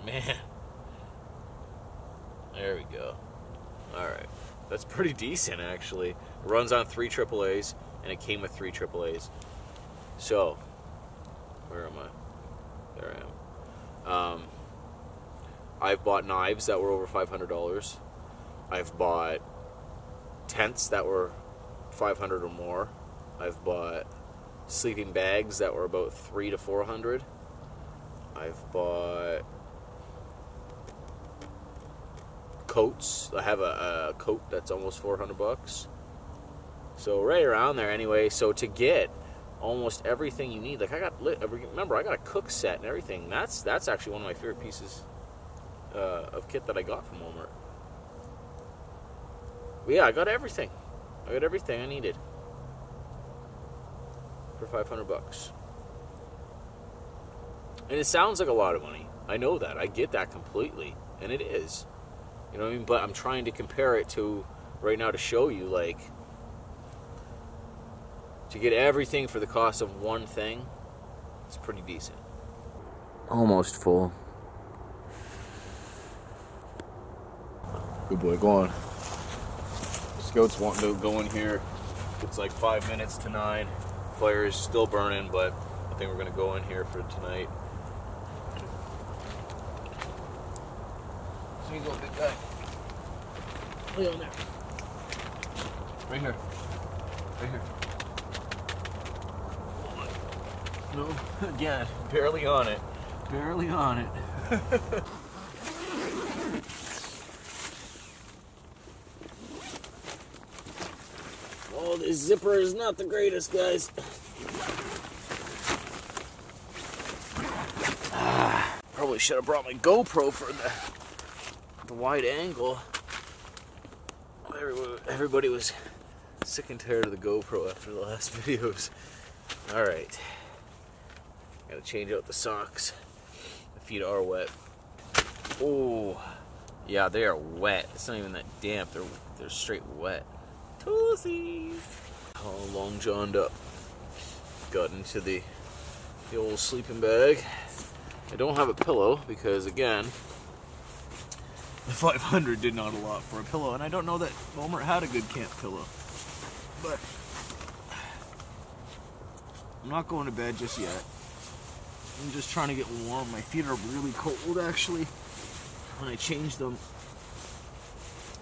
Man. There we go. Alright. That's pretty decent, actually. It runs on 3 AAAs, and it came with 3 AAAs. So, where am I? There I am. I've bought knives that were over $500. I've bought tents that were $500 or more. I've bought sleeping bags that were about $300 to $400. I've bought coats. I have a coat that's almost $400. So right around there anyway. So to get almost everything you need, like remember I got a cook set and everything. That's actually one of my favorite pieces of kit that I got from Walmart. But yeah, I got everything. I got everything I needed for $500. And it sounds like a lot of money. I know that. I get that completely, and it is. You know what I mean? But I'm trying to compare it to right now to show you, like, to get everything for the cost of one thing, it's pretty decent. Almost full. Good boy, go on. Scouts want to go in here. It's like 5 minutes to 9. Fire is still burning, but I think we're going to go in here for tonight. So you go, big guy. Lay on there. Right here. Right here. No, again, barely on it. Barely on it. Oh, this zipper is not the greatest, guys. Probably should have brought my GoPro for the wide angle. Everybody was sick and tired of the GoPro after the last videos. Alright. Gotta change out the socks. The feet are wet. Oh, yeah, they are wet. It's not even that damp. They're straight wet. Toesies. All long johned up. Got into the old sleeping bag. I don't have a pillow because, again, the 500 did not allot for a pillow, and I don't know that Walmart had a good camp pillow. But I'm not going to bed just yet. I'm just trying to get warm. My feet are really cold, actually. When I changed them,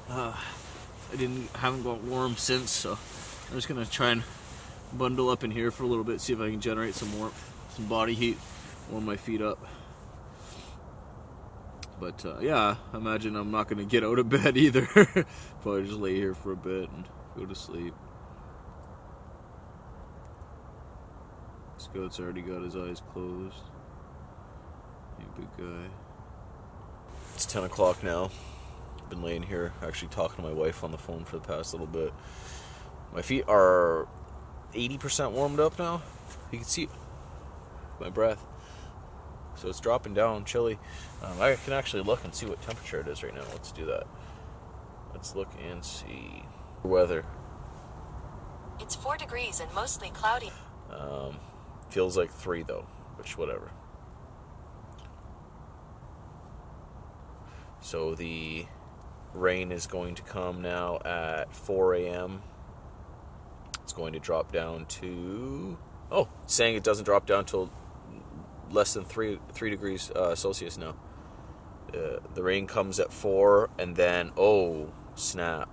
I haven't got warm since, so I'm just gonna try and bundle up in here for a little bit, see if I can generate some warmth, some body heat, warm my feet up. But yeah, I imagine I'm not gonna get out of bed either. Probably just lay here for a bit and go to sleep. Scout's already got his eyes closed. You big guy. It's 10 o'clock now. I've been laying here actually talking to my wife on the phone for the past little bit. My feet are 80% warmed up now. You can see my breath. So it's dropping down, chilly. I can actually look and see what temperature it is right now. Let's do that. Let's look and see. Weather. It's 4 degrees and mostly cloudy. Feels like 3 though, which whatever. So the rain is going to come now at 4 a.m. It's going to drop down to... Oh, it's saying it doesn't drop down till less than 3 degrees Celsius now. The rain comes at 4, and then, oh, snap.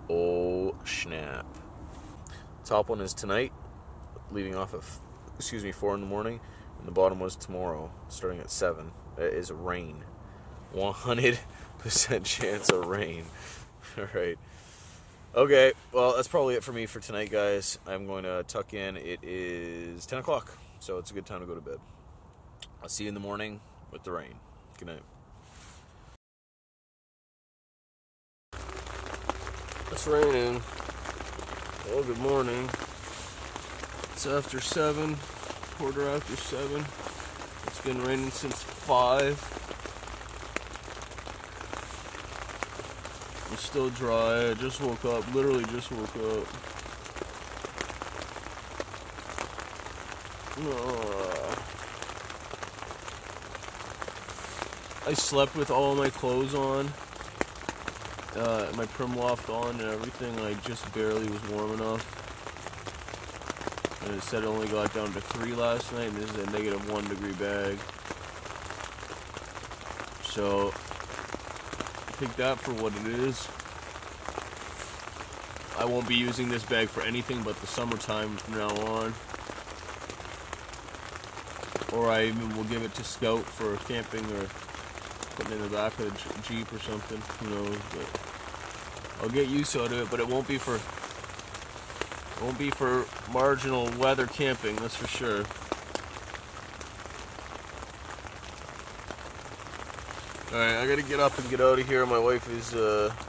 Oh, snap. Top one is tonight, leaving off at, 4 in the morning, and the bottom was tomorrow, starting at 7. It is rain. 100% chance of rain. Alright. Okay, well, that's probably it for me for tonight, guys. I'm going to tuck in. It is 10 o'clock, so it's a good time to go to bed. I'll see you in the morning with the rain. Good night. It's raining. Oh, good morning. It's after 7, quarter after 7. It's been raining since 5. It's still dry. I just woke up. Literally just woke up. I slept with all my clothes on, my prim loft on and everything. I just barely was warm enough. And it said it only got down to 3 last night, and this is a -1 degree bag. So take that for what it is. I won't be using this bag for anything but the summertime from now on. Or I even will give it to Scout for camping or putting in the back of the Jeep or something. Who knows? But I'll get used to it. But it won't be for marginal weather camping. That's for sure. Alright, I gotta get up and get out of here. My wife is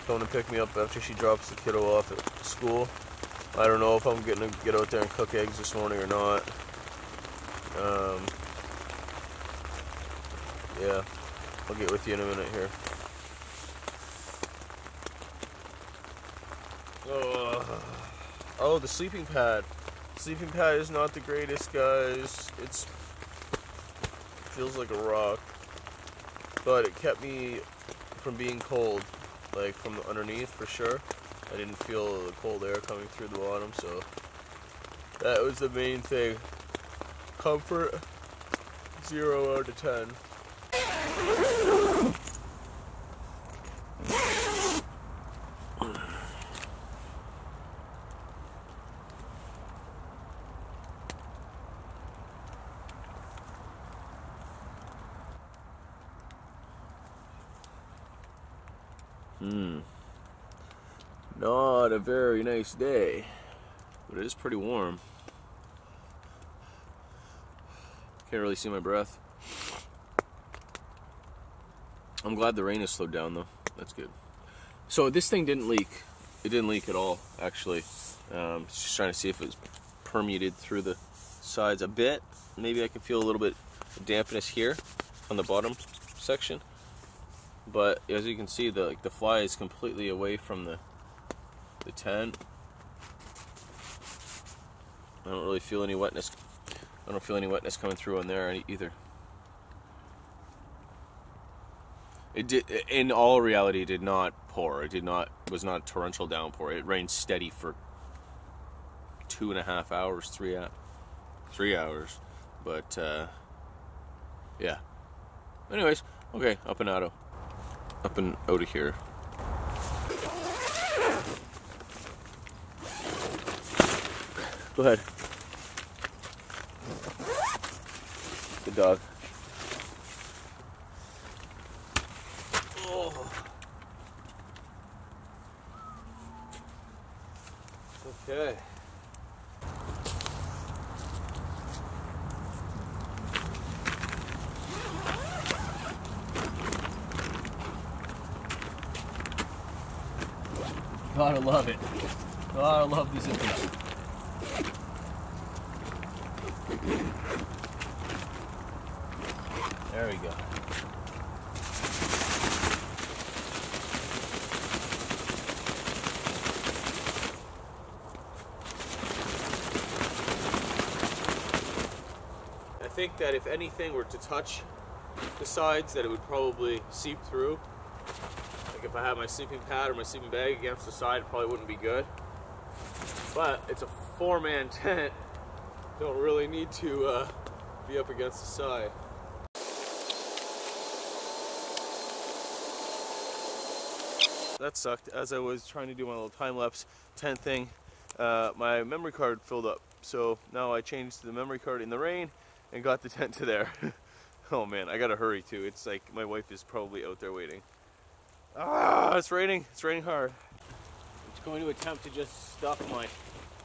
coming to pick me up after she drops the kiddo off at school. I don't know if I'm gonna get out there and cook eggs this morning or not. Yeah, I'll get with you in a minute here. Oh, the sleeping pad. Sleeping pad is not the greatest, guys. It feels like a rock. But it kept me from being cold, like from underneath for sure. I didn't feel the cold air coming through the bottom, so that was the main thing. Comfort, 0 out of 10. Not a very nice day, but it is pretty warm. Can't really see my breath. I'm glad the rain has slowed down though. That's good. So this thing didn't leak. It didn't leak at all, actually. Just trying to see if it was permeated through the sides a bit. Maybe I can feel a little bit of dampness here on the bottom section. But as you can see, the fly is completely away from the tent. I don't really feel any wetness. I don't feel any wetness coming through on there either. It did, in all reality, it did not pour. It was not a torrential downpour. It rained steady for 2.5 hours, 3 hours. But yeah. Anyways, okay, up and out of here. Go ahead. Good dog. Oh. Okay. Gotta love it. Gotta love the zipping up. There we go. I think that if anything were to touch the sides, that it would probably seep through. Like if I had my sleeping pad or my sleeping bag against the side, it probably wouldn't be good. But it's a 4-man tent. Don't really need to be up against the side. That sucked. As I was trying to do my little time-lapse tent thing, my memory card filled up. So now I changed the memory card in the rain and got the tent to there. Oh man, I gotta hurry too. It's like my wife is probably out there waiting. Ah, it's raining. It's raining hard. I'm going to attempt to just stuff my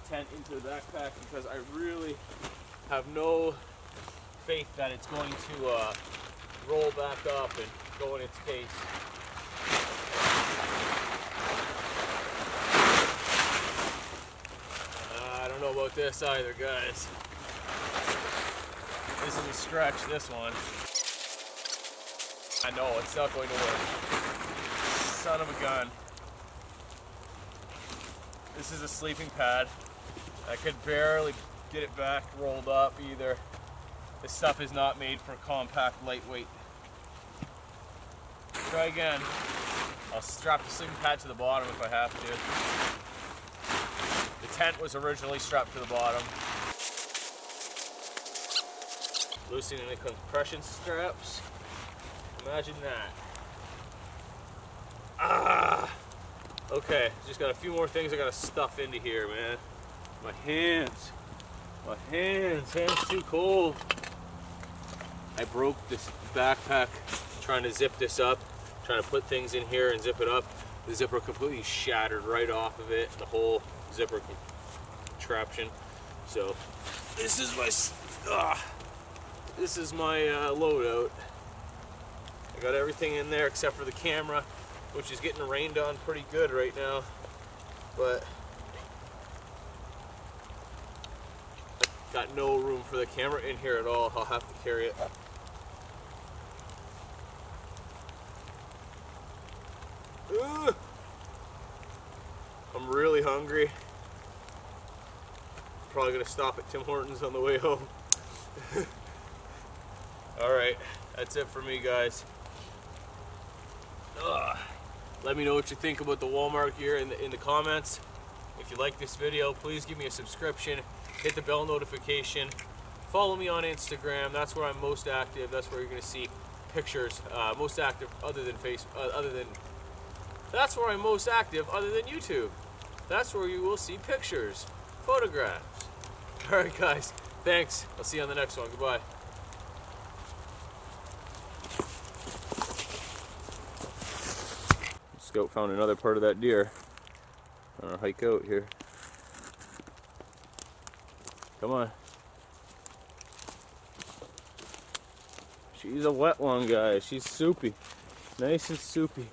tent into the backpack because I really have no faith that it's going to roll back up and go in its case. I don't know about this either, guys. This is a stretch, this one. I know, it's not going to work. Son of a gun. This is a sleeping pad. I could barely get it back rolled up either. This stuff is not made for compact, lightweight. Try again. I'll strap the sleeping pad to the bottom if I have to. The tent was originally strapped to the bottom. Loosening the compression straps. Imagine that. Ah! Okay, just got a few more things I gotta stuff into here, man. My hands. Hands too cold. I broke this backpack trying to zip this up, trying to put things in here and zip it up. The zipper completely shattered right off of it, the whole zipper contraption. So this is my loadout. I got everything in there except for the camera, which is getting rained on pretty good right now. But I got no room for the camera in here at all. I'll have to carry it. Ugh. I'm really hungry. Probably gonna stop at Tim Hortons on the way home. Alright, that's it for me, guys. Ugh. Let me know what you think about the Walmart gear in the comments. If you like this video, please give me a subscription, hit the bell notification, follow me on Instagram. That's where I'm most active. That's where you're going to see pictures. Most active other than that's where I'm most active other than YouTube. That's where you will see pictures, photographs. All right, guys. Thanks. I'll see you on the next one. Goodbye. Scout found another part of that deer. on our hike out here. Come on. She's a wet one, guys. She's soupy. Nice and soupy.